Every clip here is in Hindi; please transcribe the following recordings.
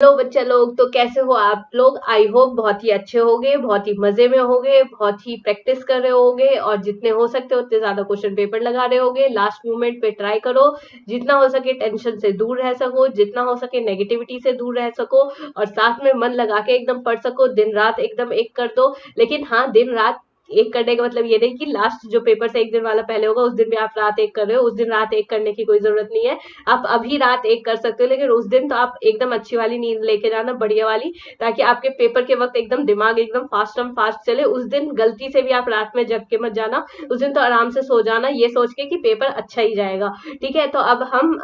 हेलो बच्चा लोग, तो कैसे हो आप लोग? आई होप बहुत ही अच्छे होगे, बहुत ही मजे में होगे, बहुत ही प्रैक्टिस कर रहे होगे और जितने हो सकते उतने ज्यादा क्वेश्चन पेपर लगा रहे होगे। लास्ट मोमेंट पे ट्राई करो, जितना हो सके टेंशन से दूर रह सको, जितना हो सके नेगेटिविटी से दूर रह सको और साथ में मन लगा के एकदम पढ़ सको। दिन रात एकदम एक कर दो, लेकिन हाँ, दिन रात एक करने का मतलब ये नहीं कि लास्ट जो पेपर से एक दिन वाला पहले होगा उस दिन भी आप रात एक कर रहे हो। उस दिन रात एक करने की कोई जरूरत नहीं है। आप अभी रात एक कर सकते हो, लेकिन उस दिन तो आप एकदम अच्छी वाली नींद लेके जाना, बढ़िया वाली, ताकि आपके पेपर के वक्त एकदम दिमाग एकदम फास्ट चले। उस दिन गलती से भी आप रात में जग के मत जाना। उस दिन तो आराम से सो जाना, ये सोच के कि पेपर अच्छा ही जाएगा। ठीक है, तो अब हम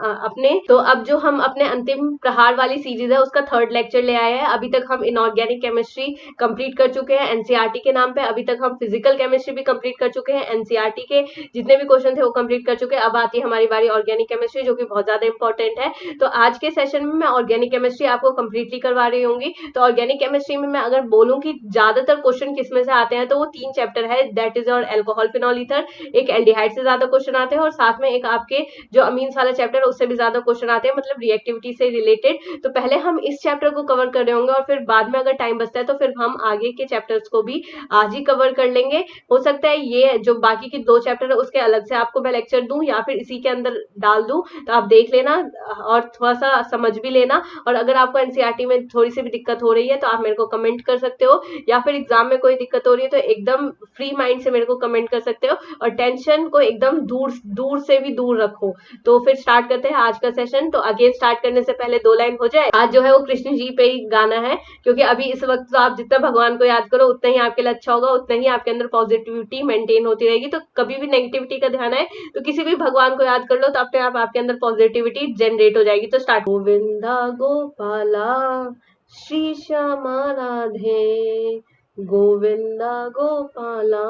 अब जो हम अपने अंतिम प्रहार वाली सीरीज है उसका थर्ड लेक्चर ले आए हैं। अभी तक हम इनऑर्गेनिक केमिस्ट्री कंप्लीट कर चुके हैं एनसीईआरटी के नाम पे। अभी तक हम फिजिकल केमिस्ट्री भी कंप्लीट कर चुके हैं एनसीईआरटी के, जितने भी क्वेश्चन थे वो कंप्लीट कर चुके हैं। अब आती है हमारी बारी ऑर्गेनिक केमिस्ट्री, जो कि बहुत ज्यादा इंपॉर्टेंट है। तो आज के सेशन में मैं ऑर्गेनिक केमिस्ट्री आपको कंप्लीटली करवा रही होंगी। तो ऑर्गेनिक केमिस्ट्री में मैं अगर बोलूं कि ज्यादातर क्वेश्चन किसमें से आते हैं, तो वो 3 चैप्टर है, दैट इज और एल्कोहल फिनॉल ईथर। एक एल्डिहाइड से ज्यादा क्वेश्चन आते हैं और साथ में एक आपके जो अमीन्स वाला चैप्टर है उससे भी ज्यादा क्वेश्चन आते हैं, मतलब रिएक्टिविटी से रिलेटेड। तो पहले हम इस चैप्टर को कवर कर रहे होंगे और फिर बाद में अगर टाइम बचता है तो फिर हम आगे के चैप्टर्स को भी आज ही कवर कर लेंगे। हो सकता है ये जो बाकी के 2 चैप्टर है उसके अलग से आपको मैं लेक्चर दूं या फिर इसी के अंदर डाल दूं, तो आप देख लेना और थोड़ा सा समझ भी लेना। और अगर आपको एनसीईआरटी में थोड़ी सी भी दिक्कत हो रही है तो आप मेरे को कमेंट कर सकते हो, या फिर एग्जाम में कोई दिक्कत हो रही है तो एकदम फ्री माइंड से मेरे को कमेंट कर सकते हो और टेंशन को एकदम दूर दूर से भी दूर रखो। तो फिर स्टार्ट करते हैं आज का सेशन। तो अगेन स्टार्ट करने से पहले 2 लाइन हो जाए। आज जो है वो कृष्ण जी पे ही गाना है, क्योंकि अभी इस वक्त तो आप जितना भगवान को याद करो उतना ही आपके लिए अच्छा होगा, उतना ही आपके अंदर पॉजिटिविटी मेंटेन होती रहेगी। तो कभी भी नेगेटिविटी का ध्यान है तो किसी भी भगवान को याद कर लो, तो अपने आप आपके अंदर पॉजिटिविटी जनरेट हो जाएगी। तो स्टार्ट। गोविंदा गोपाला श्री श्यामा राधे, गोविंदा गोपाला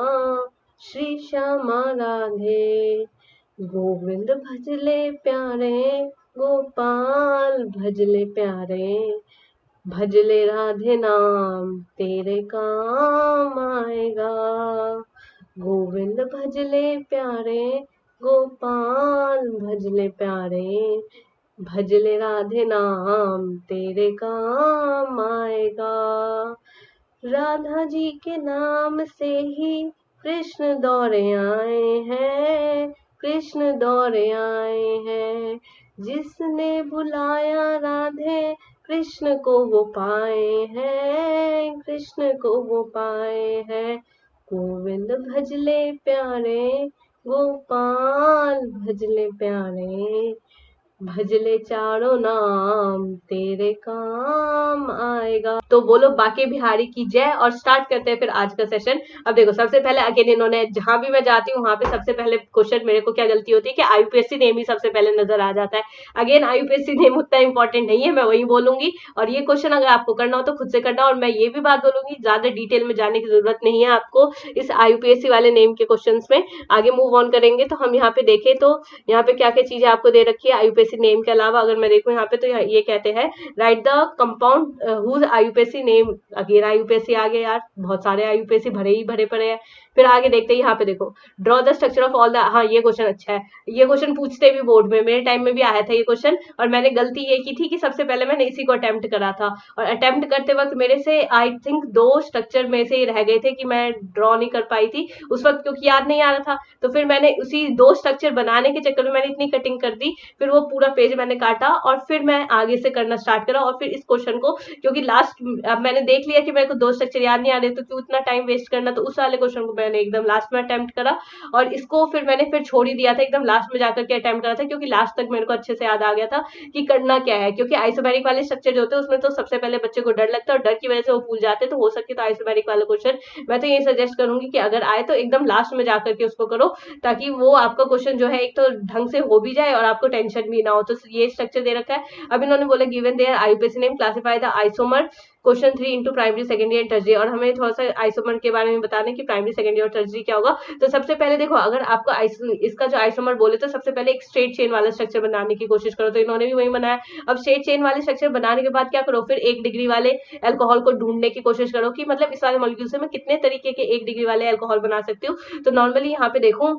श्री श्यामा राधे, गोविंद भजले प्यारे, गोपाल भजले प्यारे, भजले राधे नाम तेरे काम आएगा, गोविंद भजले प्यारे, गोपाल भजले प्यारे, भजले राधे नाम तेरे काम आएगा। राधा जी के नाम से ही कृष्ण दौड़े आए हैं, कृष्ण दौड़े आए हैं, जिसने बुलाया राधे कृष्ण को वो पाए हैं, कृष्ण को वो पाए हैं, गोविंद भजले प्यारे, गोपाल भजले प्यारे, भजले चारों नाम तेरे काम आएगा। तो बोलो बाके बिहारी की जय और स्टार्ट करते हैं फिर आज का सेशन। अब देखो, सबसे पहले अगेन इन्होंने, जहां भी मैं जाती हूँ वहां पे सबसे पहले क्वेश्चन मेरे को क्या गलती होती है कि आईयूपीएससी नेम ही सबसे पहले नजर आ जाता है। अगेन आईयूपीएससी नेम उतना इंपॉर्टेंट नहीं है, मैं वही बोलूंगी। और ये क्वेश्चन अगर आपको करना हो तो खुद से करना। और मैं ये भी बात बोलूंगी, ज्यादा डिटेल में जाने की जरूरत नहीं है आपको इस आईयूपीएससी वाले नेम के क्वेश्चन में। आगे मूव ऑन करेंगे तो हम यहाँ पे देखें तो यहाँ पे क्या क्या चीजें आपको दे रखी है आईयूपीएससी नेम के अलावा। अगर मैं देखूं यहाँ पे तो ये कहते हैं write the compound whose IUPAC name. Again IUPAC आ गए यार, बहुत सारे आईयूपीएससी भरे ही भरे पड़े हैं। फिर आगे देखते हैं यहाँ पे देखो, draw the structure of all the, हाँ ये क्वेश्चन अच्छा है। ये क्वेश्चन पूछते भी बोर्ड में, मेरे टाइम में भी आया था ये क्वेश्चन, और मैंने गलती ये की थी कि सबसे पहले मैंने इसी को अटेम्प्ट करा था, और अटेम्प्ट करते वक्त मेरे से आई थिंक 2 स्ट्रक्चर में से ही रह गए थे कि मैं ड्रॉ नहीं कर पाई थी उस वक्त, क्योंकि याद नहीं आ रहा था। तो फिर मैंने उसी 2 स्ट्रक्चर बनाने के चक्कर में मैंने इतनी कटिंग कर दी, फिर वो पूरा पेज मैंने काटा और फिर मैं आगे से करना स्टार्ट करा। और फिर इस क्वेश्चन को, क्योंकि लास्ट अब मैंने देख लिया कि मेरे को 2 स्ट्रक्चर याद नहीं आ रहे, तो क्यों इतना टाइम वेस्ट करना, तो उस वाले क्वेश्चन को मैंने एकदम लास्ट में अटेम्प्ट करा। और इसको फिर मैंने फिर छोड़ ही दिया था, एकदम लास्ट में जाकर के अटेम्प्ट करा था, क्योंकि लास्ट तक मेरे को अच्छे से याद आ गया था कि करना क्या है। क्योंकि आइसोमेरिक वाले स्ट्रक्चर जो होते हैं उसमें तो सबसे पहले बच्चे को डर लगता है और डर की वजह से वो भूल जाते हैं। तो हो सके तो आइसोमेरिक वाला क्वेश्चन मैं तो यही सजेस्ट करूंगी कि अगर आए तो एकदम लास्ट में जाकर के उसको करो, ताकि वो आपका क्वेश्चन जो है एक तो ढंग से हो भी जाए और आपको टेंशन भी ना हो। तो ये स्ट्रक्चर दे रखा है। अब इन्होंने बोला given their IUPAC name classify the isomer question 3 into primary secondary and tertiary. और हमें थोड़ा सा आइसोमर के बारे में बताना है कि प्राइमरी सेकेंडरी और टर्सरी क्या होगा। तो सबसे पहले देखो, अगर आपको इसका जो आइसोमर बोले तो सबसे पहले एक स्ट्रेट चेन वाला स्ट्रक्चर बनाने की कोशिश करो, तो इन्होंने भी वही बनाया। अब स्ट्रेट चेन वाले स्ट्रक्चर बनाने के बाद क्या करो, फिर 1 डिग्री वाले अल्कोहल को ढूंढने की कोशिश करो कि मतलब इस वाले मॉलिक्यूल से मैं कितने तरीके के 1 डिग्री वाले अल्कोहल बना सकती हूँ। तो नॉर्मली यहाँ पे देखो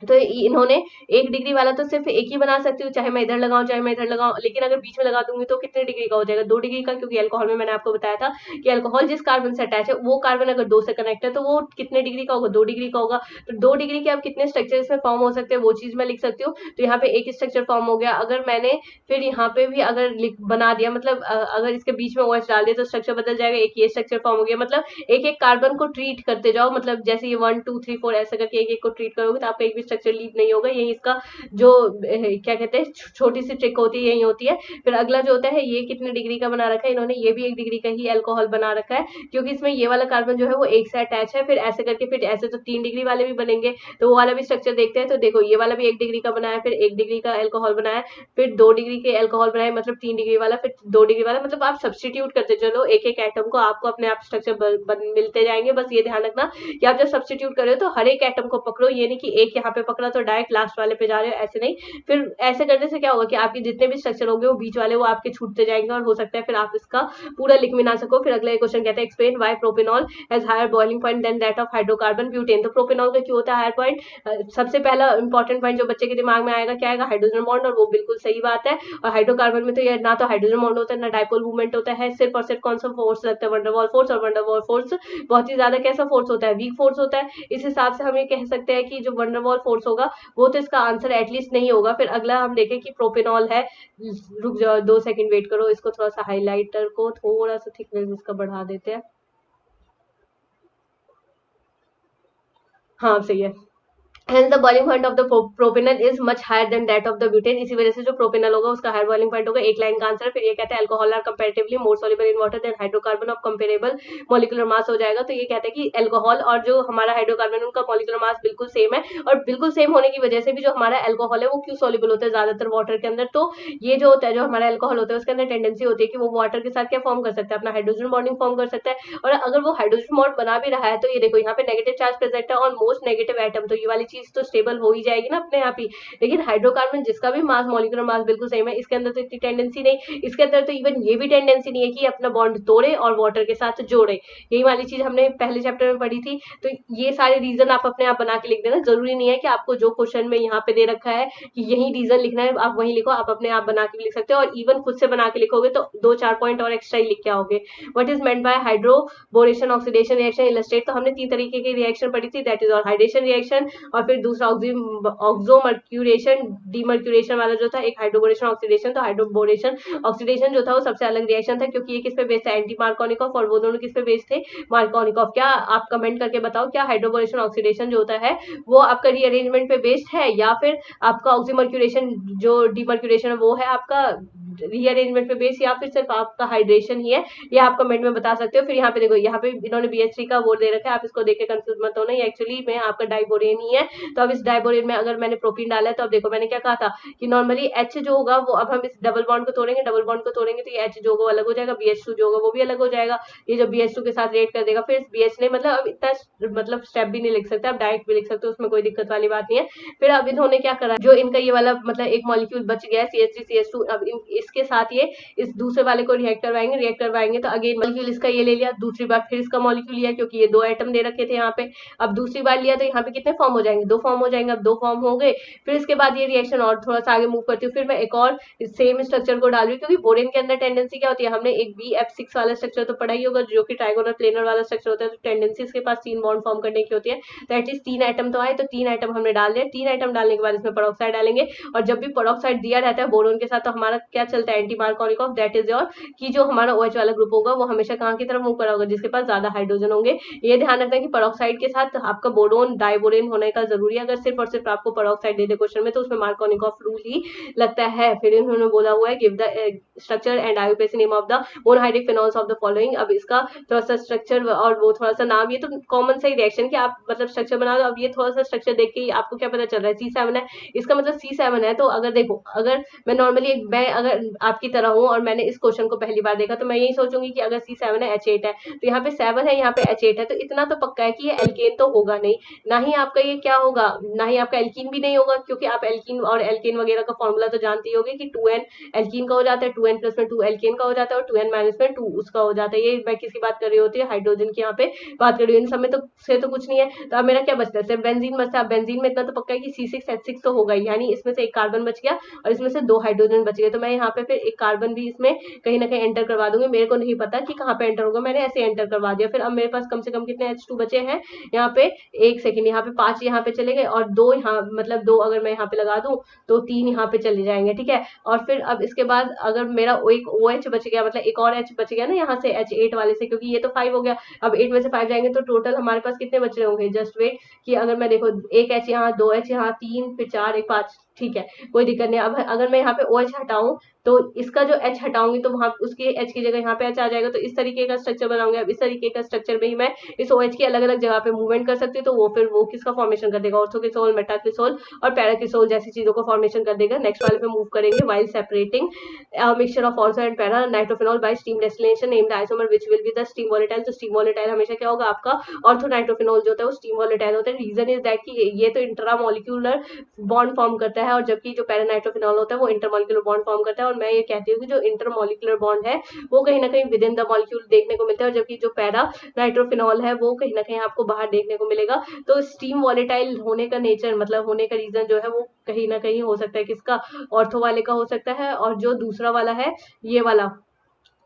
तो इन्होंने 1 डिग्री वाला तो सिर्फ एक ही बना सकती हूँ, चाहे मैं इधर लगाऊँ, चाहे मैं इधर लगाऊँ, लेकिन अगर बीच में लगा दूँगी तो कितने डिग्री का हो जाएगा? 2 डिग्री का, क्योंकि अल्कोहल में मैंने आपको बताया था कि अल्कोहल जिस कार्बन से अटैच है, वो कार्बन अगर 2 से कनेक्ट है, तो वो कितने डिग्री का होगा? 2 डिग्री का होगा। तो 2 डिग्री के अब कितने स्ट्रक्चर इसमें फॉर्म हो सकते हैं, वो चीज़ मैं लिख सकती हूँ। तो यहाँ पे एक स्ट्रक्चर फॉर्म हो गया। अगर मैंने फिर यहाँ पे भी अगर लिख बना दिया, मतलब अगर इसके बीच में OH डाल दिया तो स्ट्रक्चर बदल जाएगा। एक ये स्ट्रक्चर फॉर्म हो गया। मतलब एक-एक कार्बन को ट्रीट करते जाओ, मतलब जैसे ये 1, 2, 3, 4 ऐसे करके एक-एक को ट्रीट करोगे तो आपका एक भी स्ट्रक्चर लीव नहीं होगा। यही इसका जो क्या कहते हैं, छोटी सी ट्रिक होती है, यही होती है। फिर अगला जो होता है, ये कितने डिग्री का बना रखा है इन्होंने, ये भी 1 डिग्री का ही अल्कोहल बना रखा है, क्योंकि इसमें ये वाला कार्बन जो है वो एक से अटैच है। फिर ऐसे करके, फिर ऐसे तो 3 डिग्री वाले भी बनेंगे, तो वो वाला भी स्ट्रक्चर देखते हैं। तो देखो, ये वाला भी 1 डिग्री का बना है, फिर 1 डिग्री का अल्कोहल बना है, फिर 2 डिग्री के अल्कोहल बनाए, मतलब 3 डिग्री वाला, फिर 2 डिग्री वाला। मतलब आप सब्स्टिट्यूट करते चलो एक एक एटम को, आपको अपने आप स्ट्रक्चर मिलते जाएंगे। बस ये ध्यान रखना कि आप जब सब्स्टिट्यूट कर रहे हो तो हर एक एटम को पकड़ो, ये नहीं कि एक यहाँ पे पकड़ा तो डायरेक्ट लास्ट वाले पे जा रहे हो, ऐसे नहीं। फिर ऐसे करने से क्या होगा कि आपके जितने भी स्ट्रक्चर होंगे वो बीच वाले वो आपके छूटते जाएंगे, और हो सकता है फिर आप इसका पूरा लिख भी ना सको। फिर अगला क्वेश्चन कहता है, explain why propanol has higher boiling point than that of hydrocarbon butane. तो प्रोपेनॉल का क्यों होता है हायर पॉइंट? सबसे पहला इंपॉर्टेंट पॉइंट जो बच्चे के दिमाग में आएगा, क्या आएगा? हाइड्रोजन बॉन्ड, और वो बिल्कुल सही बात है। और हाइड्रोकार्बन में तो ये ना तो हाइड्रोजन बॉन्ड होता है, ना डाइपोल मूवमेंट होता है। सिर्फ और सिर्फ कौन सा फोर्स लगता है? Van der Waals force. और वंडरवॉल फोर्स बहुत ही ज्यादा कैसा फोर्स होता है? वीक फोर्स होता है। इस हिसाब से हम ये कह सकते हैं कि जो वंडरवॉल फोर्स होगा वो तो इसका आंसर एटलीस्ट नहीं होगा। फिर अगला हम देखें कि प्रोपेनॉल है। रुक जाओ, 2 सेकंड वेट करो, इसको थोड़ा सा हाइलाइटर को थोड़ा सा थिकनेस इसका बढ़ा देते हैं। हाँ, सही है। Hence the boiling point of the propanol is much higher than that of the butane। इसी वजह से जो प्रोपेनल होगा उसका हायर बॉइलिंग पॉइंट होगा। एक लाइन का आंसर है। फिर ये कहता है alcohol are comparatively more soluble in water than hydrocarbon of comparable molecular mass हो जाएगा। तो ये कहता है कि अल्कोहल और जो हमारा हाइड्रोकार्बन उनका मॉलिक्यूलर मास बिल्कुल सेम है, और बिल्कुल सेम होने की वजह से भी जो हमारा अल्कोहल है वो क्यों सॉल्युबल होता है ज्यादातर वाटर के अंदर? तो ये जो होता है, जो हमारा अल्कोहल होता है उसके अंदर टेंडेंसी होती है कि वो वाटर के साथ क्या फॉर्म कर सकता है? अपना हाइड्रोजन बॉन्डिंग फॉर्म कर सकता है। और अगर वो हाइड्रोजन बॉन्ड बना भी रहा है तो ये देखो यहाँ पे नेगेटिव चार्ज प्रेजेंट है और मोस्ट नेगेटिव एटम, तो ये वाली चीज तो स्टेबल हो ही जाएगी ना अपने आप ही। लेकिन हाइड्रोकार्बन जिसका भी मास, मॉलिक्यूलर मास बिल्कुल सेम है, इसके अंदर तो इतनी टेंडेंसी नहीं। इसके अंदर तो इवन ये भी टेंडेंसी नहीं है कि अपना बॉन्ड तोड़े और वाटर के साथ जोड़े। यही वाली चीज हमने पहले चैप्टर में पढ़ी थी। तो ये सारे रीजन आप अपने आप बना के लिख देना। जरूरी नहीं है कि आपको जो क्वेश्चन में यहाँ पे दे रखा है कि यही रीजन लिखना है आप वही लिखो, आप अपने आप बना के भी लिख सकते हो। और इवन खुद से बना के लिखोगे तो 2-4 पॉइंट और एक्स्ट्रा ही लिख के आओगे। What is meant by hydroboration oxidation reaction illustrate. तो हमने 3 तरीके की रिएक्शन पढ़ी थी, दैट इज और हाइड्रेशन रिएक्शन, और फिर दूसरा ऑक्सोमर्क्यूरेशन, डीमर्क्यूरेशन वाला जो था, एक हाइड्रोबोरेशन ऑक्सीडेशन। तो हाइड्रोबोरेशन ऑक्सीडेशन जो था वो सबसे अलग रिएक्शन था, क्योंकि ये किस पे बेस्ड था? Anti Markovnikov. और वो दोनों किस पे बेस्ड थे? मार्कोनिकॉफ। क्या आप कमेंट करके बताओ, क्या हाइड्रोबोरेशन ऑक्सीडेशन जो होता है वो आपका रीअरेंजमेंट पे बेस्ड है, या फिर आपका ऑक्सीमर्क्यूरेशन जो डीमर्क्यूरेशन है वो है आपका रीअरेंजमेंट पे बेस्ड, या फिर सिर्फ आपका हाइड्रेशन ही है? ये आप कमेंट में बता सकते हो। फिर यहाँ पे देखो, यहाँ पे इन्होंने BH3 का वो दे रखा है, आप इसको देख के कंफ्यूज मत होना, ये एक्चुअली में आपका डाइबोरेन ही है। तो अब इस डाइबोरेन में अगर मैंने प्रोटीन डाला है, तो अब देखो मैंने क्या कहा था कि नॉर्मली H जो होगा वो, अब हम इस डबल बॉन्ड को तोड़ेंगे, डबल बॉन्ड को तोड़ेंगे तो ये H जो होगा वो अलग हो जाएगा, BH2 जो होगा वो भी अलग हो जाएगा। ये जो BH2 के साथ रिएक्ट कर देगा, फिर BH ने, मतलब अब इतना मतलब स्टेप भी नहीं लिख सकते, आप डायरेक्ट भी लिख सकते हो, उसमें कोई दिक्कत वाली बात नहीं है। फिर अब इन्होंने क्या करा, जो इनका ये वाला मतलब एक मॉलिक्यूल बच गया है CH3CH2, अब इसके साथ ये इस दूसरे वाले को रिएक्ट करवाएंगे तो अगेन मॉलिक्यूल इसका ये ले लिया, दूसरी बार फिर इसका मॉलिक्यूल लिया, क्योंकि ये 2 एटम दे रखे थे यहाँ पे। अब दूसरी बार लिया तो यहाँ पे कितने फॉर्म हो जाएंगे? 2 फॉर्म हो जाएंगे। अब 2 फॉर्म हो गए, फिर इसके बाद ये रिएक्शन और थोड़ा सा आगे मूव करती हूँ, फिर मैं एक और सेम स्ट्रक्चर को डाल रही हूँ, क्योंकि बोरेन के अंदर टेंडेंसी क्या होती है, हमने एक BF6 वाला स्ट्रक्चर तो पढ़ा ही होगा, जो कि ट्राइगोनल प्लेनर वाला स्ट्रक्चर होता है। तो टेंडेंसी इसके पास 3 बॉन्ड फॉर्म करने की होती है, तो एटलीस्ट 3 एटम तो आए। तो 3 एटम हमने डाल दिया, 3 एटम डालने के बाद इसमें पेरोक्साइड डालेंगे, और जब भी पेरोक्साइड दिया रहता है बोरोन के साथ तो हमारा क्या चलता है? Anti Markovnikov, that is your कि जो हमारा OH वाला ग्रुप होगा वो हमेशा कहाँ की तरफ मूव करा होगा? जिसके पास ज्यादा हाइड्रोजन होंगे। ये ध्यान रखना कि पेरोक्साइड के साथ आपका बोरोन डाइबोरेन होने का जरूरी है। अगर सिर्फ और सिर्फ आपको पेरोक्साइड दे दे क्वेश्चन में तो उसमें मार्कोनिकॉफ रूल ही लगता है। फिर इन्होंने बोला हुआ है give the structure and IUPAC name of the monohydric phenols of the following. अब इसका थोड़ा सा स्ट्रक्चर और वो थोड़ा सा नाम, ये तो कॉमन सा ही रिएक्शन कि आप मतलब स्ट्रक्चर बना दो। अब ये थोड़ा सा स्ट्रक्चर देख के आपको क्या पता चल रहा है? C7 है, इसका मतलब C7 है। तो अगर देखो, अगर मैं नॉर्मली मैं अगर आपकी तरह हूँ और मैंने इस क्वेश्चन को पहली बार देखा, तो मैं यही सोचूंगी कि अगर C7 है H8 है, तो यहाँ पे 7 है, यहाँ पे H8 है, तो इतना तो पक्का है कि ये एल्केन तो होगा नहीं। ना ही आपका ये क्या होगा, ना ही आपका एल्कीन भी नहीं होगा, क्योंकि आप एल्कीन और एल्केन वगैरह का फॉर्मूला तो जानते ही होगे कि 2n एल्कीन का हो जाता है, 2n प्लस में 2 एल्केन का हो जाता है और 2n माइनस में 2 उसका हो जाता है। ये मैं किसी बात कर रही होती है, हाइड्रोजन की यहाँ पे बात कर रही हूँ। इन सब में तो से तो कुछ नहीं है, तो अब मेरा क्या बचता है, सिर्फ बेंजीन बचता है। अब बेंजीन में इतना तो पक्का है कि C6H6 तो होगा ही, यानी इसमें से एक कार्बन बच गया और इसमें से 2 हाइड्रोजन बच गए, तो मैं यहाँ पे फिर एक कार्बन भी इसमें कहीं ना कहीं एंटर करवा दूंगी। मेरे को नहीं पता कि कहाँ पे एंटर होगा, मैंने ऐसे एंटर करवा दिया। फिर अब मेरे पास कम से कम कितने H2 बचे हैं यहाँ पे, एक सेकंड, यहाँ पे 5 यहाँ पे चले गए और 2 यहाँ, मतलब 2 अगर मैं यहाँ पे लगा दूं तो 3 यहाँ पे चले जाएंगे, ठीक है। और फिर अब इसके बाद अगर मेरा एक OH बच गया, मतलब एक और H बच गया ना यहाँ से H8 वाले से, क्योंकि ये तो 5 हो गया। अब 8 में से 5 जाएंगे तो टोटल हमारे पास कितने बच रहे होंगे, जस्ट वेट, कि अगर मैं देखो एक H यहाँ, 2 H यहाँ, 3, फिर 4, एक 5, ठीक है, कोई दिक्कत नहीं। अब अगर मैं यहाँ पे OH हटाऊं तो इसका जो H हटाऊंगी तो वहां उसके H की जगह यहाँ पे H आ जाएगा, तो इस तरीके का स्ट्रक्चर बनाऊंगी। अब इस तरीके का स्ट्रक्चर में ही मैं इस OH की अलग अलग जगह पे मूवमेंट कर सकती हूँ, तो वो फिर वो किसका फॉर्मेशन कर देगा, ऑर्थोक्रिसोल, मेटाक्रिसोल और पैराक्रिसोल जैसी चीजों को फॉर्मेशन कर देगा। नेक्स्ट वाले पे मूव करेंगे, while separating mixture of ortho and para nitrophenol bye steam distillation named isomer which will be the steam volatile. तो स्टीम वोलेटाइल हमेशा क्या होगा, आपका ऑर्थो नाइट्रोफिनॉल जो होता है वो स्टीम वोलेटाइल होता है। रीजन इज दैट कि ये तो इंट्रामोलिक्यूलर बॉन्ड फॉर्म करता है, और जबकि जो पैरानाइट्रोफिनॉल होता है वो इंटरमोलिक्यूलर बॉन्ड फॉर्म करता है। और मैं ये कहती हूँ कि जो इंटरमोलिक्यूलर बॉन्ड है वो कहीं ना कहीं विद इन द मॉलिक्यूल देखने को मिलता है, और जबकि जो पैरा नाइट्रोफिनॉल है वो कहीं ना कहीं आपको बाहर देखने को मिलेगा। तो स्टीम वॉलेटाइल होने का नेचर, मतलब होने का रीजन जो है वो कहीं ना कहीं हो सकता है किसका, ऑर्थो वाले का हो सकता है, और जो दूसरा वाला है ये वाला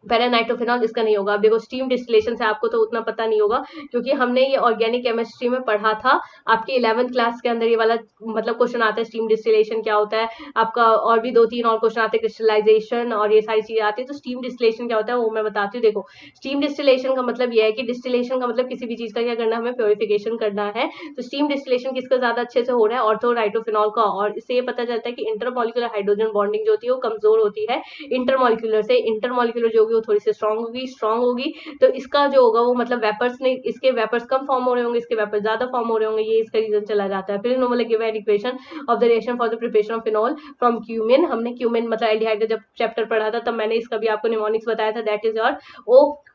पैरानाइट्रोफिनॉल, इसका नहीं होगा। अब देखो स्टीम डिस्टिलेशन से आपको तो उतना पता नहीं होगा, क्योंकि हमने ये ऑर्गेनिक केमिस्ट्री में पढ़ा था आपके 11th क्लास के अंदर। ये वाला मतलब क्वेश्चन आता है स्टीम डिस्टिलेशन क्या होता है आपका, और भी 2-3 और क्वेश्चन आते हैं, क्रिस्टलाइजेशन और ये सारी चीजें आती है। तो स्टीम डिस्टिलेशन क्या होता है वो मैं बताती हूँ। देखो स्टीम डिस्टिलेशन का मतलब यह है कि डिस्टिलेशन का मतलब किसी भी चीज का क्या करना, हमें प्योरिफिकेशन करना है। तो स्टीम डिस्टिलेशन किसका ज्यादा अच्छे से हो रहा है, ऑर्थो नाइट्रोफिनॉल का, और इससे ये पता चलता है कि इंटरमोलिकुलर हाइड्रोजन बॉन्डिंग जो होती है वो कमजोर होती है इंटरमोलिकुलर से। इंटरमोलिकुलर जो होगी वो थोड़ी सी स्ट्रांग होगी। तो इसका जो होगा वो मतलब वेपर्स नहीं, इसके वेपर्स कम फॉर्म हो रहे होंगे, इसके वेपर्स ज्यादा फॉर्म हो रहे होंगे, ये इसका रीजन चला जाता है। फिर इन्होंने given an equation of the reaction for the preparation of phenol from cumin. हमने क्यूमिन मतलब एल्डिहाइड का जब चैप्टर पढ़ा था तब मैंने इसका भी आपको निमोनिक्स बताया था, दैट इज योर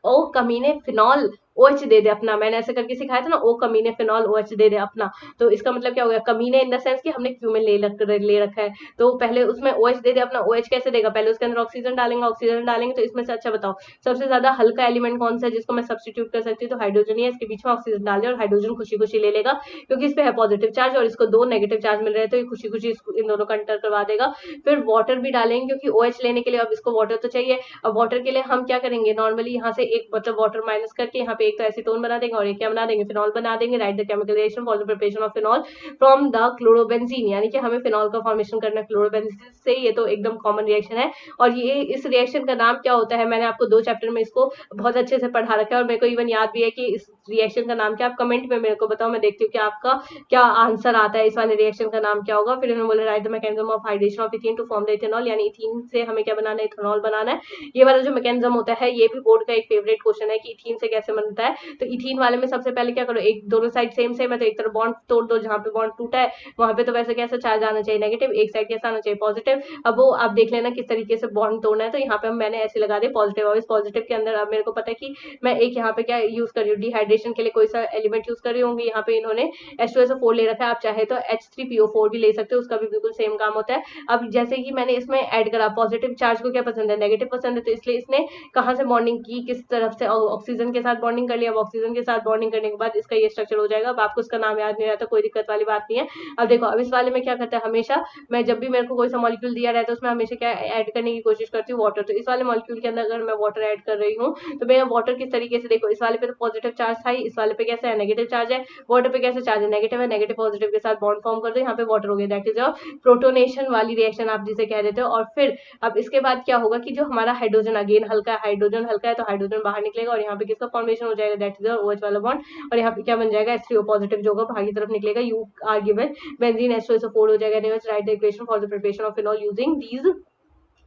ओ कमीने फिनॉल OH दे दे अपना, मैंने ऐसे करके सिखाया था ना, ओ कमीने फिनॉल OH दे दे अपना। तो इसका मतलब क्या हो गया, कमीने इन द सेंस कि हमने क्यूमिन ले रखा है, तो पहले उसमें OH दे दे अपना। OH कैसे देगा, पहले उसके अंदर ऑक्सीजन डालेंगे, तो इसमें से अच्छा बताओ सबसे ज्यादा हल्का एलिमेंट कौन सा है जिसको मैं सब्सटीट्यूट कर सकती हूँ, तो हाइड्रोजन ही है। इसके बीच में ऑक्सीजन डाल दिया और हाइड्रोजन खुशी खुशी ले लेगा, क्योंकि इस पे है पॉजिटिव चार्ज और इसको 2 नेगेटिव चार्ज मिल रहे हैं, तो ये खुशी खुशी इन दोनों का अंतर करवा देगा। फिर वाटर भी डालेंगे, क्योंकि OH लेने के लिए अब इसको वाटर तो चाहिए। अब वाटर के लिए हम क्या करेंगे, नॉर्मली यहाँ से एक मतलब वाटर माइनस करके यहाँ पे एक तो एसीटोन बना देंगे और एक क्या बना देंगे, फिनॉल बना देंगे। Right the chemical reaction for the preparation of phenol from the chlorobenzene, यानी कि हमें फिनॉल का फॉर्मेशन करना है क्लोरोबेंजीन से। ये तो एकदम कॉमन रिएक्शन है, और ये इस रिएक्शन का नाम क्या होता है, मैंने आपको 2 चैप्टर में इसको बहुत अच्छे से पढ़ा रखा है, और मेरे को इवन याद भी है कि इस रिएक्शन का नाम क्या। आप कमेंट में मेरे को बताओ, मैं देखती हूँ कि आपका क्या आंसर आता है, इस वाले रिएक्शन का नाम क्या होगा। फिर इन्होंने बोला write the mechanism of hydration of ethene to form the ethanol, यानी इथीन से हमें क्या बनाना है, इथेनॉल बनाना है। ये वाला जो मैकेनिज्म होता है ये भी बोर्ड का एक फेवरेट क्वेश्चन है कि इथीन से कैसे बनता है। तो इथीन वाले में सबसे पहले क्या करो, एक दोनों साइड सेम है, तो एक तरफ बॉन्ड तोड़ दो, जहां पे बॉन्ड टूटा है वहां पे तो वैसे कैसा चार्ज आना चाहिए, नेगेटिव, एक साइड कैसा आना चाहिए, पॉजिटिव। अब वो आप देख लेना किस तरीके से बॉन्ड तोड़ना है। तो यहाँ पे मैंने ऐसे लगा दिया पॉजिटिव, और इस पॉजिटिव के अंदर अब मेरे को पता है कि मैं एक यहाँ पे क्या यूज कर रही हूँ, डिहाइड्रेशन के लिए कोई सा एलिमेंट यूज कर रही होंगी। यहाँ पे इन्होंने H2SO4 ले रखा है, आप चाहे तो H3PO4 भी ले सकते हो, उसका भी बिल्कुल सेम काम होता है। अब जैसे कि मैंने इसमें ऐड करा, पॉजिटिव चार्ज को क्या पसंद है, नेगेटिव पसंद है, तो इसलिए इसने कहां से बॉन्डिंग की, किस तरफ से, ऑक्सीजन के साथ बॉन्डिंग कर लिया। अब ऑक्सीजन के साथ बॉन्डिंग करने के बाद इसका ये स्ट्रक्चर हो जाएगा। अब आपको इसका नाम याद नहीं रहता, कोई दिक्कत वाली बात नहीं है। अब देखो अब इस वाले में क्या करता है, हमेशा मैं जब भी मेरे को कोई सा मॉलिक्यूल दिया रहता है उसमें हमेशा क्या ऐड करने की कोशिश करती हूँ, वाटर। तो इस वाले मॉलिक्यूल के अंदर अगर मैं वाटर ऐड कर रही हूँ तो मैं वाटर किस तरीके से, देखो इस वाले पे तो पॉजिटिव चार्ज था, इस वाले पे कैसा है, नेगेटिव चार्ज है। वाटर पे कैसे चार्ज है, नेगेटिव है, नेगेटिव पॉजिटिव के साथ बॉन्ड फॉर्म कर दो, यहाँ पे वाटर हो गया, दैट इज अ प्रोटोनेशन वाली रिएक्शन आप जिसे कह देते हो। और फिर अब इसके बाद क्या होगा कि जो हमारा हाइड्रोजन अगेन हल्का है, हाइड्रोजन हल्का है तो हाइड्रोजन बाहर निकलेगा, और यहाँ पे किसका फॉर्मेशन हो जाएगा, दैट इज OH वाला बॉन्ड, और यहाँ पे क्या बन जाएगा, H3O पॉजिटिव जो होगा बाहर की तरफ निकलेगा। You are given benzene H2SO4 हो जाएगा। Right the equation for the preparation of phenol using these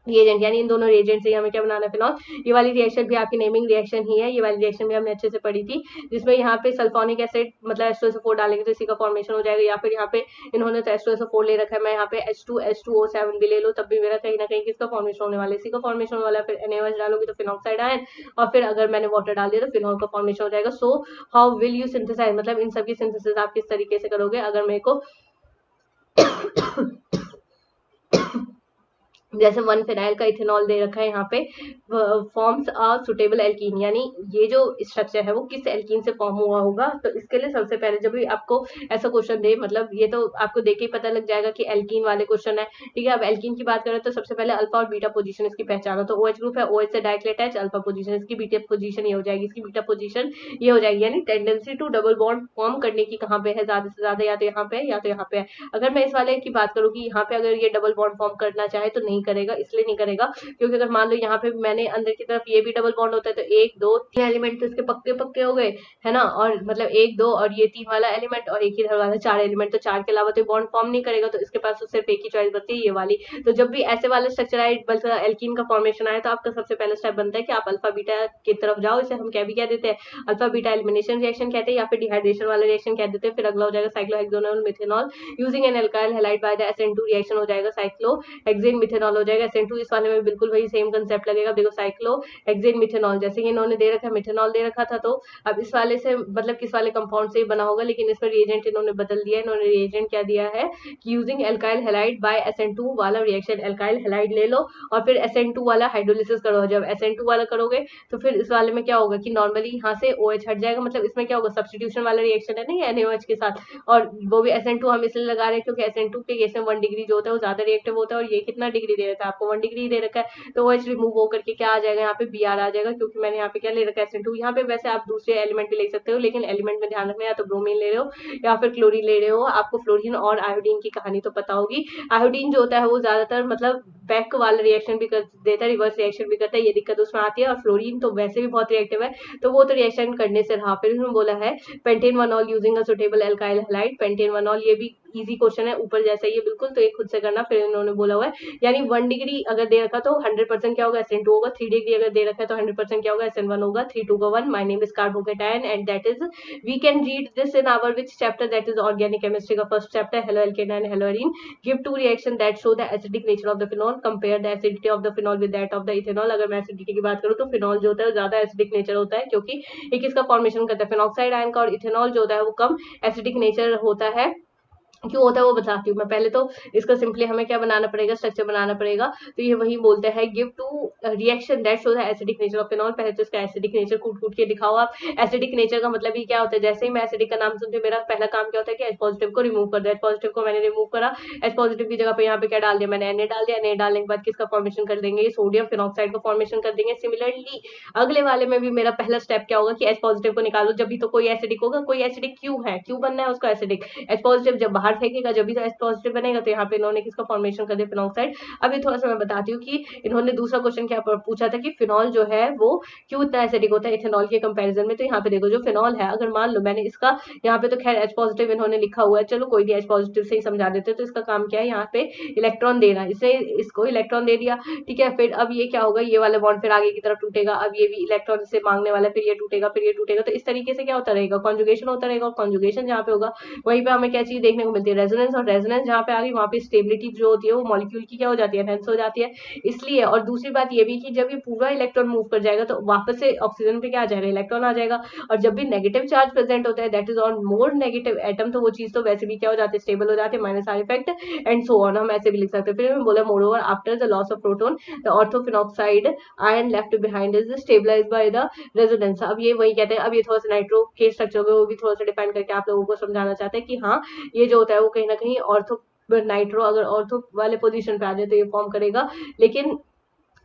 reagent, यानी इन दोनों रिएजेंट से हमें क्या बनाना है, फिनॉल। ये वाली रिएक्शन भी आपकी नेमिंग रिएक्शन ही है, ये वाली रिएक्शन भी हमने अच्छे से पढ़ी थी, जिसमें यहाँ पे सल्फोनिक एसिड मतलब H2SO4 डालेंगे तो इसी का फॉर्मेशन हो जाएगा, या फिर यहाँ पे इन्होंने तो H2SO4 ले रखा है, मैं यहाँ पे H2H2O7 भी ले लो तब भी मेरा कहीं ना कहीं किसका फॉर्मेशन होने वाला है, इसी का फॉर्मेशन होने वाला है। फिर NaOH डालोगे तो फिनॉक्साइड आयन, और फिर अगर मैंने वाटर डाल दिया तो फिनॉल का फॉर्मेशन हो जाएगा। So how will you synthesise, मतलब इन सबकी सिंथेसिस आप किस तरीके से करोगे, अगर मेरे को जैसे 1 फिनाइल का इथेनॉल दे रखा है यहाँ पे, फॉर्म्स अ सुटेबल एल्कीन, यानी ये जो स्ट्रक्चर है वो किस एल्कीन से फॉर्म हुआ होगा। तो इसके लिए सबसे पहले जब भी आपको ऐसा क्वेश्चन दे, मतलब ये तो आपको देख के ही पता लग जाएगा कि एल्कीन वाले क्वेश्चन है, ठीक है। अब एल्कीन की बात करें तो सबसे पहले अल्फा और बीटा पोजीशन इसकी पहचानो, तो OH ग्रुप है, OH से डायरेक्टली अटैच, अल्फा पोजीशन, इसकी बीटा पोजीशन ये हो जाएगी, इसकी बीटा पोजीशन ये हो जाएगी, यानी tendency to double bond form करने की कहाँ पे है ज्यादा से ज्यादा, या तो यहाँ पे है या तो यहाँ पे है। अगर मैं इस वाले की बात करूँ कि यहाँ पे अगर ये डबल बॉन्ड फॉर्म करना चाहे तो नहीं करेगा, इसलिए नहीं करेगा क्योंकि अगर मान लो यहाँ पे मैंने अंदर की तरफ ये भी डबल बॉन्ड होता है तो 1 2 3 एलिमेंट तो इसके पक्के पक्के हो गए, है ना, और मतलब 1 2 और ये 3 वाला एलिमेंट और एक इधर वाला 4 एलिमेंट, तो 4 के अलावा तो बॉन्ड फॉर्म नहीं करेगा, तो इसके पास तो सिर्फ एक ही चॉइस बचती है, ये वाली। तो जब भी ऐसे वाले स्ट्रक्चराइड बल्कि एल्कीन का फॉर्मेशन आए तो आपका सबसे पहला स्टेप बनता है कि आप अल्फा बीटा की तरफ जाओ, इसे हम क्या भी कह देते हैं, अल्फा बीटा एलिमिनेशन रिएक्शन कहते हैं, या फिर डिहाइड्रेशन वाला रिएक्शन कह देते हैं। फिर अगला हो जाएगा cyclohexanol methanol using an alkyl halide by the SN2 reaction हो जाएगा, साइक्लोहेक्सेन मिथेनॉल हो जाएगा। SN2 इस वाले में बिल्कुल वही सेम कंसेप्ट लगेगा, देखो साइक्लोहेक्सेन मिथेनॉल, जैसे कि इन्होंने दे रखा है मिथेनॉल दे रखा था, तो अब इस वाले से मतलब किस वाले कंपाउंड से ही बना होगा, लेकिन इसमें रिएजेंट इन्होंने बदल दिया है, इन्होंने रिएजेंट क्या दिया है कि using alkyl halide bye SN2 वाला रिएक्शन, एल्काइल हैलाइड ले लो और फिर SN2 वाला हाइड्रोलिसिस करो। जब SN2 वाला करोगे तो फिर इस वाले में क्या होगा कि नॉर्मली यहाँ से OH हट जाएगा, मतलब इसमें क्या होगा, सब्सटीट्यूशन वाला रिएक्शन है ना NaOH के साथ, और वो भी SN2 हम इसलिए लगा रहे हैं क्योंकि SN2 के केस में 1 डिग्री जो होता है वो ज्यादा रिएक्टिव होता है, और ये कितना डिग्री दे रखा है आपको, 1 डिग्री दे रखा है, तो OH रिमूव होकर के क्या आ जाएगा यहाँ पे Br आ जाएगा, क्योंकि मैंने यहाँ पे क्या ले रखा है SN2। यहाँ पे वैसे आप दूसरे एलिमेंट भी ले सकते हो, लेकिन एलिमेंट में ध्यान रखना, या तो ब्रोमीन ले रहे हो या फिर क्लोरीन ले रहे हो। आपको फ्लोरीन और आयोडीन की कहानी तो पता होगी, आयोडीन जो होता है वो ज्यादातर मतलब बैक वाला रिएक्शन भी कर देता है, रिवर्स रिएक्शन भी करता है, ये दिक्कत उसमें आती है। और फ्लोरीन तो वैसे भी बहुत रिएक्टिव है, तो वो तो रिएक्शन करने से रहा। फिर उन्होंने बोला है pentan one ol using a suitable alkyl halide, pentan one ol ये भी इजी क्वेश्चन है, ऊपर जैसा ही है बिल्कुल, तो ये खुद से करना। फिर इन्होंने बोला हुआ है यानी 1 डिग्री अगर दे रखा तो 100% क्या होगा, SN2 होगा। 3 डिग्री अगर दे रखा है तो 100% क्या होगा, SN1 होगा। 3 2 का 1, my name is carbocation and that is we can read this in our which chapter, that is organic chemistry का first chapter, haloalkane and haloarene. Give two reaction that show the acidic nature of the phenol, compare the acidity of the phenol with that of the ethanol. अगर मैं एसिडिटी की बात करूं तो फिनॉल जो होता है ज्यादा एसिडिक नेचर होता है, क्योंकि एक इसका फॉर्मेशन करता है फिनॉक्साइड आयन का, और इथेनॉल जो होता है वो कम एसिडिक नेचर होता है। क्यों होता है वो बताती हूँ मैं। पहले तो इसका सिंपली हमें क्या बनाना पड़ेगा, स्ट्रक्चर बनाना पड़ेगा। तो ये वही बोलते हैं give two reaction that shows acidic nature of phenol. पहले तो इसका एसिडिक नेचर कूट कूट के दिखाओ आप। एसिडिक नेचर का मतलब ही क्या होता है, जैसे ही मैं एसिडिक का नाम सुनती हूँ मेरा पहला काम क्या होता है कि H पॉजिटिव को रिमूव कर दो। H पॉजिटिव को मैंने रिमूव करा, H पॉजिटिव की जगह पे यहाँ पे क्या डाल दिया मैंने, Na डाल दिया। Na डालने के बाद किसका फॉर्मेशन कर देंगे, सोडियम फिनॉक्साइड का फॉर्मेशन कर देंगे। सिमिलरली अगले वाले में भी मेरा पहला स्टेप क्या होगा कि H पॉजिटिव को निकालो, जब भी तो कोई एसिडिक होगा। कोई एसिडिक क्यों है, क्यों बनना है उसका एसिडिक, H पॉजिटिव जब बाहर फेंकेगा जब भी तो H पॉजिटिव बनेगा। तो यहाँ पे इन्होंने किसका फॉर्मेशन कर दिया, फिनॉक्साइड। अभी थोड़ा सा मैं बताती हूँ कि इन्होंने दूसरा क्वेश्चन क्या पूछा था कि फिनॉल जो है वो क्यों इतना एसिडिक होता है इथेनॉल के कंपैरिजन में। तो यहाँ पे देखो जो फिनॉल है, अगर मान लो मैंने इसका यहाँ पे तो खैर H पॉजिटिव इन्होंने लिखा हुआ है, चलो कोई नहीं H पॉजिटिव से ही समझा देते। तो इसका काम क्या है, यहाँ पे इलेक्ट्रॉन देना, इसे इसको इलेक्ट्रॉन दे दिया, ठीक है। फिर अब ये क्या होगा, ये वाला बॉन्ड फिर आगे की तरफ टूटेगा, अब ये भी इलेक्ट्रॉन से मांगने वाला, फिर ये टूटेगा, फिर ये टूटेगा। तो इस तरीके से क्या होता रहेगा, कॉन्जुगेशन होता रहेगा। और कॉन्जुगेशन जहाँ पे होगा वहीं पे हमें क्या चीज देखने को मिलती है, रेजोनेंस। और रेजोनेंस जहाँ पे आ गई वहाँ पे स्टेबिलिटी जो होती है वो मॉलिक्यूल की क्या हो जाती है, एनहेंस हो जाती है। इसलिए और दूसरी बात ये भी कि जब ये पूरा इलेक्ट्रॉन मूव कर जाएगा तो वापस से ऑक्सीजन पे क्या आ जाएगा, इलेक्ट्रॉन आ जाएगा। और जब भी नेगेटिव चार्ज प्रेजेंट होता है that is on more negative atom, तो वो चीज तो वैसे भी क्या हो जाती है, स्टेबल हो जाती है, minus R effect and so on, हम ऐसे भी लिख सकते हैं। फिर बोला moreover after the loss of proton the orthophenoxide ion left behind is stabilised by the resonance. अब ये वही कहते हैं, अब ये थोड़ा सा नाइट्रो के स्ट्रक्चर को वो भी थोड़ा सा डिफाइन करके आप लोगों को समझाना चाहते हैं कि हाँ ये जो होता है वो कहीं ना कहीं ऑर्थो नाइट्रो अगर ऑर्थो वाले पोजीशन पे आ जाए तो ये फॉर्म करेगा। लेकिन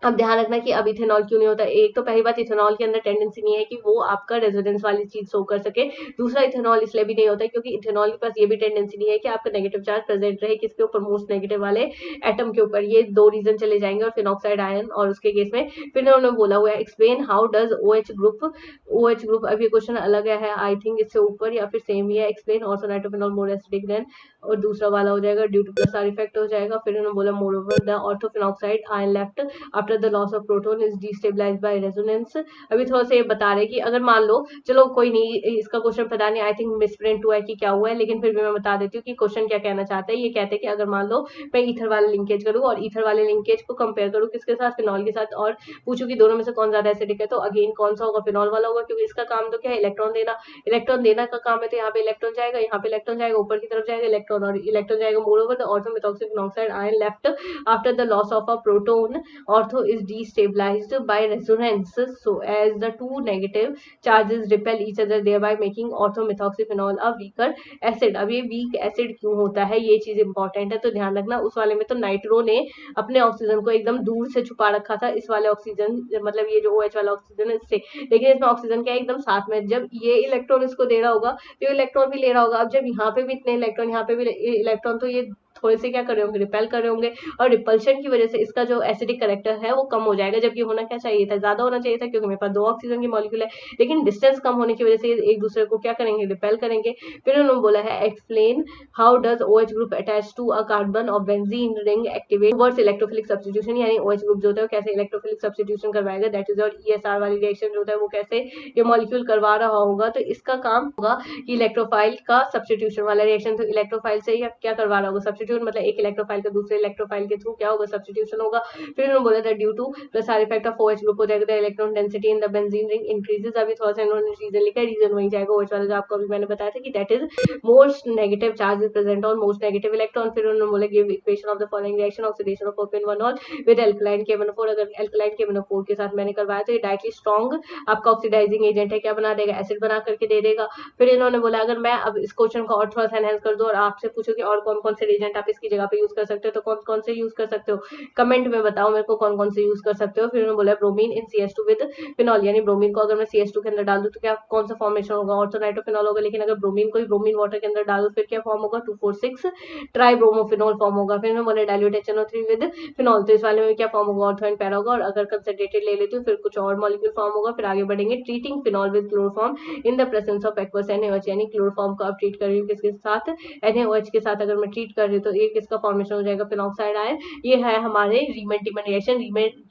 अब ध्यान रखना कि अब इथेनॉल क्यों नहीं होता। एक तो पहली बात, इथेनॉल के अंदर टेंडेंसी नहीं है कि वो आपका रेजोनेंस वाली चीज शो कर सके। दूसरा, इथेनॉल इसलिए भी नहीं होता है क्योंकि इथेनॉल के पास ये भी टेंडेंसी नहीं है कि आपका नेगेटिव चार्ज प्रेजेंट रहे किसके ऊपर, मोस्ट नेगेटिव वाले एटम के ऊपर। ये दो रीजन चले जाएंगे। और फिनॉक्साइड आयन और उसके केस में फिर उन्होंने बोला हुआ है explain how does OH group. अब ये क्वेश्चन अलग है, आई थिंक इससे ऊपर या फिर सेम ही है। Explain also nitrophenol more acidic than और दूसरा वाला हो जाएगा due to plus R effect हो जाएगा। फिर उन्होंने बोला moreover the orthophenoxide ion left after the loss of proton is destabilised by resonance. अभी थोड़ा सा ये बता रहे कि अगर मान लो, चलो कोई नहीं, इसका क्वेश्चन पता नहीं, आई थिंक मिसप्रिंट हुआ है कि क्या हुआ है, लेकिन फिर भी मैं बता देती हूँ कि क्वेश्चन क्या कहना चाहता है। ये कहते हैं कि अगर मान लो मैं ईथर वाला लिंकेज करूँ और ईथर वाले लिंकेज को कंपेयर करूँ किसके साथ, फिनॉल के साथ, और पूछूं कि दोनों में से कौन ज्यादा एसिडिक है, तो अगेन कौन सा होगा, फिनॉल वाला होगा, क्योंकि इसका काम तो क्या है, इलेक्ट्रॉन देना। इलेक्ट्रॉन देना का काम है, तो यहाँ पे इलेक्ट्रॉन जाएगा, यहाँ पे इलेक्ट्रॉन जाएगा, ऊपर की तरफ जाएगा इलेक्ट्रॉन, और इलेक्ट्रॉन जाएगा more over the ortho methoxy phenoxide ion left after the loss of a proton ortho is destabilized by resonance so as the two negative charges repel each other thereby making orthomethoxyphenol a weaker acid। अब ये वीक एसिड क्यों होता है, ये चीज इंपॉर्टेंट है, तो ध्यान रखना। उस वाले में तो नाइट्रो ने अपने ऑक्सीजन को एकदम दूर से छुपा रखा था, इस वाले ऑक्सीजन मतलब ये जो OH वाला ऑक्सीजन है इससे, लेकिन इसमें ऑक्सीजन क्या है एकदम साथ में। जब ये इलेक्ट्रॉन इसको दे रहा होगा तो इलेक्ट्रॉन भी ले रहा होगा। अब जब यहाँ पे भी इतने इलेक्ट्रॉन, यहाँ पे भी इलेक्ट्रॉन, तो ये थोड़े से क्या कर रहे होंगे, रिपेल कर रहे होंगे, और रिपल्शन की वजह से इसका जो एसिडिक करेक्टर है वो कम हो जाएगा, जबकि होना क्या चाहिए था, ज्यादा होना चाहिए था, क्योंकि मेरे पास 2 ऑक्सीजन की मॉलिक्यूल है, लेकिन डिस्टेंस कम होने की वजह से एक दूसरे को क्या करेंगे, रिपेल करेंगे। फिर उन्होंने बोला है explain how does OH group attach to a carbon of benzene ring activate towards electrophilic substitution, यानी OH ग्रुप जो होता है वो कैसे इलेक्ट्रोफिलिक सब्स्टिट्यूशन करवाएगा, दैट इज और ESR वाली रिएक्शन जो होता है वो कैसे ये मॉलिक्यूल करवा रहा होगा, तो इसका काम होगा कि इलेक्ट्रोफाइल का सब्स्टिट्यूशन वाला रिएक्शन, तो इलेक्ट्रोफाइल से क्या करवा रहा होगा, सब्स्टिट्यूट, मतलब एक इलेक्ट्रोफाइल का दूसरे इलेक्ट्रोफाइल के थ्रू क्या होगा, सब्स्टिट्यूशन होगा। फिर उन्होंने बोला था due to the side effect of OH group हो जाएगा electron density in the benzene ring increases. अभी थोड़ा सा इन्होंने रीजन लिखा है, रीजन वही जाएगा OH वाला जो आपको अभी मैंने बताया था कि that is most negative charge is present on most negative electron. फिर उन्होंने बोला give equation of the following reaction oxidation of propane one with alkaline KMnO4। अगर एल्कलाइन KMnO4 के साथ मैंने करवाया तो ये डायरेक्टली स्ट्रॉन्ग आपका ऑक्सीडाइजिंग एजेंट है, क्या बना देगा, एसिड बना करके दे देगा। फिर इन्होंने बोला अगर मैं अब इस क्वेश्चन को और थोड़ा सा एनहांस कर दूं और आपसे पूछूं कि और कौन कौन से रिएजेंट आप इसकी जगह पे यूज कर सकते हो, तो कौन कौन से यूज कर सकते हो, कमेंट में बताओ मेरे को कौन कौन से यूज कर सकते हो। फिर उन्होंने बोला bromine in CH2 with phenol, यानी ब्रोमीन को अगर मैं CH2 के अंदर डाल दूं तो क्या कौन सा फॉर्मेशन होगा, ऑर्थोनाइट्रोफिनॉल होगा। लेकिन अगर ब्रोमीन को ही ब्रोमीन वाटर के अंदर डालो फिर क्या फॉर्म होगा, 2,4,6 ट्राइब्रोमोफिनॉल फॉर्म होगा। फिर उन्होंने बोला डाइल्यूट HNO3 विद फिनॉल, तो इस वाले में क्या फॉर्म होगा, ऑर्थो एंड पैरा होगा। और अगर कंसंट्रेटेड ले लेती हूँ फिर कुछ और मॉलिक्यूल फॉर्म होगा। फिर आगे बढ़ेंगे treating phenol with chloroform in the presence of aqueous NaOH, यानी क्लोरोफॉर्म को आप ट्रीट कर रही हूँ किसके साथ, NaOH के साथ अगर मैं ट्रीट कर रही हूँ तो ये किसका फॉर्मेशन हो जाएगा, फिनॉक्साइड आयन। ये है हमारे रीमेन टीमन रिएक्शन,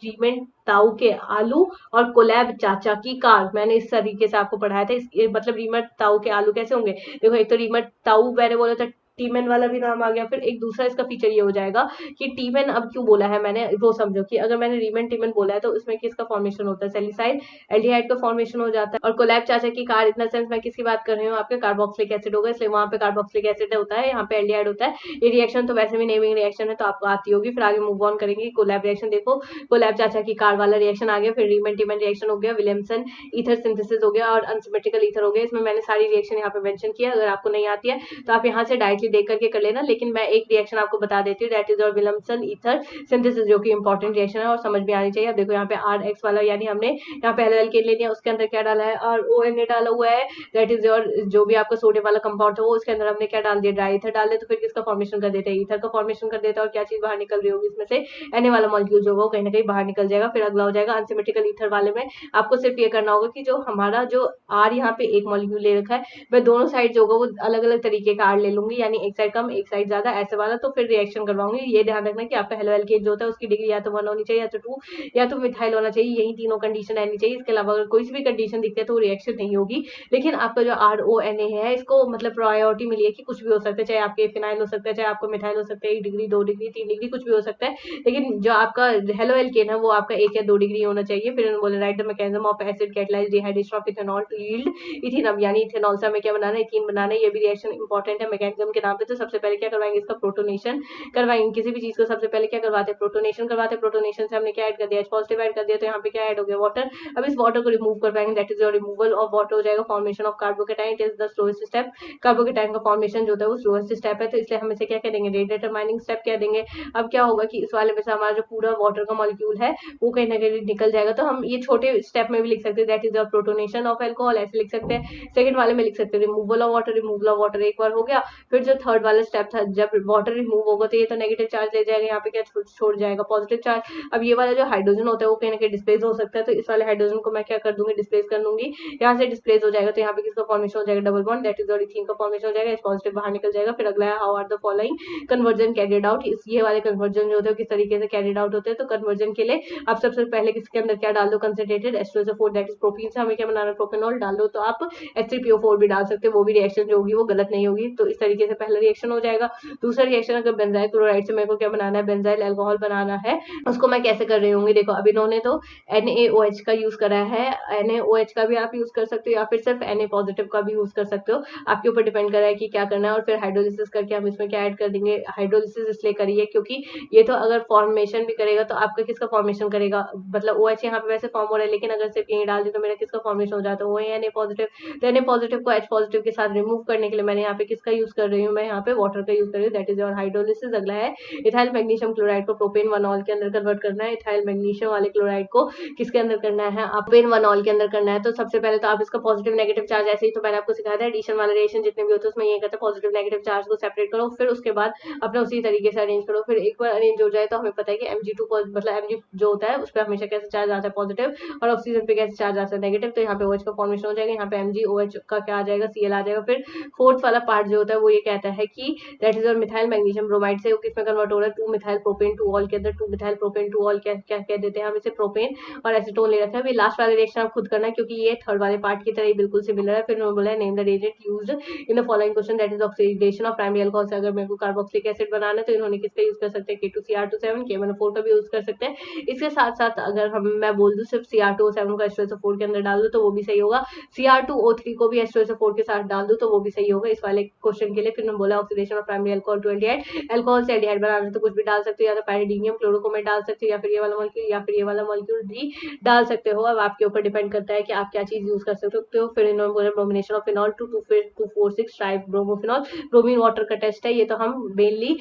रीमेन ताऊ के आलू और कोलैब चाचा की कार। मैंने इस तरीके से आपको पढ़ाया था। मतलब रीमेन ताऊ के आलू कैसे होंगे, देखो एक तो रीमेन ताऊ मैंने बोला था, टीमेन वाला भी नाम आ गया। फिर एक दूसरा इसका फीचर ये हो जाएगा कि टीमेन अब क्यों बोला है मैंने, वो समझो कि अगर मैंने रीमेन टीमेन बोला है तो उसमें किसका फॉर्मेशन होता है, सैलिसाइड एल्डिहाइड का फॉर्मेशन हो जाता है। और कोलैब चाचा की कार इतना सेंस मैं किसकी बात कर रही हूँ, आपके कार्बोक्सिलिक एसिड होगा, इसलिए वहां पे कार्बोक्सिलिक एसिड होता है, यहाँ पे एल्डिहाइड होता है। ये रिएक्शन तो वैसे भी नेमिंग रिएक्शन है तो आपको आती होगी। फिर आगे मूव ऑन करेंगे, कोलैब रिएक्शन देखो, कोलैब चाचा की कार वाला रिएक्शन आ गया। फिर रीमेन टीमेन रिएक्शन हो गया, विलियमसन ईथर सिंथेसिस हो गया और अनसिमेट्रिकल ईथर हो गया। इसमें मैंने सारी रिएक्शन यहाँ पे मेंशन किया, अगर आपको नहीं आती है तो आप यहाँ से डायरेक्टली देख करके कर लेना। लेकिन मैं एक रिएक्शन आपको बता देती हूँ, दैट इज और विलियमसन ईथर सिंथेसिस, जो कि इंपॉर्टेंट रिएक्शन है और समझ में आनी चाहिए। अब देखो यहाँ पे RX वाला, यानी हमने यहाँ पे एल्केन ले लिया, उसके अंदर क्या डाला है, RONA डाला हुआ है, दैट इज और जो भी आपका सोडियम वाला कंपाउंड है वो उसके अंदर हमने क्या डाल दिया, ड्राई ईथर डाल दिया। तो फिर किसका फॉर्मेशन कर देते हैं, ईथर का फॉर्मेशन कर देता है। और क्या चीज बाहर निकल रही होगी इसमें से, Na वाला मॉलिक्यूल जो होगा कहीं ना कहीं बाहर निकल जाएगा। फिर अगला हो जाएगा अनसिमेट्रिकल ईथर वाले में, आपको सिर्फ ये करना होगा कि जो हमारा जो R यहाँ पे एक मॉलिक्यूल ले रखा है, मैं दोनों साइड जो होगा वो अलग अलग तरीके का R ले लूंगी, यानी एक साइड कम एक साइड ज्यादा ऐसे वाला, तो फिर रिएक्शन करवाऊंगी। ये ध्यान रखना कि आपका हेलो एल्केन जो होता है उसकी डिग्री या तो 1 होनी चाहिए, या तो 2, या तो मिथाइल होना चाहिए, यही तीनों कंडीशन रहनी चाहिए। इसके अलावा अगर कोई भी कंडीशन दिखती है तो रिएक्शन नहीं होगी। लेकिन आपका जो RONA है इसको मतलब प्रायोरिटी मिली है कि कुछ भी हो सकता है, चाहे आपके फिनाइल हो सकता है, चाहे आपको मिथाइल हो सकता है, 1 डिग्री 2 डिग्री 3 डिग्री कुछ भी हो सकता है, लेकिन जो आपका हेलो एल्केन है वो आपका 1 या 2 डिग्री होना चाहिए। फिर उन्होंने बोला write the mechanism of acid catalyse dehydration of ethanol to yield ethanol, यानी इथेनॉल से हमें क्या बनाना है, इथीन बनाना है। ये भी रिएक्शन इंपॉर्टेंट है मैकेनिज्म के नाम पे। तो सबसे पहले क्या करवाएंगे, इसका प्रोटोनेशन करवाएंगे। किसी भी चीज को सबसे पहले क्या करवाते हैं, प्रोटोनेशन करवाते हैं। प्रोटोनेशन से हमने क्या ऐड कर दिया, H पॉजिटिव ऐड कर दिया, तो यहाँ पे क्या ऐड हो गया, वाटर। अब इस वाटर को रिमूव कर पाएंगे, that is your removal of water हो जाएगा, formation of carbocation. It is the slowest step, carbocation का फॉर्मेशन जो होता है वो स्लोएस्ट स्टेप है, तो इसलिए हम इसे क्या कह देंगे, रेट डिटरमाइनिंग स्टेप कह देंगे। अब क्या होगा कि इस वाले में से हमारा जो पूरा वाटर का मॉलिक्यूल है वो कहीं ना कहीं निकल जाएगा। तो हम ये छोटे स्टेप में भी लिख सकते हैं, that is your protonation of alcohol, ऐसे लिख सकते हैं। सेकंड वाले में लिख सकते हैं removal of water, removal of water एक बार हो गया। फिर जो थर्ड वाला स्टेप था, जब वाटर रिमूव होगा तो ये तो नेगेटिव चार्ज ले जाएगा, यहाँ पे क्या छोड़ जाएगा पॉजिटिव चार्ज। अब ये वाला जो हाइड्रोजन होता है वो कहीं ना कहीं डिस्प्लेस हो सकता है, तो इस वाले हाइड्रोजन को मैं क्या कर दूंगी, डिस्प्लेस कर दूंगी, यहाँ से डिस्प्लेस हो जाएगा, तो यहाँ पे किसका फॉर्मेशन हो जाएगा, double bond, that is ethene का फॉर्मेशन हो जाएगा, पॉजिटिव बाहर निकल जाएगा। फिर अगला है how are the following conversion carried out, इस ये वाले कन्वर्जन जो होते हैं किस तरीके से कैरिड आउट होते हैं। तो कन्वर्जन के लिए आप सबसे पहले किसके अंदर क्या डाल दो, concentrated H2SO4 that is propene से हमें क्या बनाना है, प्रोपेनॉल डाल दो, तो आप H3PO4 भी डाल सकते हो, वो भी रिएक्शन जो होगी वो गलत नहीं होगी। तो इस तरीके से पहला रिएक्शन हो जाएगा। दूसरा रिएक्शन अगर बेंजाइल क्लोराइड से मेरे को क्या बनाना है, बेंजाइल अल्कोहल बनाना है, उसको मैं कैसे कर रही हूँ, देखो अब इन्होंने तो NaOH का यूज करा है, NaOH का भी आप यूज कर सकते हो या फिर सिर्फ Na पॉजिटिव का भी यूज कर सकते हो, आपके ऊपर डिपेंड कर रहा है कि क्या करना है। और फिर हाइड्रोलिसिस करके हम इसमें क्या ऐड कर देंगे, हाइड्रोलिसिस इसलिए करिए क्योंकि ये तो अगर फॉर्मेशन भी करेगा तो आपका किसका फॉर्मेशन करेगा, मतलब OH यहाँ पे वैसे फॉर्म हो रहा है, लेकिन अगर सिर्फ यही डाल दी तो मेरा किसका फॉर्मेशन हो जाता है, वो है Na पॉजिटिव। तो Na पॉजिटिव को H पॉजिटिव के साथ रिमूव करने के लिए मैंने यहाँ पे किसका यूज कर रही हूँ, मैं यहाँ पे वाटर का यूज कर रही हूँ, दैट इज योर हाइड्रोलिसिस। अगला है इथाइल मैग्नीशियम क्लोराइड को प्रोपेन वनॉल के अंदर कन्वर्ट करना है, इथाइल मैग्नीशियम वाले क्लोराइड को किसके अंदर करना है, प्रोपेन वनॉल के अंदर करना है। तो सबसे पहले तो आप इसका पॉजिटिव नेगेटिव चार्ज, ऐसे ही तो मैंने आपको सिखाया था एडिशन वाले रिएक्शन जितने भी होते हैं उसमें ये कहते हैं पॉजिटिव नेगेटिव चार्ज को सेपरेट करो, फिर उसके बाद अपना उसी तरीके से अरेंज करो। फिर एक बार अरेंज हो जाए तो हमें पता है कि Mg2 मतलब Mg जो होता है उस पर हमेशा कैसे चार्ज आता है, पॉजिटिव, और ऑक्सीजन पे कैसे चार्ज आता है, नेगेटिव। तो यहाँ पे OH का फॉर्मेशन हो जाएगा, यहाँ पे MgOH का क्या आ जाएगा, Cl आ जाएगा। फिर फोर्थ वाला पार्ट जो होता है वो ये कहता है कि दैट इज और मिथाइल मैग्नीशियम ब्रोमाइड से किसमें कन्वर्ट हो रहा है, 2 मिथाइल प्रोपेन 2 ऑल के अंदर, 2 मिथाइल प्रोपेन 2 ऑल क्या क्या कह देते हैं हम इसे, प्रोपेन और एसीटोन ले रखा है। लास्ट वाला रिएक्शन आप खुद करना है क्योंकि ये थर्ड वाले पार्ट की तरह ही बिल्कुल सिमिलर है। फिर उन्होंने बोला है name the reagent used in the following question that is oxidation of primary alcohol से अगर मेरे को कार्बोक्सिलिक एसिड बनाना है तो इन्होंने किसका यूज कर सकते हैं, K2Cr27 K1O4 का भी यूज कर सकते हैं। इसके साथ साथ अगर हम मैं बोल दूं सिर्फ Cr2O7 को H2SO4 के अंदर डाल दो तो वो भी सही होगा, Cr2O3 को भी H2SO4 के साथ डाल दो तो वो भी सही होगा इस वाले क्वेश्चन के लिए। फिर उन्होंने बोला oxidation of primary alcohol to aldehyde, alcohol से एल्डिहाइड बनाना तो कुछ भी डाल सकते हो, या तो पैरिडीनियम क्लोरोकोमेट डाल सकते हो, या फिर ये वाला मॉलिक्यूल, या फिर ये वाला मॉलिक्यूल भी डाल सकते हो। अब आपके ऊपर डिपेंड करता है कि आप क्या चीज यूज कर सकते हो। फिर इन्होंने बोला bromination of phenol to 2,4,6 tri bromophenol, bromine water का टेस्ट है, ये तो हम मेनली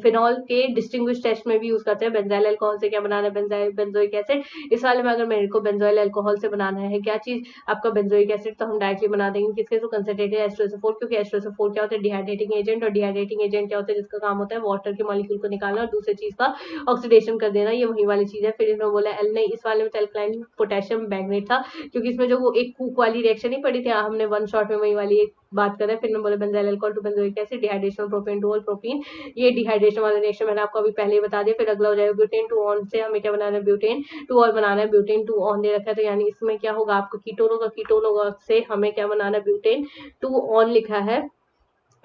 फिनॉल के डिस्टिंग्विश टेस्ट में भी यूज करते हैं। बेंजाइल अल्कोहल से क्या बनाना है, बेंजाइल बेंजोइक एसिड। इस वाले में अगर मेरे को बेंजोइल अल्कोहल से बनाना है क्या चीज, आपका बेंजोइक एसिड, तो हम डायरेक्टली बना देंगे किसके, तो कंसंट्रेटेड H2SO4, क्योंकि H2SO4 क्या होता है, डिहाइड्रेटिंग एजेंट, और डिहाइड्रेटिंग एजेंट क्या होता है, जिसका काम होता है वाटर के मॉलिक्यूल को निकालना और दूसरी चीज का ऑक्सीडेशन कर देना, ये वही वाली चीज है। फिर इन्होंने बोला एल नहीं, इस वाले में अल्कलाइन पोटेशियम मैग्नेट था क्योंकि इसमें जो वो एक कूक वाली रिएक्शन नहीं पड़ी थी, हमने वन शॉट में वही वाली एक बात करें। फिर बोले benzyl alcohol to benzoic acid, dehydration propane to all propene, ये डिहाइड्रेशन वाला रिएक्शन मैंने आपको अभी पहले ही बता दिया। फिर अगला हो जाएगा ब्यूटेन टू ऑन से हमें क्या बनाना है, ब्यूटेन टू ऑल बनाना है, ब्यूटेन टू ऑन दे रखा है तो यानी इसमें क्या होगा, आपको कीटोन होगा, कीटोन होगा से हमें क्या बनाना है, ब्यूटेन टू ऑन लिखा है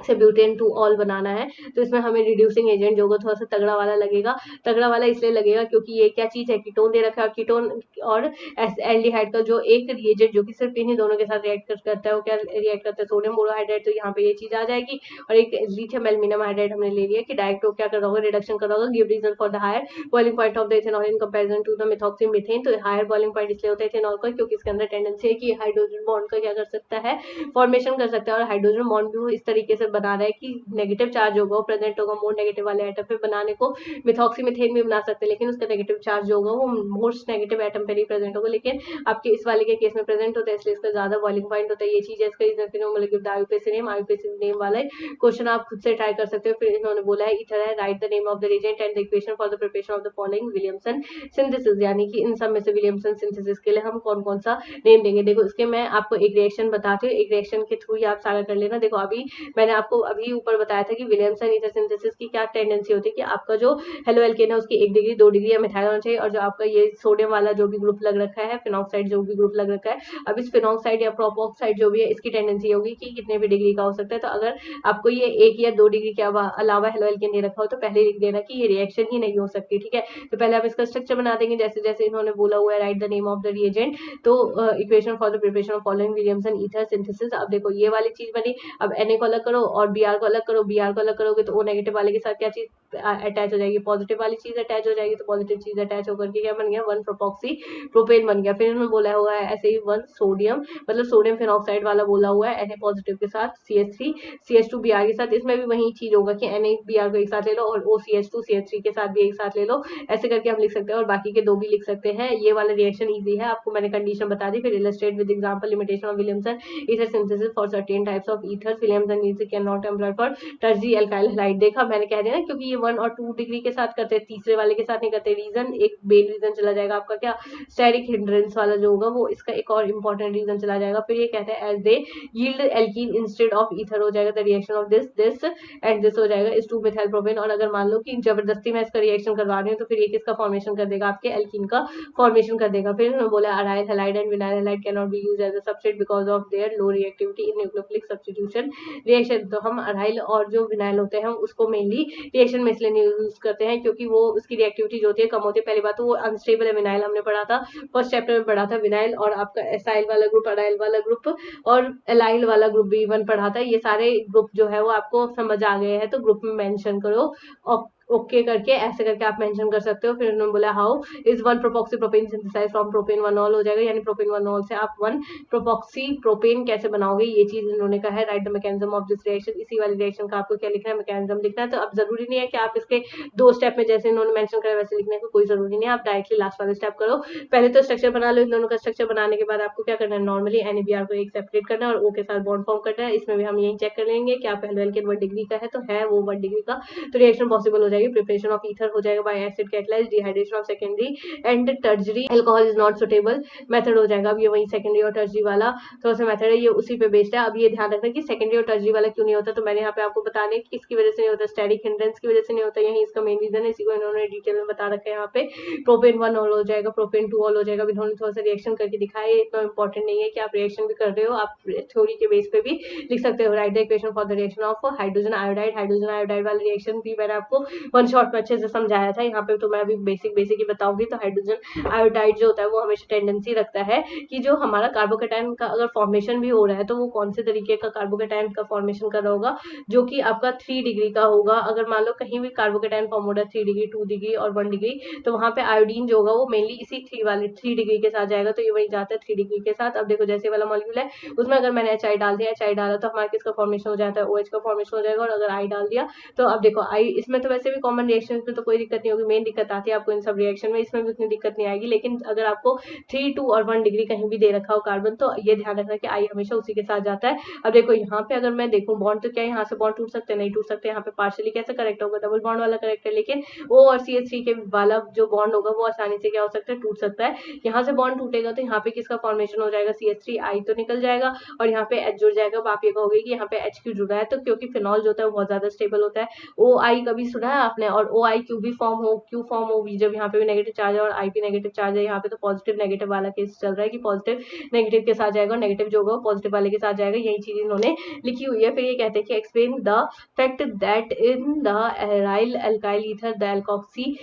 से ब्यूटेन टू ऑल बनाना है। तो इसमें हमें रिड्यूसिंग एजेंट जो होगा थोड़ा सा तगड़ा वाला लगेगा, तगड़ा वाला इसलिए लगेगा क्योंकि ये क्या चीज है, कीटोन दे रखा है, कीटोन और एल्डिहाइड का जो एक रिएजेंट जो कि सिर्फ इन्हीं दोनों के साथ रिएक्ट करता है वो क्या रिएक्ट करता है, सोडियम बोरोहाइड्रेट, तो यहाँ पे ये चीज आ जाएगी। और एक लिथियम एल्यूमिनियम हाइड्रेट हमने ले लिया कि डायरेक्ट वो क्या कर रहा होगा, रिडक्शन कर रहा होगा, give reason for the higher boiling point of the ethanol in comparison to the methoxy methane. तो हायर बॉइलिंग पॉइंट इसलिए होता है इथेनॉल का क्योंकि इसके अंदर टेंडेंसी है कि हाइड्रोजन बॉन्ड का क्या कर सकता है, फॉर्मेशन कर सकता है, और हाइड्रोजन बॉन्ड भी वो इस तरीके से बना रहा है कि नेगेटिव चार्ज होगा वो प्रेजेंट होगा मोर नेगेटिव वाले एटम पे, बनाने को मिथॉक्सी मीथेन भी बना सकते हैं लेकिन उसका नेगेटिव चार्ज होगा वो मोस्ट नेगेटिव एटम पे ही प्रेजेंट होगा, लेकिन आपके इस वाले के केस में प्रेजेंट होता है इसलिए इसका ज्यादा बॉइलिंग पॉइंट होता है। ये चीज है इसका मतलब आईयूपीएसी नेम वाला क्वेश्चन आप खुद से ट्राई कर सकते हो। फिर इन्होंने बोला है इथर है, write the name of the reagent and the equation for the preparation of the following Williamson synthesis, यानी कि इन सब में से विलियमसन सिंथेसिस के लिए हम कौन कौन सा नेम देंगे। देखो इसके मैं आपको एक रिएक्शन बताती हूँ, एक रिएक्शन के थ्रू ही आप सारा कर लेना। देखो अभी मैंने आपको अभी ऊपर बताया था कि विलियमसन ईथर सिंथेसिस की क्या टेंडेंसी होती है कि आपका जो हेलो एल्केन है उसकी 1 डिग्री 2 डिग्री या मिथाइल होना चाहिए, और जो आपका ये सोडियम वाला जो भी ग्रुप लग रखा है, फिनॉक्साइड जो भी ग्रुप लग रखा है, अब इस फिनॉक्साइड या प्रोपॉक्साइड जो भी है इसकी टेंडेंसी होगी कि कितने भी डिग्री का हो सकता है। तो अगर आपको ये 1 या 2 डिग्री के अलावा हेलो एल्केन दे रखा हो तो पहले लिख देना कि ये रिएक्शन ही नहीं हो सकती, ठीक है। तो पहले आप इसका स्ट्रक्चर बना देंगे जैसे जैसे इन्होंने बोला हुआ है, write the name of the reagent, तो equation for the preparation of following Williamson ether synthesis. अब देखो ये वाली चीज बनी, अब Na को अलग करो और Br को अलग करो, Br को अलग करोगे तो O नेगेटिव वाले के साथ क्या चीज अटैच हो जाएगी, पॉजिटिव वाली चीज अटैच हो जाएगी, तो पॉजिटिव चीज अटैच होकर के क्या बन गया, 1 प्रोपॉक्सी प्रोपेन बन गया। फिर उन्होंने बोला हुआ है ऐसे ही 1 सोडियम मतलब सोडियम फिनॉक्साइड वाला बोला हुआ है, Na पॉजिटिव के साथ CH3 CH2 Br के साथ, इसमें भी वही चीज होगा कि Na Br को एक साथ ले लो और OCH2 CH3 के साथ भी एक साथ ले लो, ऐसे करके हम लिख सकते हैं और बाकी के 2 भी लिख सकते हैं। ये वाला रिएक्शन इजी है, आपको मैंने कंडीशन बता दी। फिर illustrate with example limitation of Williamson ether synthesis for certain types of ethers, Williamson means can not employ for tertiary alkyl halide. देखा मैंने कह दिया ना, क्योंकि ये 1 और 2 डिग्री के साथ करते हैं, तीसरे वाले के साथ नहीं करते। रीजन एक मेन रीजन चला जाएगा आपका क्या, स्टेरिक हिंड्रेंस वाला जो होगा वो इसका एक और इंपॉर्टेंट रीजन चला जाएगा। फिर ये कहते हैं as they yield alkene instead of ether हो जाएगा the reaction of this and this हो जाएगा इस 2 मिथाइल प्रोपेन। और अगर मान लो कि जबरदस्ती मैं इसका रिएक्शन करवा रही हूँ तो फिर ये किसका फॉर्मेशन कर देगा, आपके एल्कीन का फॉर्मेशन कर देगा। फिर उन्होंने बोला aryl halide and vinyl halide can not be used as a substrate because of their low reactivity in nucleophilic substitution reaction. तो हम अराइल और जो विनाइल होते हैं उसको मेनली रिएक्शन में इसलिए यूज करते हैं क्योंकि वो उसकी रिएक्टिविटी जो होती है कम होती है। पहली बात तो वो अनस्टेबल है, विनाइल हमने पढ़ा था फर्स्ट चैप्टर में पढ़ा था, विनाइल और आपका एसाइल वाला ग्रुप, अराइल वाला ग्रुप और एलाइल वाला ग्रुप भी वन पढ़ा था। ये सारे ग्रुप जो है वो आपको समझ आ गए हैं तो ग्रुप में मेंशन करो और ओके करके ऐसे करके आप मेंशन कर सकते हो। फिर उन्होंने बोला how is 1 propoxy propane synthesise from propane 1 हो जाएगा, यानी प्रोपेन 1 से आप 1 प्रोपॉक्सी प्रोपेन कैसे बनाओगे ये चीज इन्होंने कहा है। Write the mechanism of this reaction, इसी वाली रिएक्शन का आपको क्या लिखना है, मैकेनिज्म लिखना है। तो अब जरूरी नहीं है कि आप इसके 2 स्टेप में जैसे इन्होंने मेंशन करा वैसे लिखने का कोई जरूरी नहीं है, आप डायरेक्टली लास्ट वाले स्टेप करो। पहले तो स्ट्रक्चर बना लो, इन दोनों का स्ट्रक्चर बनाने के बाद आपको क्या करना है, नॉर्मली NABR को एक सेपरेट करना है और O के साथ बॉन्ड फॉर्म करना है। इसमें भी हम यही चेक कर लेंगे कि आप पहले एल्केन 1 डिग्री का है तो है वो 1 डिग्री का, तो रिएक्शन पॉसिबल हो जाएगी। प्रिपरेशन ऑफ ईथर हो जाएगा bye acid catalysed, dehydration of secondary and टर्जरी alcohol is not suitable method हो जाएगा। अब ये वही सेकेंडरी और टर्जरी वाला थोड़ा सा मेथड है, ये उसी पे बेस्ड है। अब ये ध्यान रखना कि सेकेंडरी और टर्जरी वाला क्यों नहीं होता, तो मैंने यहाँ पे आपको बताने कि इसकी वजह से नहीं होता, स्टेरिक हिंड्रेंस की वजह से नहीं होता, यही इसका मेन रीजन है, इसी को इन्होंने डिटेल में बता रखा है। यहाँ पे प्रोपेन 1 हो जाएगा, प्रोपेन 2 हो जाएगा, इन्होंने थोड़ा सा रिएक्शन करके दिखाया। इतना इंपॉर्टेंट नहीं है कि आप रिएक्शन भी कर रहे हो, आप थ्योरी के बेस पे भी लिख सकते हो। Right the equation for the reaction of hydrogen iodide वाला रिएक्शन भी मैंने आपको 1 शॉट में अच्छे से समझाया था। यहाँ पे तो मैं अभी बेसिक ही बताऊंगी। तो हाइड्रोजन आयोडाइड जो होता है वो हमेशा टेंडेंसी रखता है कि जो हमारा कार्बोकेटायन का अगर फॉर्मेशन भी हो रहा है तो वो कौन से तरीके का कार्बोकेटायन का फॉर्मेशन कर रहा होगा, जो कि आपका 3 डिग्री का होगा। अगर मान लो कहीं भी कार्बोकेटायन फॉर्म हो रहा है 3 डिग्री, 2 डिग्री और 1 डिग्री, तो वहां पे आयोडीन जो होगा वो मेनली इसी 3 डिग्री के साथ जाएगा, तो ये वही जाता है 3 डिग्री के साथ। अब देखो जैसे वाला मॉलिक्यूल है उसमें अगर मैंने HI डाल दिया, HI डाला तो हमारा किसका फॉर्मेशन हो जाता है, OH का फॉर्मेशन हो जाएगा। और अगर I डाल दिया तो अब देखो I इसमें तो वैसे भी कॉमन रिएक्शन में तो कोई दिक्कत नहीं होगी, मेन दिक्कत आती है आपको इन सब रिएक्शन में, इसमें भी उतनी दिक्कत नहीं आएगी। लेकिन अगर आपको 3, 2 और 1 डिग्री कहीं भी दे रखा हो कार्बन, तो ये ध्यान रखना कि I हमेशा उसी के साथ जाता है। अब देखो यहाँ पे अगर मैं देखूं बॉन्ड, तो क्या यहाँ से बॉन्ड टूट सकते हैं, नहीं टूट सकते। यहाँ पे पार्शियली कैसे करेक्ट होगा, डबल बॉन्ड वाला करेक्ट है, लेकिन O और CH3 के वाला जो बॉन्ड होगा वो आसानी से क्या हो सकता है, टूट सकता है। यहाँ से बॉन्ड टूटेगा तो यहाँ पे किसका फॉर्मेशन हो जाएगा, CH3 I तो निकल जाएगा और यहाँ पे H जुड़ जाएगा। आप ये कहोगे कि यहाँ पे H क्यों जुड़ा है, तो क्योंकि फिनॉल जो होता है वो बहुत ज्यादा स्टेबल होता है। OI कभी सुना है आपने, और OI क्यों भी फॉर्म हो, क्यों फॉर्म हो, जब यहाँ पे भी नेगेटिव चार्ज है और I भी नेगेटिव चार्ज है। यहाँ पे तो पॉजिटिव नेगेटिव वाला केस चल रहा है कि पॉजिटिव नेगेटिव के साथ जाएगा, नेगेटिव जो होगा पॉजिटिव वाले के साथ जाएगा, यही चीज इन्होंने लिखी हुई है। फिर ये कहते हैं कि explain the fact that in the aryl alkyl ether the alkoxy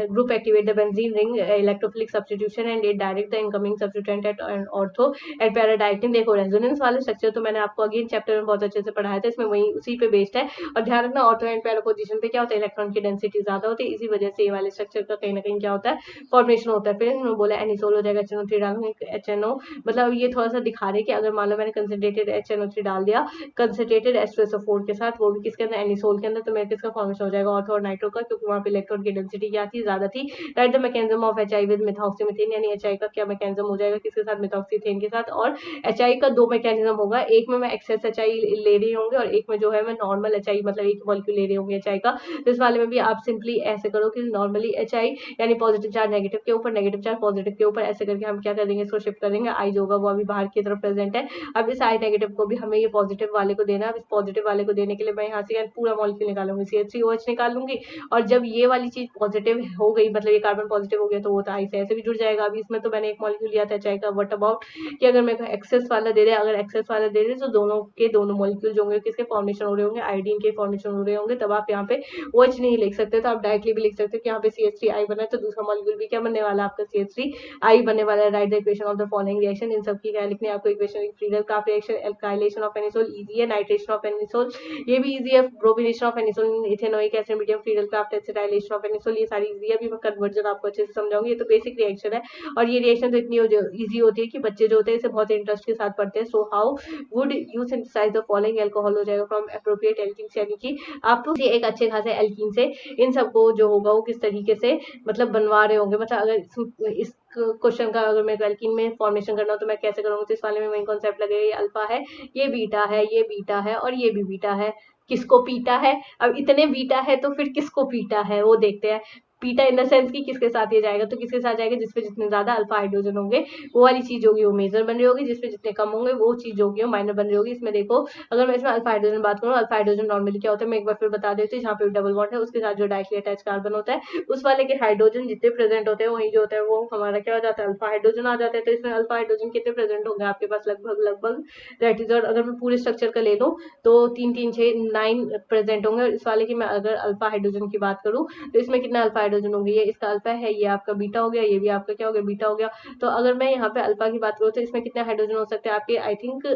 group activate the benzene ring electrophilic substitution and it direct the incoming substituent at ortho and paradiectin। देखो रेजोनेंस वाले स्ट्रक्चर तो मैंने आपको अगेन चैप्टर में बहुत अच्छे से पढ़ाया था, इसमें वही उसी पे बेस्ड है। और ध्यान रखना ऑर्थो एंड पैरा पोजीशन पे क्या होता है, इलेक्ट्रॉन की डेंसिटी ज्यादा होती है, इसी वजह से ये वाले स्ट्रक्चर का कहीं ना कहीं क्या होता है, फॉर्मेशन होता है। फिर इन्होंने बोला एनिसोल हो जाएगा, HNO3 डालूंगी, HNO मतलब ये थोड़ा सा दिखा रहे कि अगर मान लो मैंने कंसंट्रेटेड HNO3 डाल दिया कंसंट्रेटेड H2SO4 के साथ, वो भी किसके अंदर, एनिसोल के अंदर, तो मेरे किसका फॉर्मेशन हो जाएगा, ऑर्थो और नाइट्रो का, क्योंकि वहां पे इलेक्ट्रॉन की डेंसिटी क्या थी, ज्यादा थी। Write the mechanism of HI with methoxymethane, यानी HI का क्या मैकेनिज्म हो जाएगा, किसके साथ, मिथॉक्सीथेन के साथ। और HI का 2 मैकेनिज्म होगा, एक में मैं एक्सेस HI ले रही होंगे और एक में जो है मैं नॉर्मल HI मतलब एक मॉलिक्यूल ले रही होंगी HI का। तो इस वाले में भी आप सिंपली ऐसे करो कि नॉर्मली HI यानी पॉजिटिव चार्ज नेगेटिव के ऊपर, नेगेटिव चार्ज पॉजिटिव के ऊपर, ऐसे करके हम क्या कर देंगे, इसको शिफ्ट कर देंगे। I जो होगा वो अभी बाहर की तरफ प्रेजेंट है, अब इस I नेगेटिव को भी हमें ये पॉजिटिव वाले को देना है। अब इस पॉजिटिव वाले को देने के लिए मैं यहाँ से पूरा मॉलिक्यूल निकालूंगी, CH3OH निकालूंगी, और जब ये वाली चीज पॉजिटिव हो गई, मतलब ये कार्बन पॉजिटिव हो गया, तो वो तो I से ऐसे भी जुड़ जाएगा। अभी इसमें तो मैंने एक मॉलिक्यूल लिया था HI का, व्हाट अबाउट कि अगर मेरे को एक्सेस वाला दे रहे, अगर एक्सेस वाला दे रहे तो दोनों के दोनों मॉलिक्यूल जो होंगे किसके फॉर्मेशन हो रहे होंगे, आयोडीन के फॉर्मेशन हो रहे होंगे, तब आप यहाँ पे OH नहीं लिख सकते, तो आप डायरेक्टली भी लिख सकते हो कि यहाँ पे CH3I बना है, तो दूसरा मॉलिक्यूल भी क्या बनने वाला है, आपका CH3I बनने वाला है। Write the equation of the following reaction, इन सब की क्या लिखनी है आपको, इक्वेशन फ्रीडल का reaction, alkylation of anisole easy है, नाइट्रेशन ऑफ एनिसोल ये भी इजी है, bromination of anisole ethanoic acid medium Friedel Crafts acetylation of anisole, ये सारी इजी है। अभी मैं कन्वर्जन आपको अच्छे से समझाऊंगी, ये तो बेसिक रिएक्शन है और ये रिएक्शन तो इतनी इजी होती है कि बच्चे जो होते हैं इसे बहुत इंटरेस्ट के साथ पढ़ते हैं। So how would you synthesise the following, alcohol हो जाएगा फ्रॉम एप्रोप्रिएट एल्कीन्स, यानी कि आप एक अच्छे खासे एल्कीन एल्कीन से, इन सबको जो होगा वो किस तरीके से मतलब बनवा रहे होंगे। मतलब अगर इस क्वेश्चन का अगर मेरे को एल्कीन में फॉर्मेशन करना हो तो मैं कैसे करूँगी, तो इस वाले में वही कॉन्सेप्ट लगेगा, ये अल्फा है, ये बीटा है, ये बीटा है और ये भी बीटा है। किसको पीटा है? अब इतने बीटा है तो फिर किसको पीटा है वो देखते हैं। पीटा इन द सेंस कि किसके साथ ये जाएगा, तो किसके साथ जाएगा, जिसपे जितने ज्यादा अल्फा हाइड्रोजन होंगे वो वाली चीज होगी वो मेजर बन रही होगी, जिसपे जितने कम होंगे वो चीज होगी वो माइनर बन रही होगी। इसमें देखो अगर मैं इसमें अल्फा हाइड्रोजन बात करूँ, अल्फा हाइड्रोजन नॉर्मली क्या होता है मैं एक बार फिर बता देती हूँ, जहाँ पे डबल बॉन्ड है उसके साथ जो डायरेक्टली अटैच कार्बन होता है उस वाले के हाइड्रोजन जितने प्रेजेंट होते हैं वही जो होता है वो हमारा क्या हो जाता है, अल्फा हाइड्रोजन आ जाता है। तो इसमें अल्फा हाइड्रोजन कितने प्रेजेंट होंगे आपके पास, लगभग लगभग दैट इज, और अगर मैं पूरे स्ट्रक्चर का ले लूँ तो 3 3 6 9 प्रेजेंट होंगे। इस वाले की मैं अगर अल्फा हाइड्रोजन की बात करूँ तो इसमें कितना अल्फा हाइड्रोजन होंगे, ये इसका अल्फा है, ये आपका बीटा हो गया, ये भी आपका क्या हो गया, बीटा हो गया। तो अगर मैं यहाँ पे अल्फा की बात करूँ तो इसमें कितने हाइड्रोजन हो सकते हैं आपके, आई थिंक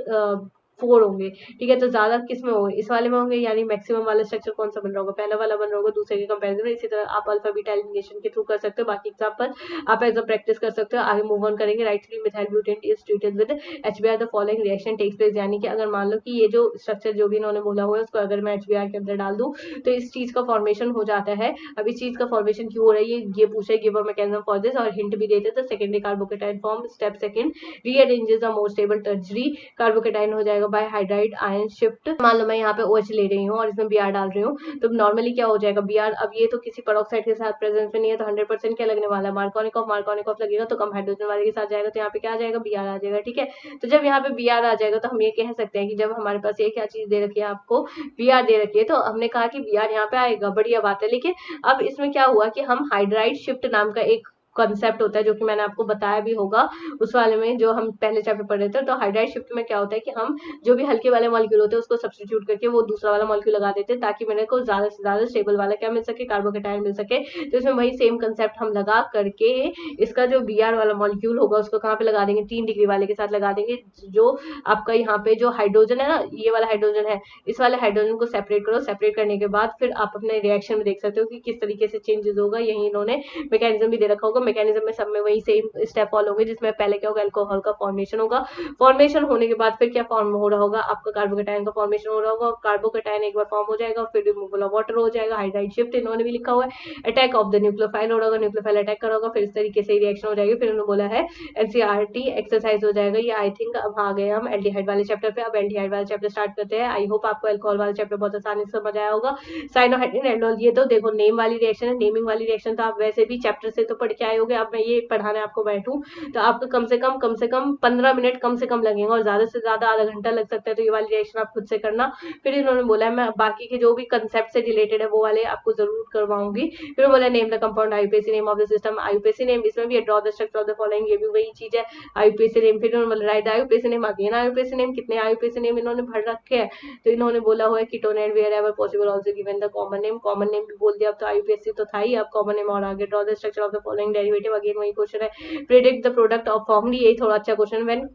4 होंगे। ठीक है, तो ज्यादा किस में होंगे, इस वाले में होंगे, यानी मैक्सिमम वाला स्ट्रक्चर कौन सा बन रहा होगा, पहला वाला बन रहा होगा दूसरे के कंपेरिजन में। इसी तरह आप अल्फा बीटा एलिमिनेशन के थ्रू कर सकते हो, बाकी एग्जांपल आप एज अ प्रैक्टिस कर सकते हो। आगे मूव ऑन करेंगे। Right 3 methyl butane is treated with HBr, the following reaction takes place, यानी कि अगर मान लो कि ये जो स्ट्रक्चर जो भी इन्होंने बोला हुआ है उसको अगर मैं HBr के अंदर डाल दूं तो इस चीज का फॉर्मेशन हो जाता है। अब इस चीज का फॉर्मेशन क्यों हो रहा है ये पूछा है, give a mechanism for this, और हिंट भी देते थे। Secondary carbocation form, step second rearranges the more stable tertiary carbocation हो जाएगा बाय हाइड्राइड आयन शिफ्ट। मान लो मैं यहाँ पे OH ले रही हूँ और इसमें Br डाल रही हूँ तो नॉर्मली क्या हो जाएगा, Br अब ये तो किसी पेरोक्साइड के साथ प्रेजेंस में नहीं है तो 100% क्या लगने वाला है, मार्कोनिकॉफ लगेगा, तो कम हाइड्रोजन वाले के साथ जाएगा तो यहाँ पे क्या आ जाएगा, Br आ जाएगा। ठीक है, तो जब यहाँ पे Br आ जाएगा तो हम ये कह सकते हैं कि जब हमारे पास ये क्या चीज दे रखी है आपको, Br दे रखी है, तो हमने कहा कि Br यहाँ पे आएगा, बढ़िया बात है। लेकिन अब इसमें क्या हुआ कि हम हाइड्राइड शिफ्ट नाम का एक कॉन्सेप्ट होता है जो कि मैंने आपको बताया भी होगा उस वाले में जो हम पहले चैप्टर पढ़ रहे थे। तो हाइड्राइड शिफ्ट में क्या होता है कि हम जो भी हल्के वाले मॉलिक्यूल होते हैं उसको सब्स्टिट्यूट करके वो दूसरा वाला मॉलिक्यूल लगा देते हैं ताकि मेरे को ज्यादा से ज्यादा स्टेबल वाला क्या मिल सके, कार्बोकेटाइन मिल सके। तो इसमें वही सेम कंसेप्ट हम लगा करके इसका जो Br वाला मॉलिक्यूल होगा उसको कहाँ पे लगा देंगे, 3 डिग्री वाले के साथ लगा देंगे। जो आपका यहाँ पे जो हाइड्रोजन है ना, ये वाला हाइड्रोजन है, इस वाले हाइड्रोजन को सेपरेट करो। सेपरेट करने के बाद फिर आप अपने रिएक्शन में देख सकते हो कि किस तरीके से चेंजेस होगा। यही इन्होंने मैकेनिज्म भी दे रखा होगा। मैकेनिज्म में सब में वही सेम स्टेप फॉलो होंगे, जिसमें पहले क्या होगा, अल्कोहल का फॉर्मेशन होगा। फॉर्मेशन होने के बाद फिर क्या फॉर्म हो रहा होगा, आपका कार्बोकेटाइन का फॉर्मेशन हो रहा होगा। कार्बोकेटाइन एक बार फॉर्म हो जाएगा फिर रिमूवल ऑफ वाटर हो जाएगा। हाइड्राइड शिफ्ट इन्होंने भी लिखा हुआ है। अटैक ऑफ द न्यूक्लियोफाइल हो रहा होगा, न्यूक्लियोफाइल अटैक कर होगा, फिर इस तरीके से रिएक्शन हो जाएगी। फिर उन्होंने बोला है NCERT एक्सरसाइज हो जाएगा ये। आई थिंक अब आ गए हम एल्डिहाइड वाले चैप्टर पे। अब एल्डिहाइड वाले चैप्टर स्टार्ट करते हैं। आई होप आपको अल्कोहल वाला चैप्टर बहुत आसानी से समझ आया होगा। साइनोहाइड्रिन एंडोल, ये तो देखो नेम वाली रिएक्शन है, नेमिंग वाली रिएक्शन तो आप वैसे भी चैप्टर से तो पढ़ के आए होगे। अब मैं ये पढ़ाने आपको बैठूं तो आपको कम से कम 15 मिनट कम से कम लगेंगे और ज्यादा से ज्यादा आधा घंटा लग सकता है। तो ये वाली रिएक्शन आप खुद से करना। फिर इन्होंने बोला है मैं बाकी के जो भी कंसेप्ट से रिलेटेड है वो वाले आपको जरूर करवाऊंगी। फिर बोला name the compound, IUPAC name of the system, IUPAC name, इसमें भी draw the structure of the following, ये भी वही चीज है आईयूपीएसी नेम। फिर उन्होंने write IUPAC name, again IUPAC name, कितने आईयूपीएसी नेम इन्होंने भर रखे हैं। तो इन्होंने बोला हुआ है ketone and wherever possible also given the common name, common name भी बोल दिया। अब तो आईयूपीएसी तो था ही, अब कॉमन नेम और आगे draw the structure of the following derivative, again वही क्वेश्चन है। Predict the product of formally, यही थोड़ा अच्छा question. When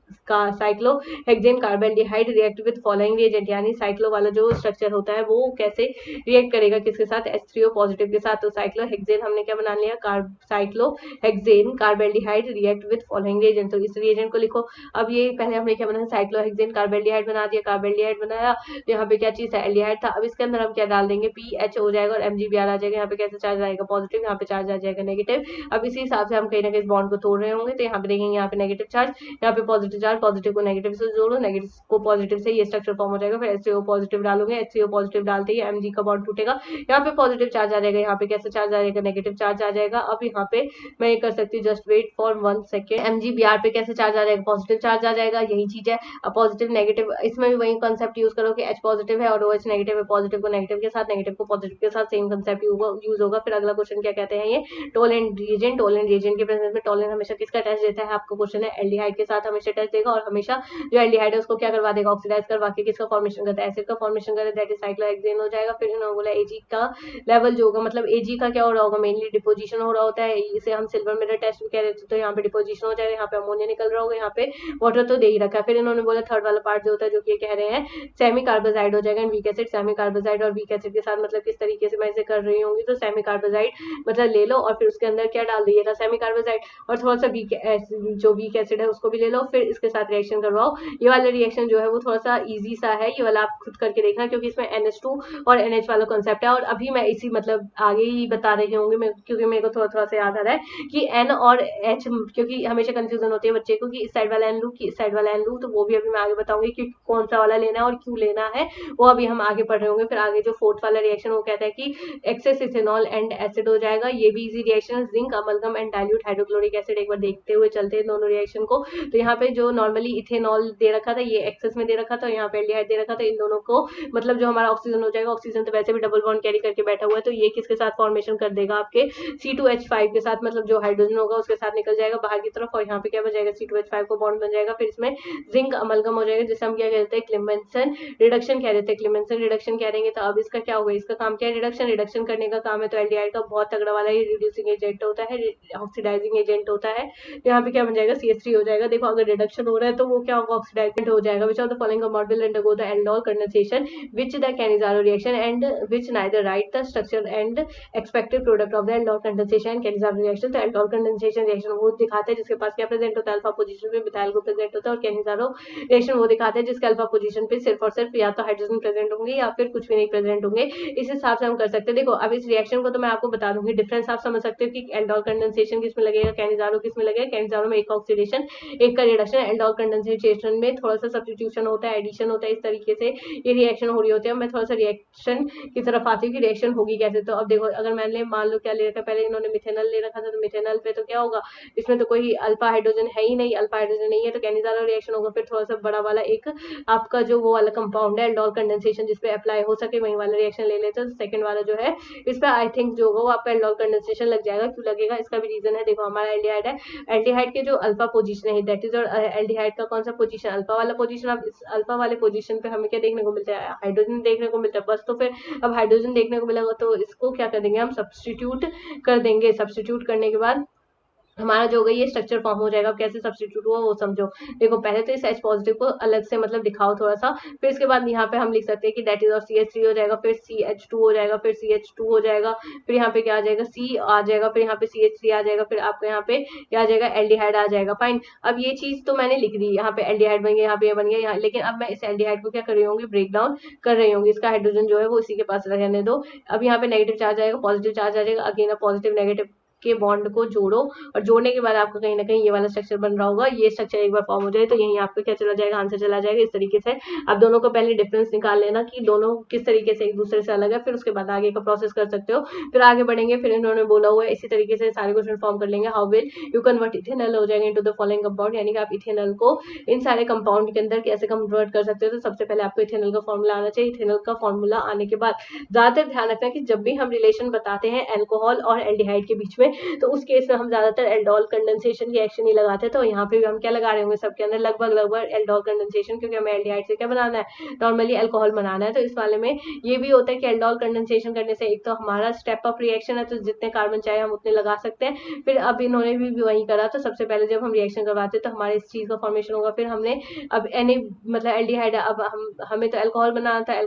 cyclohexane carbaldehyde react with following reagent, यानी साइक्लो वाला जो स्ट्रक्चर होता है वो कैसे रिएक्ट करेगा किसके साथ, H3O पॉजिटिव के साथ। तो साइक्लोहेक्सेन हमने क्या बना लिया, cyclohexane carbaldehyde react with following reagent, तो इस रिएजेंट को लिखो। अब ये पहले हमने क्या बनाया, साइक्लोहेक्सेन कार्बोल्डिहाइड बना दिया, कार्बोल्डिहाइड बनाया, तो यहाँ पे क्या चीज है, एल्डिहाइड था। अब इसके अंदर हम क्या डाल देंगे, PH हो जाएगा और MgBr आ जाएगा। यहाँ पे कैसे चार्ज आएगा, पॉजिटिव, यहाँ पे चार्ज आ जाएगा नेगेटिव। अब इसी हिसाब से हम कहीं ना कहीं बॉन्ड को तोड़ रहे होंगे तो यहाँ पे देखेंगे, यहाँ पे नेगेटिव चार्ज, यहाँ पे पॉजिटिव चार्ज, पॉजिटिव को नेगेटिव से जोड़ो, नेगेटिव को पॉजिटिव से, ये स्ट्रक्चर फॉर्म हो जाएगा। फिर HCO पॉजिटिव डालोगे, HCO पॉजिटिव डालते ही Mg का बॉन्ड टूटेगा, यहाँ पे पॉजिटिव चार्ज आ जाएगा, यहाँ पे कैसे चार्ज आ जाएगा, नेगेटिव चार्ज आ जाएगा। अब यहाँ पे मैं ये कर सकती हूँ, just wait for 1 second, MgBr पे कैसे चार्ज आ जाएगा, पॉजिटिव चार्ज आ जाएगा, यही चीज है। अब पॉजिटिव नेगेटिव, इसमें भी वही कंसेप्ट यूज करो कि H पॉजिटिव है और OH नेगेटिव है, पॉजिटिव को नेगेटिव के साथ, नेगेटिव को पॉजिटिव के साथ, सेम कंसेप्ट यूज होगा। फिर अगला क्वेश्चन क्या कहते हैं, ये टोलेंट रिएजेंट, टोलेंट रिएजेंट के प्रेजेंस में टोलेंट हमेशा किसका अटैच देता है, आपको क्वेश्चन है एल्डिहाइड के साथ हमेशा अटैच देगा, और हमेशा जो एल्डिहाइड है उसको क्या करवा देगा, ऑक्सीडाइज करवा के किसका फॉर्मेशन करता है, एसिड का फॉर्मेशन करता है, दैट इज साइक्लोहेक्सेन हो जाएगा। फिर इन्होंने बोला Ag का लेवल जो होगा, मतलब Ag का क्या हो रहा होगा, मेनली डिपोजिशन हो रहा होता है, इसे हम सिल्वर मिरर टेस्ट भी कह देते हैं। तो यहाँ पे डिपोजिशन हो जाएगा, यहाँ पे अमोनिया निकल रहा होगा, यहाँ पे वाटर तो दे ही रखा है। फिर इन्होंने बोला थर्ड वाला पार्ट जो होता है, जो कि कह रहे हैं सेमी कार्बोजाइड हो जाएगा, वीक एसिड, सेमी कार्बोजाइड और वीक एसिड के साथ, मतलब किस तरीके से मैं इसे कर रही होंगी, तो सेमी कार्बोजाइड मतलब ले लो और फिर उसके अंदर क्या डाल ये रहा सेमी कार्बोजाइड, और थोड़ा सा वीक जो वीक एसिड है उसको भी ले लो, फिर इसके साथ रिएक्शन करवाओ। ये वाला रिएक्शन जो है वो थोड़ा सा इजी सा है, ये वाला आप खुद करके देखना, क्योंकि इसमें NH2 और NH वाला कॉन्सेप्ट है। और अभी मैं इसी मतलब आगे ही बता रही होंगे क्योंकि मेरे को थोड़ा थोड़ा सा याद आ रहा है कि N और H, क्योंकि हमेशा कंफ्यूजन होती है बच्चे को कि इस साइड वाला N लूं कि इस साइड वाला N लूं, तो वो भी अभी मैं आगे बताऊंगी कि कौन सा वाला लेना है और क्यों लेना है, वो अभी हम आगे पढ़ रहे होंगे। फिर आगे जो फोर्थ वाला रिएक्शन वो कहता है कि एक्सेस इथेनॉल एंड एसिड हो जाएगा, ये भी easy reaction, zinc amalgam and dilute hydrochloric acid. एक बार देखते हुए चलते हैं दोनों रिएक्शन को। तो यहाँ पे जो नॉर्मली इथेनॉल दे रखा था ये एक्सेस में दे रखा था, यहाँ पे एल्डिहाइड दे रखा था, इन दोनों को मतलब जो हमारा ऑक्सीजन हो जाएगा, ऑक्सीजन तो वैसे भी डबल बॉन्ड कैरी करके बैठा हुआ है, तो ये किसके साथ फॉर्मेशन कर देगा आपके C2H5 के साथ, मतलब जो हाइड्रोजन होगा उसके साथ निकल जाएगा बाहर की तरफ, और यहाँ पे क्या बन जाएगा C2H5 को बॉन्ड बन जाएगा, फिर इसमें जिंक अमलगम हो जाएगा, जिसे हम क्या कहते हैं क्लेमेंसन रिडक्शन कह रहे थे, क्लेमेंसन रिडक्शन कह देंगे। तो अब इसका क्या होगा, इसका काम क्या है, रिडक्शन, रिडक्शन करने का काम है। तो एल्डिहाइड का बहुत तगड़ा वाला ही रिड्यूसिंग एजेंट होता है, ऑक्सीडाइजिंग एजेंट होता है। तो यहाँ पे क्या बन जाएगा CH3 हो जाएगा। देखो अगर रिडक्शन हो रहा है तो वो क्या होगा, ऑक्सीडाइजेंट हो जाएगा। Which of the following compound will undergo the aldol condensation which the Cannizzaro reaction and which neither right the structure and expected product of the aldol condensation and Cannizzaro reaction. तो एल्डोल कंडेंसेशन रिएक्शन वो दिखाते हैं जिसके पास क्या प्रेजेंट होता है, अल्फा पोजीशन पे मिथाइल ग्रुप प्रेजेंट होता है, और कैनिजारो रिएक्शन वो दिखाते हैं जिसके अल्फा पोजीशन पे सिर्फ और सिर्फ या तो हाइड्रोजन प्रेजेंट होंगे या फिर कुछ भी नहीं प्रेजेंट होंगे। इस हिसाब से हम कर सकते हैं। देखो अब इस रिएक्शन को तो मैं आपको बता दूंगी, डिफरेंस आप समझ सकते हो कि एल्डोल कंडेंसेशन किसमें लगेगा, कैनिजारो किसमें लगेगा। कैनिजारो में एक ऑक्सीडेशन एक का रिडक्शन, एल्डोल कंडेंसेशन में थोड़ा सा सब्स्टिट्यूशन होता है, एडिशन होता है, इस तरीके से ये रिएक्शन हो रही होती है। मैं थोड़ा सा रिएक्शन की तरफ आती हूँ कि रिएक्शन होगी कैसे। तो अब देखो अगर मैंने मान लो क्या ले रखा है, पहले इन्होंने मिथेनॉल ले रखा था, तो मिथेनॉल पे तो क्या होगा, इसमें तो कोई अल्फा हाइड्रोजन है ही नहीं, अल्फा हाइड्रोजन नहीं है, तो कैनिजारो रिएक्शन होगा। फिर थोड़ा सा बड़ा वाला एक आपका जो वो वाला कंपाउंड है एल्डोल कंडेंसेशन जिसपे अप्लाई हो सके वही वाला रिएक्शन ले लेते हैं। तो सेकंड वाला जो है इस पे आई थिंक जो होगा वो आपका एल्डोल कंडेंसेशन लग जाएगा। क्यों लगेगा, इसका भी रीजन है। देखो हमारा एल्डिहाइड है, एल्डिहाइड के जो अल्फा पोजीशन है दैट इज, और एल्डिहाइड का कौन सा पोजीशन, अल्फा वाला पोजीशन। अब इस अल्फा वाले पोजीशन पे हमें क्या देखने को मिलता है, हाइड्रोजन देखने को मिलता है बस। तो फिर अब हाइड्रोजन देखने को मिलेगा तो इसको क्या कर देंगे हम, सब्स्टिट्यूट कर देंगे। सब्स्टिट्यूट करने के बाद हमारा जो होगा ये स्ट्रक्चर फॉर्म हो जाएगा। अब कैसे सब्स्टिट्यूट हुआ वो समझो। देखो पहले तो इस H पॉजिटिव को अलग से मतलब दिखाओ थोड़ा सा, फिर इसके बाद यहाँ पे हम लिख सकते हैं कि दैट इज और CH3 हो जाएगा, फिर CH2 हो जाएगा, फिर CH2 हो जाएगा, फिर यहाँ पे क्या आ जाएगा C आ जाएगा, फिर यहाँ पे CH3 आ जाएगा, फिर आपको यहाँ पे क्या आ जाएगा, एल्डिहाइड आ जाएगा। फाइन, अब ये चीज तो मैंने लिख दी, यहाँ पे एल्डिहाइड बन गया, यहाँ पे ये बन गया यहाँ, लेकिन अब मैं इस एल्डिहाइड को क्या कर रही होंगी, ब्रेक डाउन कर रही होंगी। इसका हाइड्रोजन जो है वो इसी के पास रहने दो। अब यहाँ पे नेगेटिव चार्ज आएगा, पॉजिटिव चार्ज आ जाएगा, अगेन पॉजिटिव नेगेटिव के बॉन्ड को जोड़ो, और जोड़ने के बाद आपको कहीं ना कहीं ये वाला स्ट्रक्चर बन रहा होगा। ये स्ट्रक्चर एक बार फॉर्म हो जाए तो यही आपको क्या चला जाएगा, आंसर चला जाएगा। इस तरीके से आप दोनों को पहले डिफरेंस निकाल लेना कि दोनों किस तरीके से एक दूसरे से अलग है, फिर उसके बाद आगे का प्रोसेस कर सकते हो। फिर आगे बढ़ेंगे, फिर इन्होंने बोला हुआ है इसी तरीके से सारे क्वेश्चन फॉर्म कर लेंगे। How will you convert ethanol हो जाएगा इनटू द फॉलोइंग कंपाउंड, यानी कि आप इथेनॉल को इन सारे कंपाउंड के अंदर कैसे कन्वर्ट कर सकते हो। तो सबसे पहले आपको इथेनॉल का फॉर्मूला आना चाहिए। इथेनॉल का फॉर्मूला आने के बाद ज्यादातर ध्यान रखना कि जब भी हम रिलेशन बताते हैं अल्कोहल और एल्डिहाइड के बीच में, तो उस केस हम ज्यादातर एल्डोल कंडेंसेशन की एक्शन ही लगाते हैं। तो यहाँ पे भी हम क्या लगा रहे होंगे, सबके अंदर लगभग एल्डोल कंडेंसेशन, क्योंकि हमें एल्डिहाइड से क्या बनाना है, नॉर्मली अल्कोहल बनाना है। तो इस वाले में ये भी होता है कि एल्डोल कंडेंसेशन करने से एक तो हमारा स्टेप अप रिएक्शन है, तो जितने कार्बन चाहे हम उतने लगा सकते हैं। फिर अब इन्होंने भी वही करा, तो सबसे पहले जब हम रिएक्शन करवाते हैं तो हमारे इस चीज का फॉर्मेशन होगा। फिर हमने अब मतलब एल्डिहाइड, अब हमें तो अल्कोहल बनाना था,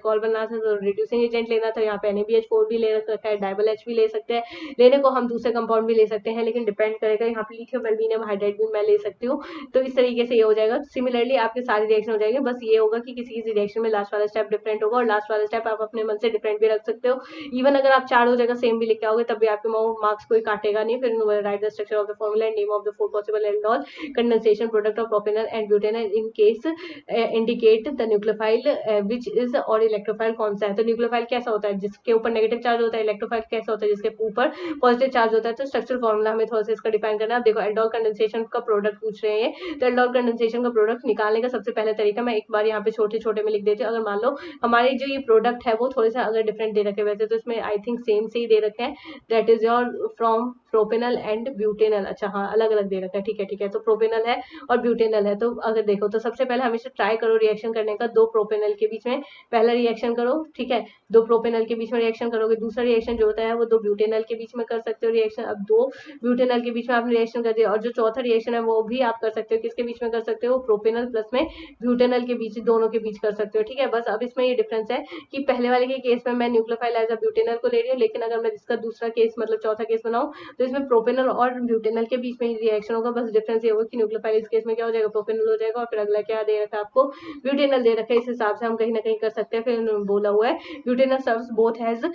तो रिड्यूसिंग एजेंट लेना था। यहाँ पे NaBH4 भी ले रखा है, डाइबल H भी ले सकते हैं, लेने को हम दूसरे कंपाउंड भी ले सकते हैं, लेकिन डिपेंड करेगा। यहाँ पे लिथियम एल्यूमिनियम हाइड्राइड भी मैं ले सकती हूँ। तो इस तरीके से ये हो जाएगा। सिमिलरली आपके सारे रिएक्शन हो जाएंगे, बस ये होगा कि किसी किसी रिएक्शन में लास्ट वाला स्टेप डिफरेंट होगा, और लास्ट वाला स्टेप आप अपने मन से डिफरेंट भी रख सकते हो। इवन अगर आप चारों जगह सेम भी लिख के आओगे तब भी आपके मार्क्स कोई काटेगा नहीं। फिर right the structure of the formula and name of the 4 possible aldol condensation product of propanol and butanol in case indicate the nucleophile which is, और इलेक्ट्रोफाइल कौन सा है। तो न्यूक्लियोफाइल कैसा होता है, जिसके ऊपर नेगेटिव चार्ज होता है। इलेक्ट्रोफाइल कैसा होता है, जिसके ऊपर पॉजिटिव चार्ज होता है। तो स्ट्रक्चर फॉर्मूला हमें थोड़ा सा इसका डिफाइन करना है। देखो एल्डोल कंडेंसेशन का प्रोडक्ट पूछ रहे हैं, तो एल्डोल कंडेंसेशन का प्रोडक्ट निकालने का सबसे पहले तरीका मैं एक बार यहाँ पे छोटे छोटे में लिख देती हूँ। अगर मान लो हमारे जो ये प्रोडक्ट है वो थोड़े से अगर डिफरेंट दे रखे, वैसे तो इसमें आई थिंक सेम से ही दे रखे हैं, that is your from propanol and butanol. अच्छा हाँ, अलग अलग दे रखा है, ठीक है ठीक है। तो प्रोपेनॉल है और ब्यूटेनॉल है। तो अगर देखो तो सबसे पहले हमेशा ट्राई करो रिएक्शन करने का, दो प्रोपेनॉल के बीच में पहला रिएक्शन करो, ठीक है। दो प्रोपेनॉल के बीच में रिएक्शन करोगे, दूसरा रिएक्शन जो होता है वो दो ब्यूटेनॉल के बीच में कर सकते हो रिएक्शन, अब 2 ब्यूटेनॉल के बीच में आपने रिएक्शन कर दिया। और जो चौथा रिएक्शन है वो भी आप कर सकते हो, किसके बीच में कर सकते हो, प्रोपेनॉल प्लस में ब्यूटेनॉल के बीच, दोनों के बीच कर सकते हो, ठीक है। बस अब इसमें ये डिफरेंस है कि पहले वाले के केस में मैं न्यूक्लियोफाइल एज अ ब्यूटेनॉल को ले रही हूँ, लेकिन अगर मैं इसका दूसरा केस मतलब चौथा केस बनाऊं तो इसमें प्रोपेनॉल और ब्यूटेनॉल के बीच में ही रिएक्शन होगा। बस डिफरेंस ये होगा कि न्यूक्लियोफाइल इस केस में क्या हो जाएगा, प्रोपेनॉल हो जाएगा, और फिर अगला क्या दे रखा है आपको, ब्यूटेनॉल दे रखा है। इस हिसाब से हम कहीं ना कहीं कर सकते हैं। फिर उन्होंने बोला हुआ है butanol serves both has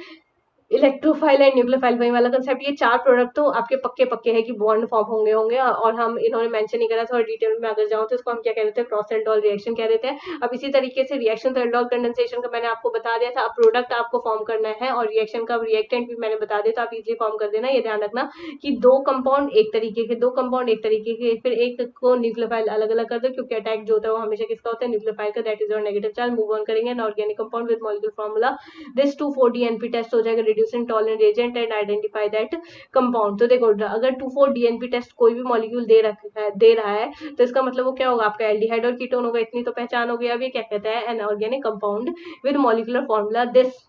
electrophile and nucleophile, वही वाला कंसेप्ट। ये 4 प्रोडक्ट तो आपके पक्के पक्के है कि बॉन्ड फॉर्म होंगे होंगे, और हम इन्होंने मेंशन नहीं करा, थोड़ा डिटेल में अगर जाऊं तो इसको हम क्या कह देते हैं, क्रॉस एल्डोल रिएक्शन कह देते हैं। अब इसी तरीके से रिएक्शन तो एल्डोल कंडेंसेशन का मैंने आपको बता दिया था। अब प्रोडक्ट आपको फॉर्म करना है और रिएक्शन का रिएक्टेंट भी मैंने बता दिया, तो आप इजीली फॉर्म कर देना। ये ध्यान रखना कि 2 कंपाउंड एक तरीके के, 2 कंपाउंड एक तरीके के, फिर एक को न्यूक्लियोफाइल अलग अलग कर दो, क्योंकि अटैक जो होता है वो हमेशा किसका होता है, न्यूक्लियोफाइल का, that is your negative charge. Move on करेंगे organic compound with molecular formula. This 2,4-DNP test हो जाएगा, reducing tolerant agent and identify that compound. तो देखो अगर 2,4-DNP टेस्ट कोई भी मॉलिक्यूल दे रहा है तो इसका मतलब वो क्या होगा, आपका एल्डिहाइड और कीटोन होगा, इतनी तो पहचान हो गई। अब ये क्या कहता है, N organic compound with molecular formula. This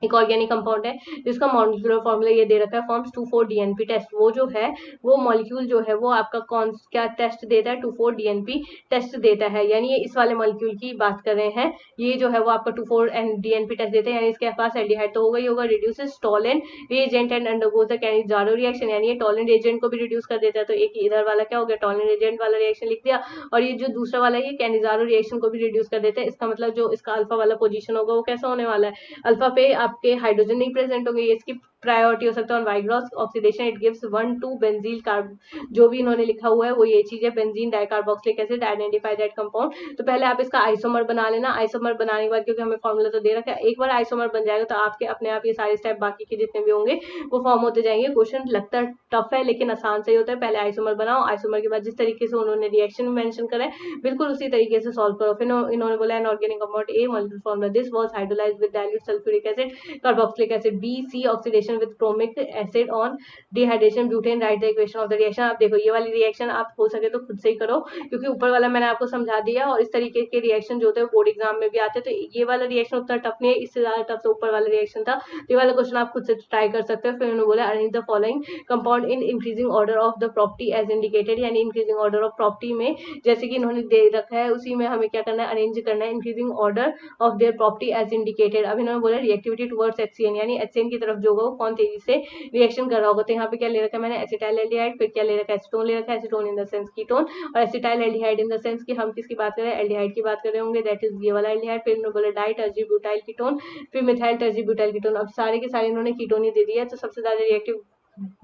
एक ऑर्गेनिक कंपाउंड है जिसका मॉलिक्यूलर फॉर्मूला ये दे रखा है, फॉर्म्स 2,4-DNP टेस्ट। वो जो है वो मॉलिक्यूल जो है वो आपका कौन क्या टेस्ट देता है, 2,4-DNP टेस्ट देता है। यानी ये इस वाले मॉलिक्यूल की बात कर रहे हैं, ये जो है वो आपका 2,4-DNP टेस्ट देता है, यानी इसके पास एल्डिहाइड तो होगा ही होगा। Reduces Tollens agent and undergoes the Cannizzaro reaction, यानी ये टॉलेंट एजेंट को भी रिड्यूस कर देता है। तो एक इधर वाला क्या हो गया, टॉलेंट एजेंट वाला रिएक्शन लिख दिया, और ये जो दूसरा वाला ये कैनिजारो रिएक्शन को भी रिड्यूस कर देता है। इसका मतलब जो इसका अल्फा वाला पोजीशन होगा वो कैसा होने वाला है, अल्फा पे आपके हाइड्रोजन नहीं प्रेजेंट होंगे, ये इसकी प्रायोरिटी हो सकता है। On vigorous oxidation it gives 1,2 benzil carb, जो भी इन्होंने लिखा हुआ है वो ये चीज है, benzene dicarboxylic acid, identify that compound. तो पहले आप इसका आइसोमर बना लेना। आइसोमर बनाने के बाद, क्योंकि हमें फॉर्मूला तो दे रखा है, एक बार आइसोमर बन जाएगा तो आपके अपने आप ये सारे स्टेप बाकी के जितने भी होंगे वो फॉर्म होते जाएंगे। क्वेश्चन लगता है टफ है लेकिन आसान से ही होता है। पहले आइसोमर बनाओ, आइसोमर के बाद जिस तरीके से उन्होंने रिएक्शन मेंशन करा है बिल्कुल उसी तरीके से सॉल्व करो। फिर इन्होंने बोला an organic compound A molecular formula, this was hydrolysed with dilute sulphuric acid carboxylic acid. B C oxidation with chromic acid on dehydration butane, write the equation of the reaction. आप देखो ये वाली रिएक्शन आप हो सके तो खुद से ही करो, क्योंकि ऊपर वाला मैंने आपको समझा दिया, और इस तरीके के रिएक्शन जो होते हैं बोर्ड एग्जाम में भी आते हैं। तो ये वाला रिएक्शन उतना टफ नहीं है, इससे ज्यादा टफ तो ऊपर वाला रिएक्शन था। ये वाला क्वेश्चन आप खुद से ट्राई कर सकते हो। फिर उन्होंने बोला arrange the following compound in increasing order of the property as indicated, यानी इंक्रीजिंग ऑर्डर ऑफ प्रॉपर्टी में जैसे कि इन्होंने दे रखा है उसी में हमें क्या करना है, अरेंज करना है increasing order of their property as indicated. अब इन्होंने बोला रिएक्टिविटी टुवर्ड्स HCN, यानी HCN की तरफ जो होगा वो कौन तेजी से रिएक्शन कर रहा होगा। तो यहाँ पे क्या ले रखा है मैंने, एसिटाइल एल्डिहाइड, फिर क्या ले रखा है, एसीटोन ले रखा है, acetone in the sense ketone, और acetyl aldehyde in the sense कि हम किसकी बात कर रहे हैं, एल्डिहाइड की बात कर रहे होंगे, दैट इज ये वाला एल्डिहाइड। फिर इन्होंने बोला डाई टर्जीब्यूटाइल कीटोन, फिर मिथाइल टर्जीब्यूटाइल कीटोन। अब सारे के सारे इन्होंने कीटोन ही दे दिया है, तो सबसे ज्यादा रिएक्टिव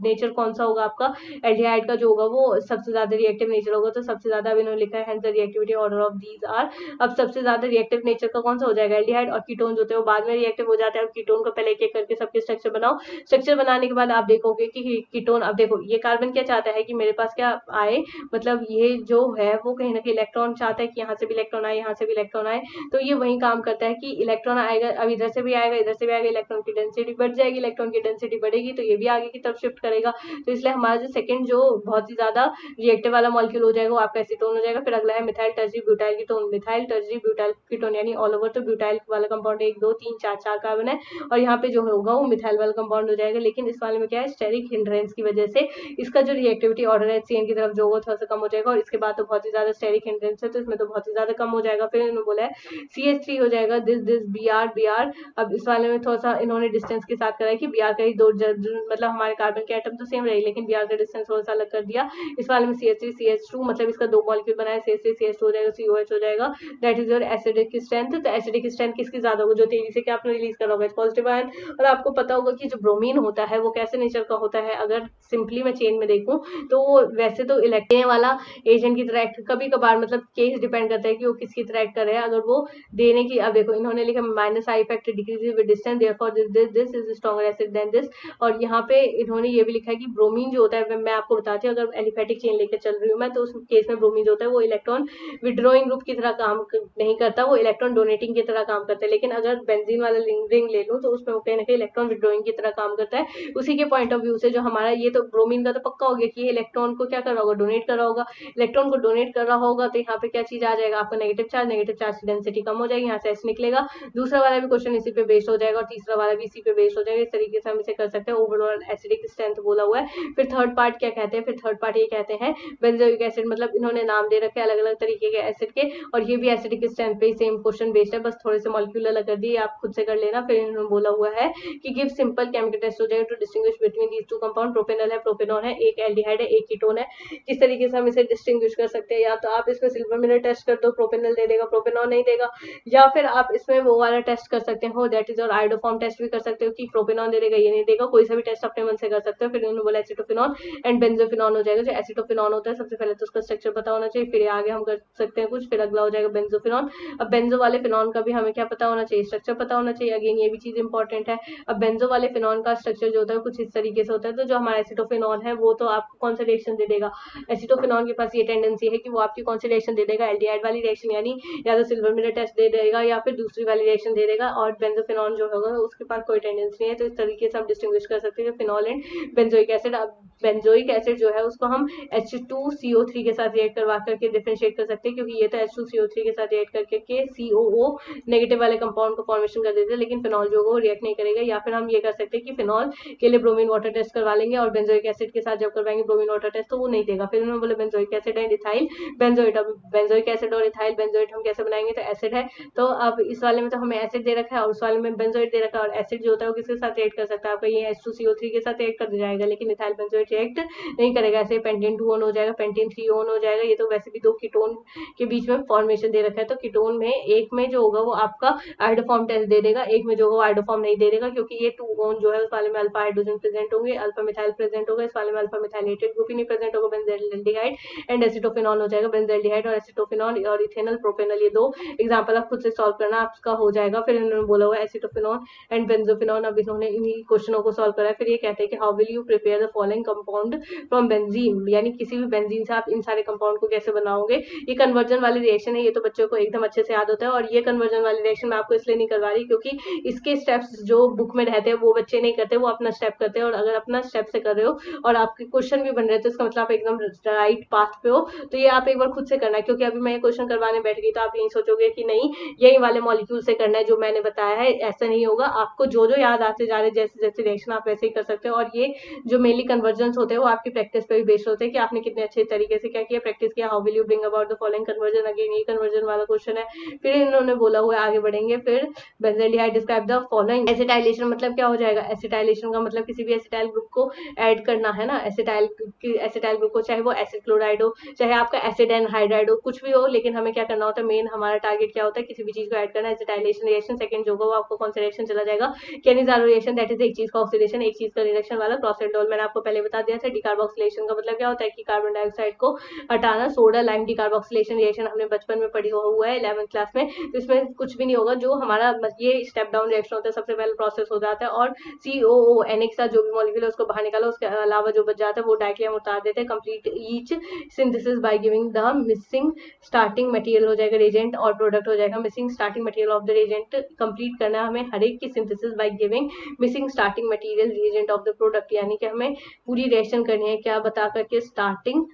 नेचर कौन सा होगा आपका, एल्डिहाइड का जो होगा वो सबसे ज्यादा रिएक्टिव नेचर होगा। तो सबसे ज्यादा अभी इन्होंने लिखा है hence the reactivity order of these are. अब सबसे ज्यादा रिएक्टिव नेचर का कौन सा हो जाएगा, एल्डिहाइड, और कीटोन जो होते हैं वो बाद में रिएक्टिव हो जाते हैं। अब कीटोन को पहले एक एक करके सबके स्ट्रक्चर बनाओ। स्ट्रक्चर बनाने के बाद आप देखोगे कि कीटोन, अब देखो ये कार्बन क्या चाहता है कि मेरे पास क्या आए, मतलब ये जो है वो कहीं ना कहीं इलेक्ट्रॉन चाहता है कि यहाँ से भी इलेक्ट्रॉन आए, यहाँ से भी इलेक्ट्रॉन आए। तो ये वही काम करता है कि इलेक्ट्रॉन आएगा, अब इधर से भी आएगा, इधर से भी आएगा, इलेक्ट्रॉन की डेंसिटी बढ़ जाएगी, इलेक्ट्रॉन की डेंसिटी बढ़ेगी तो ये भी आगे की तरफ शिफ्ट करेगा। तो इसलिए हमारा जो सेकंड जो बहुत ही ज्यादा रिएक्टिव वाला मॉलिक्यूल हो जाएगा वो आपका एसीटोन हो जाएगा। फिर अगला है मिथाइल टर्जीब्यूटाइल कीटोन, मिथाइल टर्जीब्यूटाइल कीटोन यानी ऑल ओवर तो ब्यूटाइल वाला कंपाउंड 1 2 3 4 4 कार्बन है, और यहाँ पे जो होगा वो मिथाइल वाला कंपाउंड हो जाएगा। लेकिन इस वाले में क्या है, स्टेरिक हिंड्रेंस की वजह से इसका जो रिएक्टिविटी ऑर्डर है HCN की तरफ जो होगा थोड़ा सा कम हो जाएगा, और इसके बाद तो बहुत ही ज्यादा स्टेरिक हिंड्रेंस है तो इसमें तो बहुत ही ज्यादा कम हो जाएगा। फिर इन्होंने बोला है CH3 हो जाएगा, दिस दिस Br। अब इस वाले में थोड़ा सा इन्होंने डिस्टेंस के साथ करा है कि Br का ही दो मतलब हमारे कार्बन के एटम तो सेम रहे लेकिन Br का डिस्टेंस थोड़ा सा अलग कर दिया। इस वाले में CH3 CH2 मतलब इसका 2 मॉलिक्यूल बनाया, CH3 CH2 हो जाएगा, COH हो जाएगा, that is your acidic strength. तो एसिडिक स्ट्रेंथ किसकी ज्यादा होगा, जो तेजी से क्या आपने रिलीज करा होगा, पॉजिटिव आयन। और आपको पता होगा कि जो ब्रोमीन होता है वो कैसे नेचर का होता है, अगर सिंपली मैं चेन में देखूं तो वो वैसे तो इलेक्ट्रॉन वाला एजेंट की तरह एक्ट, कभी कभार मतलब केस डिपेंड करता है कि वो किसकी तरह एक्ट कर रहा है। अगर वो देने की, अब देखो इन्होंने लिखा minus I effect decrease with distance, therefore this is stronger acid than this. और यहाँ पे इन्होंने ये भी लिखा है कि ब्रोमीन जो होता है, मैं आपको बताती हूँ, अगर एलिफेटिक चेन लेकर चल रही हूँ मैं तो उस केस में ब्रोमीन जो होता है वो इलेक्ट्रॉन विड्रॉइंग ग्रुप की तरह काम नहीं करता, वो इलेक्ट्रॉन डोनेटिंग की तरह काम करता है। लेकिन अगर बेंजीन वाला रिंग ले लूँ तो उसमें वो कहीं ना कहीं इलेक्ट्रॉन विड्रॉइंग की तरह काम करता है। उसी के पॉइंट ऑफ व्यू से जो हमारा ये तो ब्रोमीन का तो पक्का हो गया कि ये इलेक्ट्रॉन को क्या कर रहा होगा, डोनेट कर रहा होगा। इलेक्ट्रॉन को डोनेट कर रहा होगा तो यहाँ पे क्या चीज आ जाएगा आपका, नेगेटिव चार्ज की डेंसिटी कम हो जाएगी, यहाँ से एस निकलेगा। दूसरा वाला भी क्वेश्चन इसी पे बेस्ड हो जाएगा और तीसरा वाला भी इसी पे बेस्ड हो जाएगा। इस तरीके से हम इसे कर सकते हैं। ओवरऑल एसिडिक स्ट्रेंथ बोला हुआ है। फिर थर्ड पार्ट क्या कहते हैं, फिर थर्ड पार्ट ये कहते हैं बेंजोइक एसिड, मतलब इन्होंने नाम दे रखे हैं अलग अलग तरीके के एसिड के, और ये भी एसिडिक स्ट्रेंथ पे सेम क्वेश्चन बेस्ड है, बस थोड़े से मॉलिक्यूल अलग कर दिए, आप खुद से कर लेना। फिर इन्होंने बोला हुआ है कि गिव सिंपल केमिकल टेस्ट हो जाएगा to distinguish between these two compound, propanol है, प्रोपेनॉन है, एक एल्डिहाइड है, एक कीटोन है। किस तरीके से हम इसे डिस्टिंग्विश कर सकते हैं, या तो आप इसमें सिल्वर मिनट टेस्ट कर दो, प्रोपेनॉल दे देगा, प्रोपेनॉन नहीं देगा, या फिर आप इसमें वो वाला टेस्ट कर सकते हो, दैट इज और आयोडोफॉर्म टेस्ट भी कर सकते हो कि प्रोपेनॉन दे देगा ये नहीं देगा, कोई सा भी टेस्ट अपने मन से कर सकते हो। फिर उन्होंने बोला एसिटोफिनॉन एंड बेंजोफिनॉन हो जाएगा। जो एसिटोफिनॉन होता है सबसे पहले तो उसका स्ट्रक्चर पता होना चाहिए, फिर आगे हम कर सकते हैं कुछ, फिर अगला हो जाएगा बेंजोफिनॉन। अब बेंजो वाले फिनॉन का भी हमें क्या पता होना चाहिए, स्ट्रक्चर पता होना चाहिए, अगेन ये भी चीज इंपॉर्टेंट है। अब बेंजो वाले फिनॉन का स्ट्रक्चर जो होता है कुछ इस तरीके से होता है, तो जो हमारा एसिटोफिनॉन है वो तो आपको कौन सा रिएक्शन दे देगा, एसिटोफिनॉन के पास ये टेंडेंसी है कि वो आपकी कौन सी रिएक्शन दे देगा, एल्डिहाइड वाली रिएक्शन, यानी या तो सिल्वर मिलर टेस्ट दे देगा या फिर दूसरी वाली रिएक्शन दे देगा, और बेंजोफिनॉन जो होगा उसके पास कोई टेंडेंसी नहीं है। तो इस तरीके से हम डिस्टिंग्विश कर सकते हैं फिनॉल एंड बेंजोइक एसिड। अब बेंजोइक एसिड जो है उसको हम H2CO3 के साथ रिएक्ट करवा करके डिफरेंशिएट कर सकते हैं, क्योंकि ये तो H2CO3 के साथ रिएक्ट करके COO नेगेटिव वाले कंपाउंड को फॉर्मेशन कर देते हैं, लेकिन फिनॉल जो वो रिएक्ट नहीं करेगा। या फिर हम ये कर सकते हैं कि फिनॉल के लिए ब्रोमीन वाटर टेस्ट करवा लेंगे, और बेंजोइक एसिड के साथ जब करवाएंगे ब्रोमीन वाटर टेस्ट तो वो नहीं देगा। फिर उन्होंने बोला benzoic acid and ethyl benzoate. अब बेंजोइक एसिड और इथाइल बेंजोइट हम कैसे बनाएंगे, तो एसिड है, तो अब इस वाले में तो हमें एसिड दे रखा है और उस वाले में बेंजोइट दे रखा है, और एसिड जो होता है वो किसके साथ रिएक्ट कर सकता है, आपका ये H2CO3 के साथ रिएक्ट कर जाएगा, लेकिन इथाइल बेंजोइट रिएक्ट नहीं करेगा। ऐसे पेंटेन 2 ऑन हो जाएगा, पेंटेन 3 ऑन हो जाएगा। ये तो वैसे भी दो कीटोन के बीच में फॉर्मेशन दे रखा है, तो कीटोन में एक में जो होगा वो आपका आयोडोफॉर्म टेस्ट दे देगा, एक में जो होगा आयोडोफॉर्म नहीं दे देगा, क्योंकि ये 2 ऑन जो है उस वाले में अल्फा हाइड्रोजन प्रेजेंट होंगे, अल्फा मिथाइल प्रेजेंट होगा, इस वाले में अल्फा मिथाइलेटेड ग्रुप ही नहीं प्रेजेंट होगा, बेंजल्डिहाइड एंड एसिटोफिनॉल हो जाएगा। बेंजल्डिहाइड और एसिटोफिनॉल और इथेनॉल प्रोपेनॉल, ये दो एग्जांपल आप खुद से सॉल्व करना आपका हो जाएगा। फिर इन्होंने बोला हुआ एसिटोफिनॉल एंड बेंजोफिनॉल, अब इन्होंने इन्हीं क्वेश्चनों को सॉल्व करा है। फिर ये कहते हैं कि how will you prepare the following compound from benzene, यानी किसी भी बेंजीन से आप इन सारे कंपाउंड को कैसे बनाओगे। ये कन्वर्जन वाली रिएक्शन है, ये तो बच्चों को एकदम अच्छे से याद होता है, और ये कन्वर्जन वाली रिएक्शन मैं आपको इसलिए नहीं करवा रही क्योंकि इसके स्टेप्स जो बुक में रहते हैं वो बच्चे नहीं करते, वो अपना स्टेप करते हैं, और अगर अपना स्टेप से कर रहे हो और आपके क्वेश्चन भी बन रहे हैं तो इसका मतलब आप एकदम राइट पाथ पे हो। तो ये आप एक बार खुद से करना है, क्योंकि अभी मैं ये क्वेश्चन करवाने बैठ गई तो आप यही सोचोगे कि नहीं यही वाले मॉलिक्यूल से करना है जो मैंने बताया है, ऐसा नहीं होगा। आपको जो जो याद आते जा रहे जैसे जैसे रिएक्शन आप वैसे ही कर सकते हो, और ये जो मेनली कन्वर्जन होते हैं वो आपकी प्रैक्टिस पे भी बेस्ड होते हैं कि आपने कितने अच्छे तरीके से क्या किया, प्रैक्टिस किया। How will you bring about the following conversion, again ये कन्वर्जन वाला क्वेश्चन है। फिर इन्होंने बोला हुआ है, आगे बढ़ेंगे, फिर benzaldehyde describe the following. Acetylation मतलब क्या हो जाएगा, एसिटाइलेशन का मतलब किसी भी एसिटाइल ग्रुप को ऐड करना है ना, एसिटाइल ग्रुप को, चाहे वो एसिड क्लोराइड हो, चाहे आपका एसिड एनहाइड्राइड हो, कुछ भी हो, लेकिन हमें क्या करना होता है, मेन हमारा टारगेट क्या होता है, किसी भी चीज को ऐड करना है। एसिटाइलेशन रिएक्शन सेकंड जो होगा वो आपको कौन सा रिएक्शन चला जाएगा, केनिज़ारो रिएक्शन, दैट इज एक चीज का ऑक्सीडेशन, एक चीज का रिडक्शन वाला क्रॉसएंडोल। मैंने आपको पहले बता दिया था। डिकार्बोक्सिलेशन का मतलब क्या होता है कि कार्बन डाइऑक्साइड को हटाना, सोडा लाइम डिकार्बोक्सिलेशन रिएक्शन हमने बचपन में पढ़ी हुआ है 11th क्लास में, तो इसमें कुछ भी नहीं होगा, जो हमारा ये स्टेप डाउन रिएक्शन होता है, सबसे पहले प्रोसेस हो जाता है, और COONA के साथ जो भी मॉलिक्यूल है उसको बाहर निकाला, उसके अलावा जो बच जाता है वो डायरेक्टली हम उतार देते हैं। Complete each synthesis by giving the missing starting material हो जाएगा रिएजेंट, और प्रोडक्ट हो जाएगा missing starting material of the reagent. Complete करना है हमें हर एक की synthesis by giving missing starting material reagent of the product, यानी कि हमें पूरी रिएक्शन करनी है क्या बता करके, स्टार्टिंग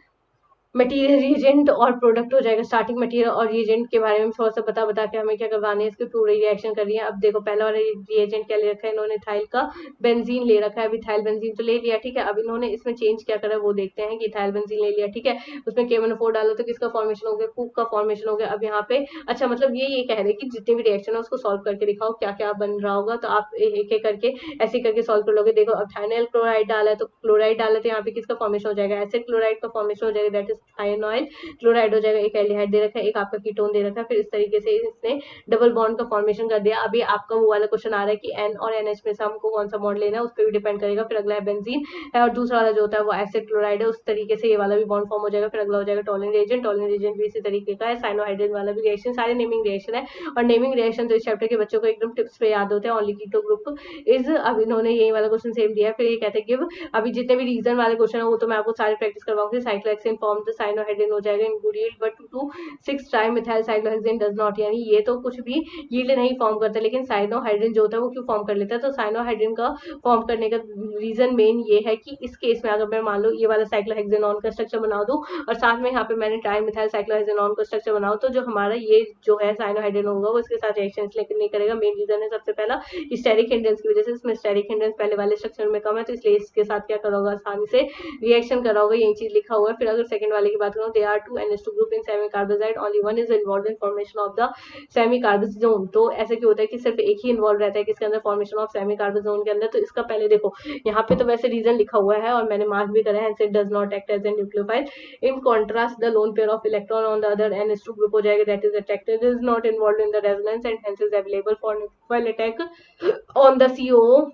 मटेरियल रिएजेंट और प्रोडक्ट हो जाएगा। स्टार्टिंग मटेरियल और रिएजेंट के बारे में थोड़ा सा बता के हमें क्या करवाना है, इसकी पूरी रिएक्शन करनी है। अब देखो पहला वाला रिएजेंट क्या ले रखा है इन्होंने, इथाइल का बेंजीन ले रखा है। अब इथाइल बेंजीन तो ले लिया, ठीक है। अब इन्होंने इसमें चेंज क्या करा वो देखते हैं कि इथाइल बेंजीन ले लिया, ठीक है, उसमें K1O4 डालो तो किसका फॉर्मेशन हो गया, कूक का फॉर्मेशन हो गया। अब यहाँ पे अच्छा मतलब ये कह रहे हैं कि जितने भी रिएक्शन है उसको सॉल्व करके दिखाओ क्या क्या बन रहा होगा, तो आप एक एक करके ऐसे करके सॉल्व कर लोगे। देखो अब थायनाइल क्लोराइड डाला है तो क्लोराइड डाला तो यहाँ पे किसका फॉर्मेशन हो जाएगा, एसिड क्लोराइड का फॉर्मेशन हो जाएगा, दैट इज थायनॉइल क्लोराइड हो जाएगा। एक एल्डिहाइड दे रखा है, एक आपका कीटोन दे रखा है। फिर इस तरीके से इसने डबल बॉन्ड का फॉर्मेशन कर दिया। अभी आपका वो वाला क्वेश्चन आ रहा है कि N और NH में से हमको कौन सा बॉन्ड लेना है, उस पर भी डिपेंड करेगा। फिर अगला है बेंजीन है, और दूसरा वाला जो होता है वो एसिड क्लोराइड है, उस तरीके से ये वाला भी बॉन्ड फॉर्म हो जाएगा। फिर अगला हो जाएगा टॉलिन रिएजेंट, टॉलिन रिएजेंट भी इसी तरीके का है। साइनोहाइड्रेट वाला भी रिएक्शन, सारे नेमिंग रिएक्शन है, और नेमिंग रिएक्शन तो इस चैप्टर के बच्चों को एकदम टिप्स पे याद होते हैं। ओनली कीटो ग्रुप इज, अब इन्होंने यही वाला क्वेश्चन सेम दिया है। फिर ये कहते हैं कि अभी जितने भी रीजन वाले क्वेश्चन है वो तो मैं आपको सारे प्रैक्टिस करवाऊंगी। साइक्लोहेक्सेन फॉर्म द साइनोहाइड्रिन हो जाएगा in good yield, but 2,6 tri methyl cyclohexane does not, यानी ये तो कुछ भी यील्ड नहीं फॉर्म करता, लेकिन साइनोहाइड्रिन जो होता है वो क्यों फॉर्म कर लेता है। तो साइनोहाइड्रिन का फॉर्म करने का रीजन मेन ये है कि इस केस में अगर मैं मान लो ये वाला साइक्लोहेक्सेनॉन का स्ट्रक्चर बना दूं और साथ में यहाँ पे मैंने ट्राई मिथाइल साइक्लोहेक्सेनॉन का स्ट्रक्चर बनाऊं, तो जो हमारा ये जो है साइनोहाइड्रिन होगा वो इसके साथ रिएक्शन लेकिन नहीं करेगा। मेन रीजन है सबसे पहला स्टेरिक हिंड्रेंस की वजह से, इसमें स्टेरिक हिंड्रेंस पहले वाले स्ट्रक्चर में कम है, तो इसलिए इसके साथ क्या करोगा, आसानी से रिएक्शन कराओगे, यही चीज लिखा हुआ है। फिर अगर सेकंड वाले की बात करूं, they are 2 NH2 group in semi carbazide, only one is involved in formation of the semi carbazone. तो ऐसे क्यों होता है कि सिर्फ एक ही इन्वॉल्व रहता है किसके अंदर, फॉर्मेशन ऑफ सेमी कार्बोजोन के अंदर। तो इसका पहले देखो यहाँ पे तो वैसे रीजन लिखा हुआ है और मैंने मार्क भी करा है, it does not act as a nucleophile. In contrast the lone pair of electron on the other NH2 group हो जाएगा, that is attracted, is not involved in the resonance and hence is available for nucleophile attack on the CO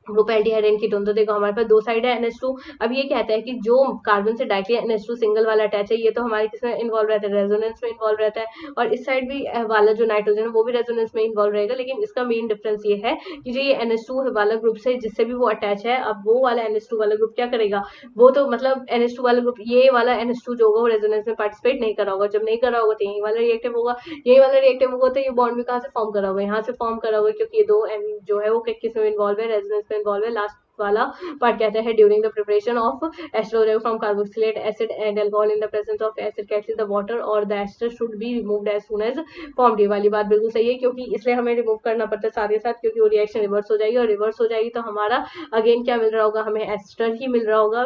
group aldehyde ketone. तो देखो हमारे पास दो साइड है NH2। अब ये कहता है कि जो कार्बन से डायरेक्टली NH2 सिंगल वाला अटैच है, ये तो हमारे किसमें इन्वॉल्व रहता है, रेजोनेंस में इन्वॉल्व रहता है, और इस साइड भी वाला जो नाइट्रोजन है वो भी रेजोनेंस में इन्वॉल्व रहेगा। लेकिन इसका मेन डिफरेंस ये है कि जो ये NH2 वाला ग्रुप से जिससे भी वो अटैच है, अब वो वाला NH2 वाला ग्रुप क्या करेगा, वो तो मतलब NH2 वाला ग्रुप, ये वाला NH2 जो होगा वो रेजोनेंस में पार्टिसिपेट नहीं करा होगा। जब नहीं करा होगा तो यही वाला रिएक्टिव होगा, यही वाला रिएक्टिव होगा, तो ये बॉन्ड भी कहाँ से फॉर्म करा होगा, यहाँ से फॉर्म करा होगा, क्योंकि ये दो जो है वो किस में इन्वॉल्व है, रेजोनेंस में इन्वॉल्व है। लास्ट वाला पार्ट कहता है during the preparation of ester from carboxylate acid and alcohol in the presence of acid catalyst the water और the ester should be removed as soon as formed. ये वाली बात बिल्कुल सही है, क्योंकि इसलिए हमें रिमूव करना पड़ता है साथ ही साथ, क्योंकि वो रिएक्शन रिवर्स हो जाएगी, और रिवर्स हो जाएगी तो हमारा अगेन क्या मिल रहा होगा, हमें एस्टर ही मिल रहा होगा,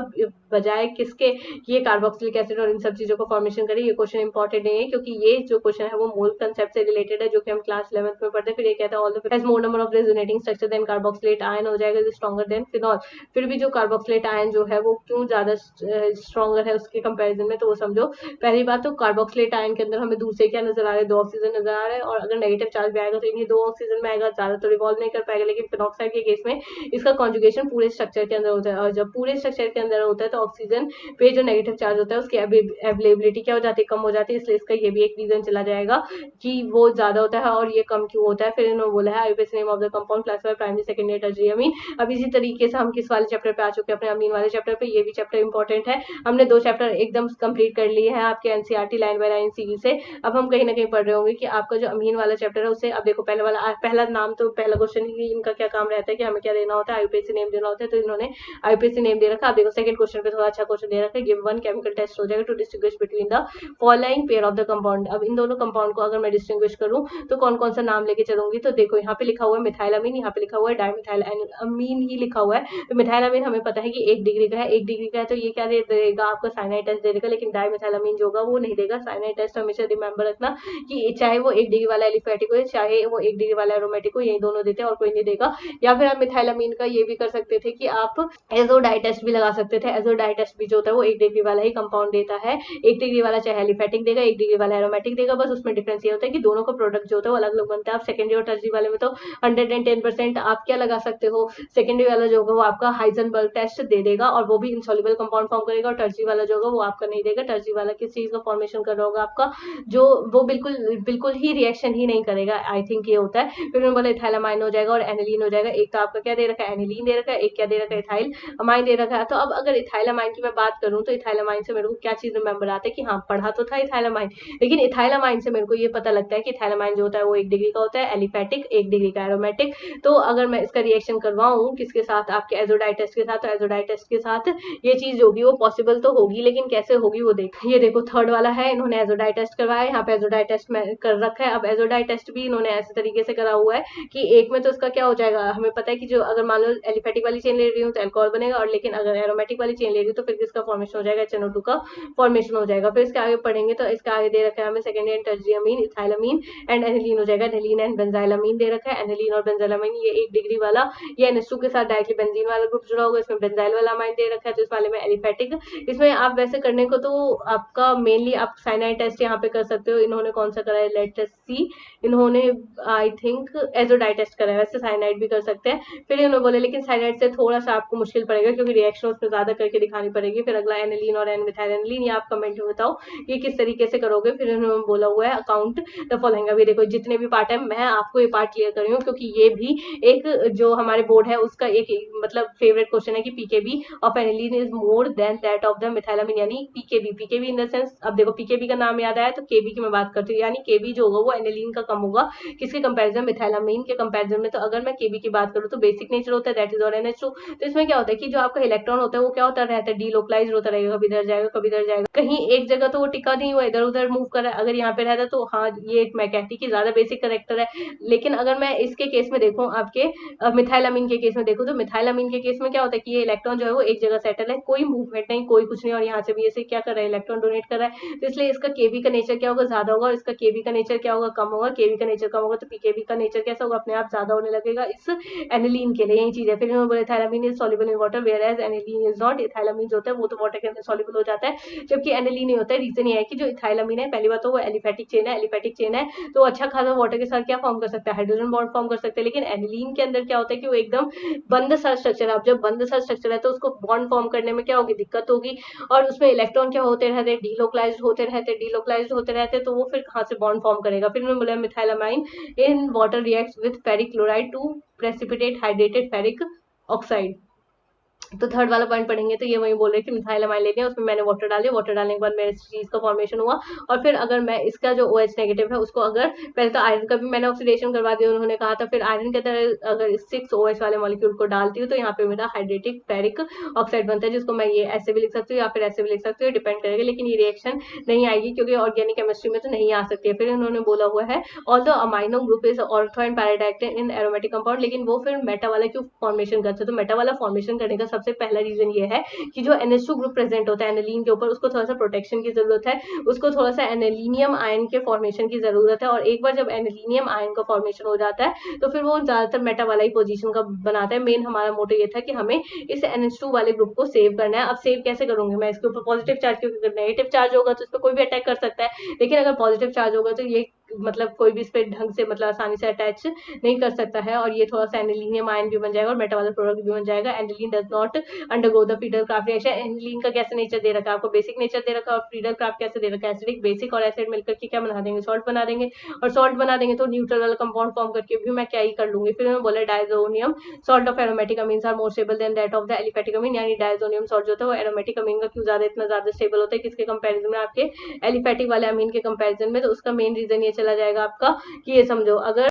बजाय किसके, ये कार्बोक्सिलिक एसिड और इन सब चीजों को फॉर्मेशन करे। ये क्वेश्चन इंपॉर्टेंट नहीं है, क्योंकि ये जो क्वेश्चन है वो मोल कंसेप्ट से रिलेटेड है, जो कि हम क्लास 11th में पढ़ते हैं। फिर ये कहता है all the has more number of resonating structure than carboxylate ion, हो जाएगा स्ट्रॉन्गर देन फिनॉल। फिर भी जो कार्बोक्सिलेट आयन जो है वो क्यों ज्यादा स्ट्रॉन्गर है उसके कंपैरिजन में, तो वो समझो। पहली बात तो कार्बोक्सिलेट आयन के अंदर हमें दूर से क्या नजर आ रहा है, 2 ऑक्सीजन नजर आ रहा है, और अगर नेगेटिव चार्ज भी आएगा तो इन्हीं 2 ऑक्सीजन में आएगा, ज्यादा तो रिवॉल्व नहीं कर पाएगा। लेकिन फिनॉक्साइड के केस में इसका कॉन्जुगेशन पूरे स्ट्रक्चर के अंदर होता है, और जब पूरे स्ट्रक्चर के अंदर होता है तो ऑक्सीजन पे जो नेगेटिव चार्ज होता है उसकी अवेलेबिलिटी क्या हो जाती है, कम हो जाती है। इसलिए इसका ये भी एक रीजन चला जाएगा कि वो ज्यादा होता है और ये कम क्यों होता है। फिर इन्होंने बोला है IUPAC name of the compound classified primary secondary tertiary amine. अब इसी तरीके से हम किस वाले चैप्टर पे आ चुके हैं, अपने अमीन वाले चैप्टर पे। ये भी चैप्टर इंपॉर्टेंट है, हमने 2 चैप्टर एकदम कंप्लीट कर लिए हैं आपके NCERT line by line series से। अब हम कहीं ना कहीं पढ़ रहे होंगे कि आपका जो अमीन वाला चैप्टर है उसे, अब देखो पहले वाला पहला नाम तो पहला क्वेश्चन ही इनका क्या काम रहता है कि हमें क्या देना होता है, आईयूपीएसी नेम देना होता है, तो इन्होंने आईयूपीएसी नेम दे रखा। अब देखो सेकंड क्वेश्चन पे थोड़ा अच्छा क्वेश्चन दे रखा है, गिव वन केमिकल टेस्ट हो जाएगा to distinguish between the following pair of the compound. अब इन दोनों कंपाउंड को अगर मैं डिस्टिंग्विश करूं तो कौन कौन सा नाम लेके चलूंगी, तो देखो यहाँ पे लिखा हुआ है मिथाइल अमीन, यहाँ पे लिखा हुआ है डाइमिथाइल अमीन ही लिखा हुआ है। तो मिथाइल अमीन हमें पता है कि 1 डिग्री का है, 1 डिग्री का है, तो ये क्या दे देगा आपका साइनाइड टेस्ट दे देगा। लेकिन डाइमिथाइल अमीन जो होगा वो नहीं देगा साइनाइड टेस्ट। हमेशा रिमेंबर रखना कि चाहे वो 1 डिग्री वाला एलिफेटिक हो, चाहे वो 1 डिग्री वाला एरोमेटिक हो, यही दोनों देते हैं और कोई नहीं देगा। या फिर आप मिथाइल अमीन का ये भी कर सकते थे कि आप एजो डाई टेस्ट भी लगा सकते थे। एजो डाई टेस्ट भी जो होता है वो 1 डिग्री वाला ही कंपाउंड देता है, 1 डिग्री वाला चाहे एलिफेटिक देगा, 1 डिग्री वाला एरोमेटिक देगा। बस उसमें डिफरेंस ये होता है कि दोनों का प्रोडक्ट जो होता है वो अलग अलग बनता है। आप सेकेंडरी और टर्शरी वाले में तो 110% आप क्या लगा सकते हो, सेकेंडरी वाला जो होगा वो आपका हाइजेनबर्ग टेस्ट दे देगा और वो भी इनसॉल्युबल कंपाउंड फॉर्म करेगा, और टर्शरी वाला जो होगा वो आपका नहीं देगा। टर्शरी वाला किस चीज का फॉर्मेशन कर रहा होगा आपका, जो वो बिल्कुल बिल्कुल ही रिएक्शन ही नहीं करेगा। आई थिंक ये होता है। फिर उन्होंने बोला इथाइल अमाइन हो जाएगा और एनिलीन हो जाएगा। एक तो आपका क्या दे रखा है, एनिलीन दे रखा है, एक क्या दे रखा है, इथाइल अमाइन दे रखा है। तो अब अगर इथाइल अमाइन की मैं बात करूं तो इथाइल अमाइन से मेरे को क्या चीज रिमेंबर आता है कि हाँ पढ़ा तो था इथाइल अमाइन, लेकिन इथाइल अमाइन से मेरे को ये पता लगता है कि इथाइल अमाइन जो होता है वो 1 डिग्री का होता है, एलिफेटिक 1 डिग्री का एरोमेटिक। तो अगर मैं इसका रिएक्शन करवाऊं किसके साथ, आपके एजोडाई टेस्ट के साथ, तो एजोडाई टेस्ट के साथ ये चीज होगी वो पॉसिबल तो होगी, लेकिन कैसे होगी वो देख। ये देखो थर्ड वाला है, इन्होंने एजोडाई टेस्ट करवाया, यहाँ पे एजोडाई टेस्ट में कर रखा है। अब एजोडाई टेस्ट भी इन्होंने ऐसे तरीके से करा हुआ है कि एक में तो इसका क्या हो जाएगा, हमें पता है कि जो अगर मान लो एलिफेटिक वाली चेन ले रही हूँ तो एल्कोहल बनेगा, और लेकिन अगर एरोमेटिक वाली चेन ले रही हूँ तो फिर किसका फॉर्मेशन हो जाएगा, HNO2 का फॉर्मेशन हो जाएगा। फिर इसके आगे पढ़ेंगे तो इसका आगे दे रखा है हमें secondary and tertiary amine, ethyl amine and aniline हो जाएगा। एनिलीन एंड बेंजाइल अमीन दे रखा है, एनिलीन और बेंजाइल अमीन ये 1 डिग्री वाला, ये NH2 के साथ डायरेक्टली बेंजीन वाला ग्रुप जुड़ा होगा, इसमें बेंजाइल वाला अमाइन दे रखा है, तो इस वाले में एलिफेटिक। इसमें आप वैसे करने को तो आपका मेनली आप साइनाइड टेस्ट यहाँ पे कर सकते हो। इन्होंने कौन सा करा है, लेट अस सी, इन्होंने आई थिंक एजोडाई टेस्ट करा है, वैसे साइनाइड भी कर सकते हैं। फिर इन्होंने बोले लेकिन साइनाइड से थोड़ा सा आपको मुश्किल पड़ेगा क्योंकि रिएक्शन उसमें ज्यादा करके दिखानी पड़ेगी। फिर अगला एनिलीन और एनमिथाइल एनिलीन, ये आप कमेंट में बताओ ये किस तरीके से करोगे। फिर इन्होंने बोला हुआ है अकाउंट द फॉलोइंग। अभी देखो जितने भी पार्ट है मैं आपको ये पार्ट क्लियर कर रही हूँ क्योंकि ये भी एक जो हमारे बोर्ड है उसका एक मतलब फेवरेट क्वेश्चन है कि pKb of aniline is more than that of the methylamine, यानी पीकेबी इन द सेंस, अब देखो पीकेबी का नाम याद आया तो केबी की मैं बात करती हूँ, यानी केबी जो होगा वो एनिलीन का कम होगा किसके कंपैरिजन, मिथाइलामीन के कंपैरिजन में। तो अगर मैं केबी की बात करूँ तो बेसिक नेचर होता है, दैट इज और NH2। तो इसमें क्या होता है कि जो आपका इलेक्ट्रॉन होता है वो क्या होता रहता है, डीलोकलाइज होता रहेगा, कभी इधर जाएगा कभी इधर जाएगा, कहीं एक जगह तो वो टिका नहीं हुआ, इधर उधर मूव कर रहा है। अगर यहाँ पे रहता तो हाँ ये मैं कहती कि ज्यादा बेसिक करेक्टर है। लेकिन अगर मैं इसके केस में देखूं, आपके मिथाइलामीन के केस में देखूं, तो मिथाइलामीन के केस में क्या होता है कि ये इलेक्ट्रॉन जो है वो एक जगह सेटल है, कोई मूवमेंट नहीं, कोई कुछ नहीं, और यहाँ से भी ऐसे क्या कर रहा है, इलेक्ट्रॉन डोनेट कर रहा है। तो इसलिए इसका केबी का नेचर क्या होगा, ज्यादा होगा, और इसका केबी का नेचर क्या होगा, कम होगा। केबी का नेचर कम होगा तो पीकेबी का नेचर कैसा होगा, अपने आप ज्यादा होने लगेगा इस एनिलीन के लिए। यही चीज है। फिर इन्होंने बोला tyramine is soluble in water whereas aniline is not. Ethylamine जो होता है वो तो वाटर के अंदर सॉल्युबल हो जाता है, जबकि एनिलीन नहीं होता है। रीजन ये है कि जो इथाइलामीन है, पहली बात तो वो एलिफेटिक चेन है, एलिफेटिक चेन है तो अच्छा खासा वाटर के साथ क्या फॉर्म कर सकता है, हाइड्रोजन बॉन्ड फॉर्म कर सकते हैं। लेकिन एनिलीन के अंदर क्या होता है कि वो एकदम बंद सा स्ट्रक्चर है। अब जब बंद सा स्ट्रक्चर है तो उसको बॉन्ड फॉर्म करने में क्या होगी, दिक्कत होगी, और उसमें इलेक्ट्रॉन क्या होते रहते हैं, डीलोकलाइज्ड होते रहते, डीलोकलाइज्ड होते रहते, तो वो फिर कहाँ से बॉन्ड फॉर्म करेगा। फिर मैं बोला methylamine in water reacts with ferric chloride to precipitate hydrated ferric oxide. तो थर्ड वाला पॉइंट पढ़ेंगे तो ये वही बोल रहे कि मिथाइलामाइन लेके उसमें मैंने वाटर डाले, वाटर डालने के बाद मेरे इस चीज का फॉर्मेशन हुआ। और फिर अगर मैं इसका जो OH नेगेटिव है उसको, अगर पहले तो आयरन का भी मैंने ऑक्सीडेशन करवा दिया उन्होंने कहा था, फिर आयरन के अंदर अगर 6 OH वाले मॉलिक्यूल को डालती हूँ तो यहाँ पे मेरा हाइड्रेटिक फेरिक ऑक्साइड बनता है, जिसको मैं ये ऐसे भी लिख सकती हूँ या फिर ऐसे भी लिख सकती हूँ, डिपेंड करेगा। लेकिन ये रिएक्शन नहीं आएगी क्योंकि ऑर्गेनिक केमिस्ट्री में तो नहीं आ सकती है। फिर उन्होंने बोला हुआ है although amino group is ortho and para directing in aromatic compound, लेकिन वो फिर मेटा वाला क्यों फॉर्मेशन करते हैं। तो मेटा वाला फॉर्मेशन करने का सबसे पहला रीजन ये है कि जो NH2 ग्रुप प्रेजेंट होता है एनिलीन के ऊपर, उसको थोड़ा सा प्रोटेक्शन की जरूरत है, उसको थोड़ा सा एनिलीनियम आयन के फॉर्मेशन की जरूरत है। और एक बार जब एनिलीनियम आयन का फॉर्मेशन हो जाता है तो फिर वो ज्यादातर मेटा वाला ही पोजीशन का बनाता है। मेन हमारा मोटो ये था कि हमें इस NH2 वाले ग्रुप को सेव करना है। अब सेव कैसे करूंगी मैं, इसके ऊपर पॉजिटिव चार्ज, क्योंकि अगर नेगेटिव चार्ज होगा तो इस पर कोई भी अटैक कर सकता है, लेकिन अगर पॉजिटिव चार्ज होगा तो ये मतलब कोई भी इस पे ढंग से मतलब आसानी से अटैच नहीं कर सकता है, और ये थोड़ा सा एनिलीनियम आयन भी बन जाएगा और मेटा वाला प्रोडक्ट भी बन जाएगा। Aniline does not undergo the Friedel craft reaction. Aniline का कैसे नेचर दे रखा है आपको, बेसिक नेचर दे रखा है, और फ्रीडल क्राफ्ट कैसे दे रखा है, एसिडिक, बेसिक और एसिड मिलकर के क्या बना देंगे, सॉल्ट बना देंगे। और सॉल्ट बना देंगे तो न्यूट्रल वाला कंपाउंड फॉर्म करके भी मैं क्या ही कर लूंगी। फिर मैं बोला diazonium salt of aromatic amines are more stable than that of the aliphatic amine, यानी डायजोनियम सॉल्ट जो होता है वो एरोमेटिक अमीन का क्यों ज्यादा इतना ज्यादा स्टेबल होता है, किसके कंपैरिजन में, आपके एलिफेटिक वाले अमीन के कंपैरिजन में। तो उसका मेन रीजन ये चला जाएगा आपका कि ये समझो, अगर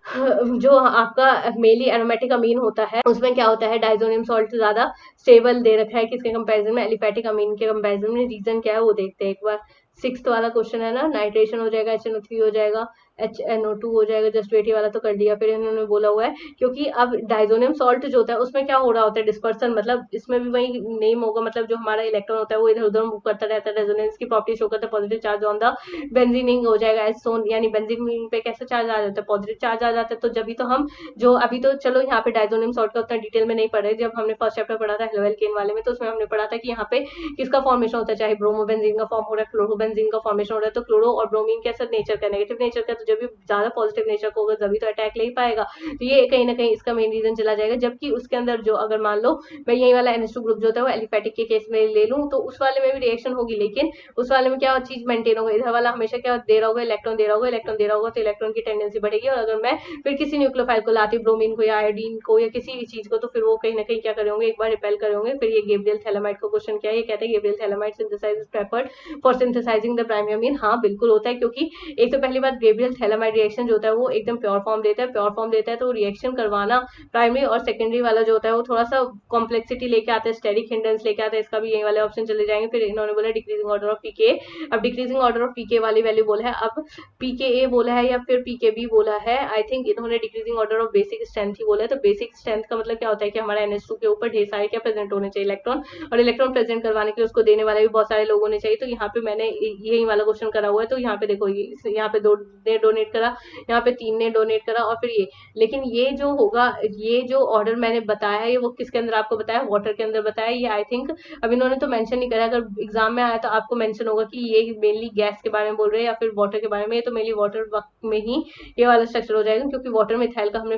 जो आपका मेनली एरोमेटिक अमीन होता है उसमें क्या होता है, डाइजोनियम सॉल्ट ज्यादा स्टेबल दे रखा है किसके कंपैरिजन में, एलिफेटिक अमीन के कंपैरिजन में। रीजन क्या है वो देखते हैं एक बार। 6th वाला क्वेश्चन है ना, नाइट्रेशन हो जाएगा, HNO3 हो जाएगा, HNO2 हो जाएगा, जस्ट वेटी वाला तो कर दिया। फिर इन्होंने बोला हुआ है क्योंकि अब डाइजोनियम सॉल्ट जो होता है उसमें क्या हो रहा होता है, डिस्पर्सन, मतलब इसमें भी वही नेम होगा, मतलब जो हमारा इलेक्ट्रॉन होता है वो इधर उधर मूव करता रहता है। रेजोनेंस की प्रॉपर्टी शो करता है पॉजिटिव चार्ज ऑन द बेंजीनिंग हो जाएगा एज सोन, यानी बेंजीन पे कैसे चार्ज आ जाता है, पॉजिटिव चार्ज आ जाता है। तो जब भी तो हम जो अभी तो चलो यहाँ पे डाइजोनियम सॉल्ट का उतना डिटेल में नहीं पढ़े, जब हमने फर्स्ट चैप्टर पढ़ा था हेलोएल्केन वाले में तो उसमें हमने पढ़ा था कि यहाँ पे किसका फॉर्मेशन होता है, चाहे ब्रोमोबेंजीन का फॉर्म हो रहा है, क्लोरोबेंजीन का फॉर्मेशन हो रहा है। तो क्लोरो और ब्रोमीन कैसा नेचर का, नेगेटिव नेचर का, तो जब भी ज्यादा पॉजिटिव नेचर का होगा तभी तो अटैक ले ही पाएगा। तो ये कहीं ना कहीं इसका मेन रीजन चला जाएगा। जबकि उसके अंदर जो अगर मान लो मैं यही वाला NH2 ग्रुप जो होता है वो एलिफेटिक के केस में ले लूं तो उस वाले में भी रिएक्शन होगी, लेकिन उस वाले में क्या चीज मेंटेन होगा, इधर वाला हमेशा क्या दे रहा होगा, इलेक्ट्रॉन दे रहा होगा, इलेक्ट्रॉन दे रहा होगा तो इलेक्ट्रॉन की टेंडेंसी बढ़ेगी। और अगर मैं फिर किसी न्यूक्लियोफाइल को लाती, ब्रोमीन को या आयोडीन को या किसी भी चीज को, तो फिर वो कहीं ना कहीं क्या करेंगे, एक बार रिपेल करेंगे। फिर ये गेब्रियल थैलामाइड का क्वेश्चन क्या है, ये कहते हैं Gabriel phthalimide synthesise preferred for synthesising the primary amine. हाँ बिल्कुल होता है, क्योंकि एक तो पहली बात गेब्रियल थैलामाइड रिएक्शन जो होता है वो एकदम प्योर फॉर्म देता है, प्योर फॉर्म देता है तो रिएक्शन करवाना प्राइमरी और सेकेंडरी वाला जो होता है वो थोड़ा सा कॉम्प्लेक्सिटी लेके आता है, स्टेरिक हिंडेंस लेके आता है। इसका भी यही वाले ऑप्शन चले जाएंगे। फिर इन्होंने बोला डिक्रीजिंग ऑर्डर ऑफ पीके। अब डिक्रीजिंग ऑर्डर ऑफ पीके वाली वैल्यू बोला है, अब पीके बोला है या फिर पीकेबी बोला है, आई थिंक इन्होंने decreasing order of basic strength ही बोला है। तो बेसिक स्ट्रेंथ का मतलब क्या होता है कि हमारा NH2 के ऊपर ढेर सारे क्या प्रेजेंट होने चाहिए, इलेक्ट्रॉन, और इलेक्ट्रॉन प्रेजेंट करवाने के लिए उसको देने वाले भी बहुत सारे लोग होने चाहिए। तो यहाँ पे मैंने यही वाला क्वेश्चन करा हुआ है। तो यहाँ पे देखो यहाँ पे 2 ने डोनेट करा, यहाँ पे 3 ने डोनेट करा और फिर ये, लेकिन ये जो होगा, ये जो ऑर्डर मैंने बताया है वो किसके अंदर आपको बताया, वाटर के अंदर बताया। ये आई थिंक अब इन्होंने तो मेंशन नहीं करा, अगर एग्जाम में आया तो आपको मेंशन होगा कि ये मेनली गैस के बारे में बोल रहे हैं या फिर वाटर के बारे में। ये तो मेनली वाटर में ही ये वाला स्ट्रक्चर हो जाएगा, क्योंकि वाटर में इथाइल का हमने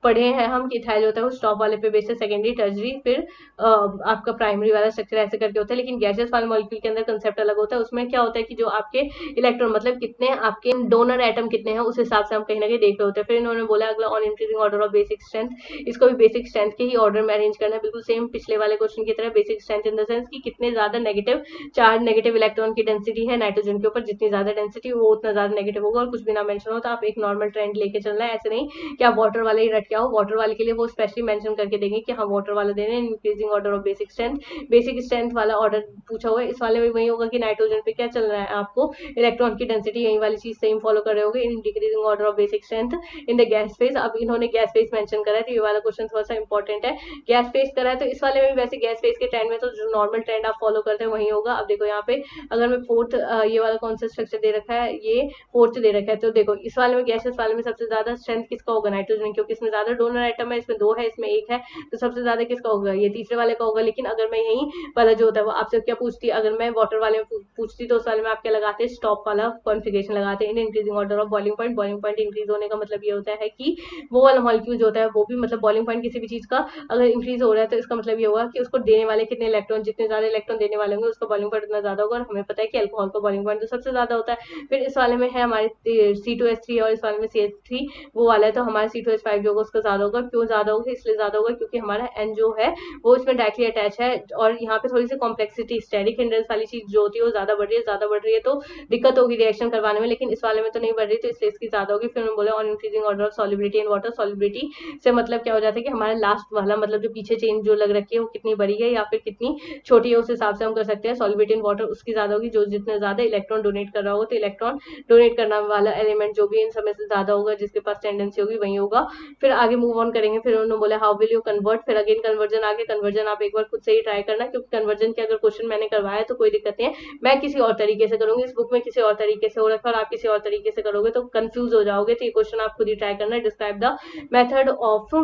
पढ़े हैं हम कि इथाइल होता है वो स्टॉप वाले पे बेस है, सेकेंडरी, टर्जरी, फिर आपका प्राइमरी वाला स्ट्रक्चर ऐसे करके होता है। लेकिन गैसेस वाले मॉलिक्यूल के अंदर कंसेप्ट अलग होता है। उसमें क्या होता है कि जो आपके इलेक्ट्रॉन मतलब कितने आपके डोनर एटम कितने हैं उस हिसाब से हम कहीं ना कहीं देख रहे होते हैं। फिर इन्होंने बोला अगला on increasing order of basic strength, इसको भी बेसिक स्ट्रेंथ के ही ऑर्डर में अरेंज करना है, बिल्कुल सेम पिछले वाले क्वेश्चन की तरह। Basic strength in the sense कि कितने ज्यादा नेगेटिव चार्ज, नेगेटिव इलेक्ट्रॉन की डेंसिटी है नाइट्रोजन के ऊपर, जितनी ज्यादा डेंसिटी वो उतना ज्यादा नेगेटिव होगा। और कुछ भी ना मेंशन हो तो आप एक नॉर्मल ट्रेंड लेके चलना है, ऐसे नहीं कि आप वाटर वाले ही रट के आओ। वाटर वाले के लिए वो स्पेशली मेंशन करके देंगे कि हाँ वाटर वाला देने increasing order of basic strength, basic strength वाला ऑर्डर पूछा हुआ है। इस वाले में वही होगा कि नाइट्रोजन पे क्या चल रहा है, आपको इलेक्ट्रॉन की डेंसिटी यही वाली चीज सेम फॉलो कर रहे होगे in decreasing order of basic strength in the gas phase. अब इन्होंने गैस फेज मेंशन करा है तो ये वाला क्वेश्चन थोड़ा सा इंपॉर्टेंट है। गैस फेज करा है तो इस वाले में भी वैसे गैस फेज के ट्रेंड में तो जो नॉर्मल ट्रेंड आप फॉलो करते हैं वही होगा। अब देखो यहाँ पे अगर मैं फोर्थ ये वाला कौन सा स्ट्रक्चर दे रखा है, ये फोर्थ दे रखा है, तो देखो इस वाले में गैसेस वाले में सबसे ज्यादा स्ट्रेंथ किसका होगा, नाइट्रोजन, क्योंकि इसमें ज्यादा डोनर आइटम है, इसमें 2 है इसमें 1 है, तो सबसे ज्यादा किसका होगा, ये तीसरे वाले का होगा। लेकिन अगर मैं यही वाला जो होता है वो आपसे क्या पूछती, अगर मैं वाटर वाले में पूछती तो उस वाले में आप क्या लगाते हैं, स्टॉप वाला कॉन्फिगरेशन लगाते हैं इन increasing order of boiling point. Boiling point increase होने का मतलब ये होता है कि वो वाला मॉलिक्यूल जो होता है वो भी, मतलब बॉइलिंग पॉइंट किसी भी चीज का अगर इंक्रीज हो रहा है तो इसका मतलब ये होगा कि उसको देने वाले कितने इलेक्ट्रॉन, जितने ज्यादा इलेक्ट्रॉन देने वाले होंगे उसका बॉइलिंग पॉइंट उतना ज्यादा होगा। और हमें पता है कि अल्कोहल का बॉइलिंग पॉइंट तो सबसे ज्यादा होता है। फिर इस वाले में है हमारे C2H3 और इस वाले में CH3 वो वाला है, तो हमारा C2H5 जो होगा उसका ज्यादा होगा। क्यों ज्यादा होगा, इसलिए ज्यादा होगा क्योंकि हमारा N जो है वो इसमें डायरेक्टली अटैच है। और यहाँ पे थोड़ी सी कॉम्प्लेक्सिटी, स्टेरिक हिंड्रेंस वाली चीज जो होती है वो ज्यादा बढ़ रही है, ज्यादा बढ़ रही है तो दिक्कत होगी रिएक्शन करवाने में, लेकिन इस वाले में तो नहीं बढ़ रही, तो इसलिए इसकी ज्यादा होगी। फिर उन्होंने बोला on increasing order of solubility in water. Solubility से मतलब क्या हो जाता है कि हमारा लास्ट वाला, मतलब जो पीछे चेन जो लग रखी है वो कितनी बड़ी है या फिर कितनी छोटी है, उस हिसाब से हम कर सकते हैं। सॉल्युबिलिटी इन वाटर उसकी ज्यादा होगी जो जितने ज्यादा इलेक्ट्रॉन डोनेट कर रहा होगा, तो इलेक्ट्रॉन डोनेट करने वाला एलिमेंट जो भी इन समय से ज्यादा होगा, जिसके पास टेंडेंसी होगी वही होगा। फिर आगे मूव ऑन करेंगे। फिर उन्होंने बोला हाउ विल यू कन्वर्ट, फिर अगेन कन्वर्जन आगे। कन्वर्जन आप एक बार खुद से ही ट्राई करना, क्योंकि कन्वर्जन के अगर क्वेश्चन मैंने करवाया तो कोई दिक्कत नहीं है, मैं किसी और तरीके से करूंगी, इस बुक में किसी और तरीके से हो रखा है और आप किसी और तरीके से करोगे तो कंफ्यूज हो जाओगे। तो ये क्वेश्चन आप खुद ही ट्राई करना। Describe the method of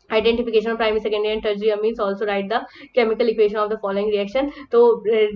identification of primary, secondary and tertiary amines, also write the chemical equation of the following reaction। तो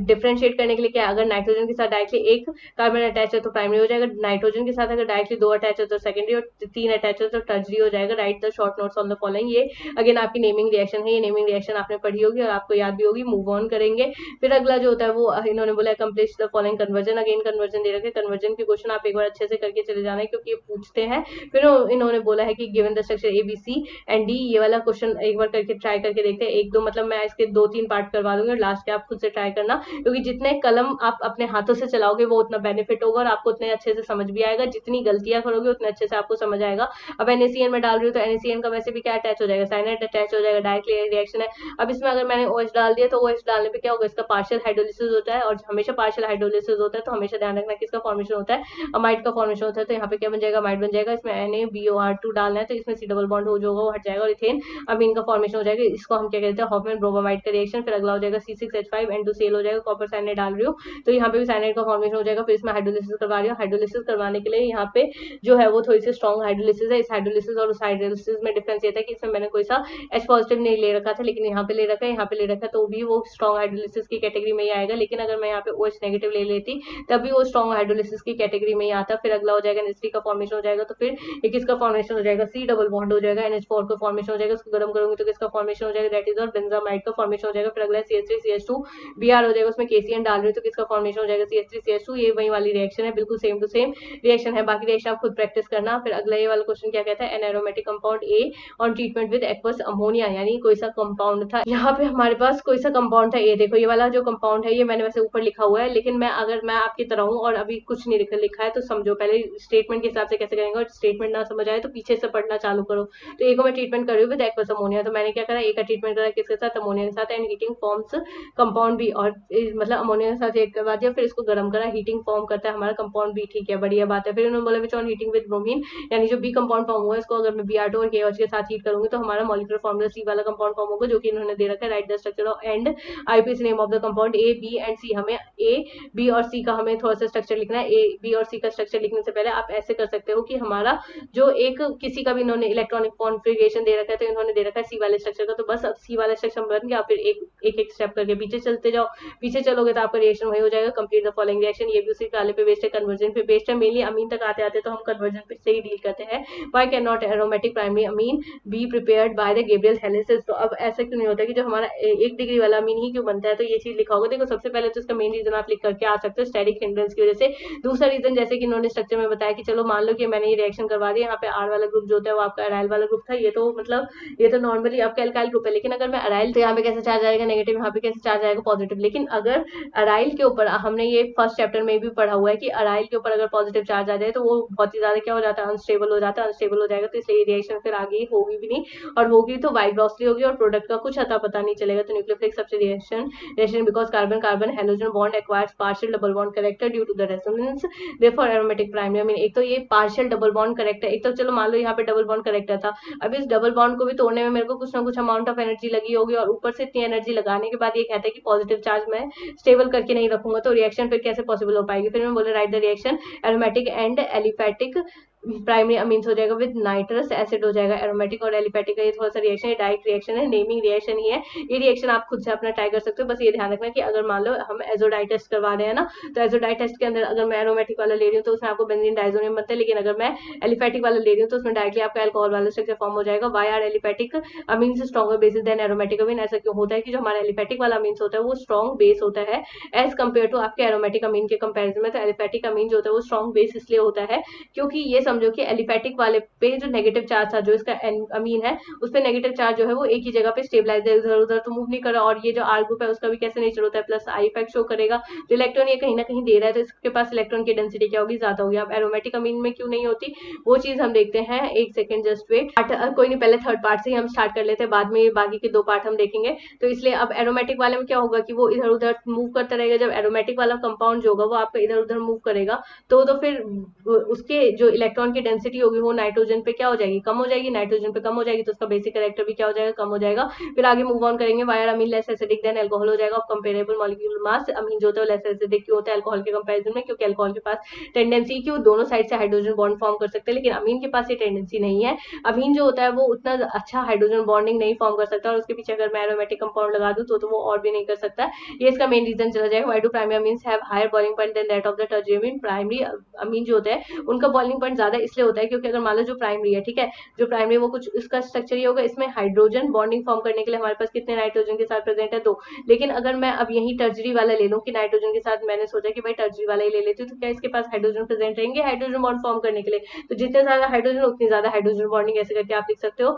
डिफरेंशिएट करने के लिए क्या, अगर नाइट्रोजन के साथ डायरेक्टली एक कार्बन अटैच है तो प्राइमरी हो जाएगा, नाइट्रोजन के साथ अगर डायरेक्टली 2 अटैच है तो सेकेंडरी, और 3 अटैच है तो टर्जरी हो जाएगा। Right the short notes on the following. ये अगेन आपकी नेमिंग रिएक्शन है, ये नेमिंग रिएक्शन आपने पढ़ी होगी और आपको याद भी होगी। मूव ऑन करेंगे। फिर अगला जो होता है वो इन्होंने बोला accomplish the following conversion. Again conversion दे रखे, कन्वर्जन के क्वेश्चन आप एक बार अच्छे से करके चले जाना है क्योंकि ये पूछते हैं। फिर इन्होंने बोला है कि given the structure ABC and D, ये वाला क्वेश्चन एक बार करके ट्राई करके देखते हैं। 1-2 मतलब मैं इसके 2-3 पार्ट करवा दूंगी और लास्ट के आप खुद से ट्राई करना, क्योंकि जितने कलम आप अपने हाथों से चलाओगे वो उतना बेनिफिट होगा और आपको उतने अच्छे से समझ भी आएगा। जितनी गलतियां करोगे उतने अच्छे से आपको समझ आएगा। अब NaCN में डाल रही हूँ तो NaCN का वैसे भी क्या अटैच हो जाएगा, साइनाइड अटैच हो जाएगा, डायरेक्टली रिएक्शन है। अब इसमें अगर मैंने OH डाल दिया तो OH डालने पे क्या होगा, इसका पार्शियल हाइड्रोलिसिस होता है और हमेशा पार्शियल हाइड्रोलिसिस होता है तो हमेशा ध्यान रखना किसका फॉर्मेशन होता है, अमाइड का फॉर्मेशन होता है। तो यहाँ पे क्या बन जाएगा, अमाइड बन जाएगा। इसमें NaBOR2 डालना है तो इसमें C डबल बॉन्ड हो जाएगा, वो हट जाएगा और इथेन अमीन का फॉर्मेशन हो जाएगा। इसको हम क्या कहते हैं, हॉफमैन ब्रोमाइड का रिएक्शन। फिर अगला हो जाएगा C6H5 N2Cl हो जाएगा, कॉपर साइनाइड डाल रही हूँ तो यहाँ पे भी साइनाइड का फॉर्मेशन हो जाएगा। फिर इसमें हाइड्रोलिसिस करवा रही हूँ। हाइड्रोलिसिस करवाने के लिए यहाँ पे जो है वो थोड़ी सी स्ट्रॉन्ग हाइड्रोलिसिस है। इस हाइड्रोलिसिस और उस हाइड्रोलिसिस में डिफरेंस ये था कि इसमें मैंने कोई सा H पॉजिटिव नहीं ले रखा था, लेकिन यहाँ पे ले रखा है, यहाँ पे ले रखा है, तो भी वो स्ट्रॉन्ग हाइड्रोलिसिस की कैटेगरी में ही आएगा। लेकिन अगर मैं यहाँ पे OH नेगेटिव ले लेती तब भी वो स्ट्रॉन्ग हाइड्रोलिसिस की कैटेगरी में ही आता। फिर अगला हो जाएगा NH3 का फॉर्मेशन हो जाएगा, तो फिर एक किसका फॉर्मेशन हो जाएगा, C डबल बॉन्ड हो जाएगा, NH4 का फॉर्मेशन हो जाएगा। उसको गर्म करूंगी तो किसका फॉर्मेशन हो जाएगा, दैट इज और बेंजामाइड का फॉर्मेशन हो जाएगा। फिर अगला CH3 CH2 Br हो जाएगा, उसमें KCN डाल रही है तो किसका फॉर्मेशन हो जाएगा, CH3 CH2। ये वही वाली रिएक्शन है, बिल्कुल सेम टू सेम रिएक्शन है। बाकी रिएक्शन आप खुद प्रैक्टिस करना। फिर अगला ये वाला क्वेश्चन क्या कहता है, an aromatic compound A on treatment with aqueous ammonia, यानी कोई सा कंपाउंड था, यहाँ पे हमारे पास कोई सा कंपाउंड था A। देखो ये वाला जो कंपाउंड है ये मैंने वैसे ऊपर लिखा हुआ है, लेकिन मैं अगर मैं आपकी तरह हूँ और अभी कुछ नहीं लिखा है तो समझो पहले स्टेटमेंट के हिसाब से कैसे करेंगे, और स्टेटमेंट ना समझ आए तो पीछे से पढ़ना चालू करो। तो एक को मैं ट्रीटमेंट कर रही हूँ विद एक्वस अमोनिया, तो मैंने क्या करा, एक का ट्रीटमेंट करा किसके साथ, अमोनिया के साथ, and heating forms compound B, और मतलब अमोनिया के साथ एक करवा दिया, फिर इसको गर्म करा, हीटिंग फॉर्म करता है हमारा कंपाउंड बी। ठीक है, बढ़िया बात है। फिर उन्होंने बोला which on heating with bromine, यानी जो बी कंपाउंड फॉर्म हुआ है इसको अगर मैं Br2 और KOH के साथ हीट करूंगी तो हमारा मॉलिक्यूलर फॉर्मूला C वाला कंपाउंड फॉर्म होगा, जो कि इन्होंने दे रखा है। Write the structure of and IPC name of the compound A B and C। हमें A B और C का हमें थोड़ा सा स्ट्रक्चर लिखना है। A B और C का स्ट्रक्चर लिखने से पहले आप ऐसे कर सकते हो कि हमारा जो एक किसी का भी इन्होंने इलेक्ट्रॉनिक कॉन्फ़िगरेशन दे रखा है तो इन्होंने दे रखा है सी वाले स्ट्रक्चर का, तो बस अब सी वाला स्ट्रक्चर बन गया, फिर एक स्टेप करके पीछे चलते जाओ, पीछे चलोगे तो आपका रिएक्शन वही हो जाएगा, कंप्लीट द फॉलोइंग रिएक्शन। ये भी उसी वाले पे बेस्ड है, कन्वर्जन पे बेस्ड है। मेनली अमीन तक आते आते तो हम कन्वर्जन पे से ही डील करते हैं। Why can not aromatic primary Amin be prepared by the Gabriel helices, तो अब ऐसा क्यों नहीं होता कि जो हमारा 1 डिग्री वाला अमीन ही क्यों बनता है, तो ये चीज लिखा होगा। देखो सबसे पहले तो इसका मेन रीजन आप लिख करके आ सकते हो स्टैटिक हिंड्रेंस की वजह से। दूसरा रीजन जैसे कि इन्होंने स्ट्रक्चर में बताया कि चलो मान लो कि मैंने ये रिएक्शन करवा दिया, यहाँ पे आर वाला ग्रुप जो होता है वो आपका अराइल वाला ग्रुप था, ये तो मतलब ये तो नॉर्मली आपका एल्काइल ग्रुप है, लेकिन अगर मैं अराइल, तो यहाँ पे कैसे चार्ज आएगा नेगेटिव, यहाँ पे कैसे चार्ज आएगा पॉजिटिव। लेकिन अगर अराइल के ऊपर, हमने ये फर्स्ट चैप्टर में भी पढ़ा हुआ है कि अराइल के ऊपर अगर पॉजिटिव चार्ज आ जाए तो वो बहुत ही ज्यादा क्या हो जाता है, अनस्टेबल हो जाता है। अनस्टेबल हो जाएगा तो इसलिए रिएक्शन फिर आगे होगी भी नहीं, और होगी तो वाइब्रोसली होगी और प्रोडक्ट का कुछ अता पता नहीं चलेगा। तो nucleophilic substitution because carbon carbon halogen bond acquires partial double bond character due to the resonance, therefore aromatic primary amine. एक तो ये पार्शियल डबल बॉन्ड कैरेक्टर, एक तो चलो मान लो यहाँ पे डबल बॉन्ड कैरेक्टर था, अब इस डबल बॉन्ड को भी तोड़ने में मेरे को कुछ ना कुछ अमाउंट ऑफ एनर्जी लगी होगी, और ऊपर से इतनी एनर्जी लगाने के बाद ये कहता है कि पॉजिटिव चार्ज मैं स्टेबल करके नहीं रखूंगा, तो रिएक्शन फिर कैसे पॉसिबल हो पाएगी। फिर मैं बोले right the reaction aromatic and aliphatic primary amines हो जाएगा विद नाइट्रस एसिड हो जाएगा। एरोमेटिक और एलिफेटिक का ये थोड़ा सा रिएक्शन है, डायरेक्ट रिएक्शन है, नेमिंग रिएक्शन ही है। ये रिएक्शन आप खुद से अपना ट्राई कर सकते हो, बस ये ध्यान रखना कि अगर मान लो हम एजोडाई टेस्ट करवा रहे हैं ना, तो एजोडाई टेस्ट के अंदर अगर मैं एरोमेटिक वाला ले रही हूँ तो उसमें आपको बेंजीन डाइजोनियम बनता है, लेकिन अगर मैं एलिफेटिक वाला ले रही हूँ तो उसमें डायरेक्टली आपका अल्कोहल वाला स्ट्रक्चर फॉर्म हो जाएगा। Why are aliphatic amines stronger bases than aromatic amine, ऐसा क्यों होता है कि जो हमारा एलिफेटिक वाला अमीन्स होता है वो स्ट्रॉन्ग बेस होता है एज कम्पेयर टू आपके एरोमेटिक अमीन के कंपेरिजन में। तो एलिफेटिक अमीन जो होता है वो स्ट्रॉन्ग बेस इसलिए होता है क्योंकि ये समझो कि एलिफेटिक वाले पे जो नेगेटिव चार्ज था, जो इसका अमीन है उस पे नेगेटिव चार्ज जो है वो एक ही जगह पे स्टेबलाइज है, इधर उधर तो मूव नहीं कर रहा। और ये जो आर ग्रुप है उसका भी कैसे नेचर होता है, प्लस आई इफेक्ट शो करेगा, तो इलेक्ट्रॉन ये कहीं ना कहीं दे रहा है, तो इसके पास इलेक्ट्रॉन की डेंसिटी क्या होगी, ज्यादा होगी। अब एरोमेटिक अमीन में क्यों नहीं होती वो चीज हम देखते हैं, एक सेकंड जस्ट वेट। कोई नहीं, पहले थर्ड पार्ट से ही हम स्टार्ट कर लेते हैं, बाद में बाकी के 2 पार्ट हम देखेंगे। तो इसलिए अब एरोमेटिक वाले में क्या होगा कि वो इधर उधर मूव करता रहेगा। जब एरोमेटिक वाला कंपाउंड जो होगा वो आपका इधर उधर मूव करेगा तो फिर उसके जो इलेक्ट्रॉन की डेंसिटी होगी वो नाइट्रोजन पे क्या हो जाएगी, कम हो जाएगी, नाइट्रोजन पे कम हो जाएगी, तो उसका बेसिक कैरेक्टर भी क्या हो जाएगा, कम हो जाएगा। फिर आगे मूव ऑन करेंगे, वायर अमीन लेस एसिडिक देन अल्कोहल हो जाएगा ऑफ कंपेरेबल मॉलिक्यूलर मास। अमीन जो होता है लेस एसिडिक क्यों होता है अल्कोहल के कंपैरिजन में, क्योंकि अल्कोहल के पास टेंडेंसी क्यों दोनों साइड से हाइड्रोजन बॉन्ड फॉर्म कर सकते हैं, लेकिन अमीन के पास ये टेंडेंसी नहीं है। अमीन जो होता है वो उतना अच्छा हाइड्रोजन बॉन्डिंग नहीं फॉर्म कर सकता, और उसके पीछे अगर मैं एरोमेटिक कंपाउंड लगा दूं तो वो और भी नहीं कर सकता। ये इसका मेन रीजन चला जाएगा। Why do primary amines have higher boiling point than that of the tertiary amine. Primary amine जो होता है उनका बॉइलिंग पॉइंट ज्यादा इसलिए होता है क्योंकि अगर मान लो जो प्राइमरी है, ठीक है, जो प्राइमरी वो कुछ इसका स्ट्रक्चर ही होगा, इसमें हाइड्रोजन बॉन्डिंग फॉर्म करने के लिए हमारे पास कितने नाइट्रोजन के साथ प्रेजेंट है, 2। लेकिन अगर मैं अब यही टर्जरी वाला ले लूं कि नाइट्रोजन के साथ, मैंने सोचा कि भाई टर्जरी वाला ही ले लेती हूँ, तो क्या इसके पास हाइड्रोजन प्रेजेंट रहेंगे हाइड्रोजन बॉन्ड फॉर्म करने के लिए, तो जितने ज्यादा हाइड्रोजन उतनी ज्यादा हाइड्रोजन बॉन्डिंग, ऐसे करके आप लिख सकते हो।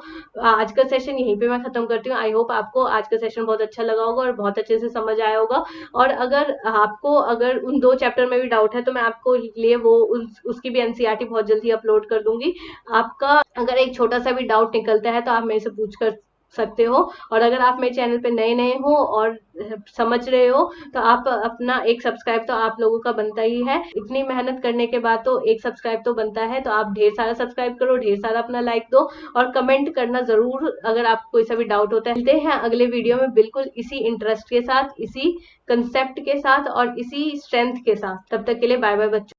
आज का सेशन यहीं पे मैं खत्म करती हूँ। आई होप आपको आज का सेशन बहुत अच्छा लगा होगा और बहुत अच्छे से समझ आया होगा। और अगर आपको अगर उन 2 चैप्टर में भी डाउट है तो मैं आपको लिए वो उसकी भी एनसीईआरटी बहुत जल्दी अपलोड कर दूंगी। आपका अगर एक छोटा सा भी डाउट निकलता है तो आप मेरे से पूछ कर सकते हो। और अगर आप मेरे चैनल पे नए नए हो और समझ रहे हो तो आप अपना एक सब्सक्राइब तो आप लोगों का बनता ही है। इतनी मेहनत करने के बाद तो एक सब्सक्राइब तो बनता है, तो आप ढेर सारा सब्सक्राइब करो, ढेर सारा अपना लाइक दो और कमेंट करना जरूर अगर आपको कोई सा भी डाउट होता है। मिलते हैं अगले वीडियो में बिल्कुल इसी इंटरेस्ट के साथ, इसी कंसेप्ट के साथ और इसी स्ट्रेंथ के साथ। तब तक के लिए बाय बाय बच्चों।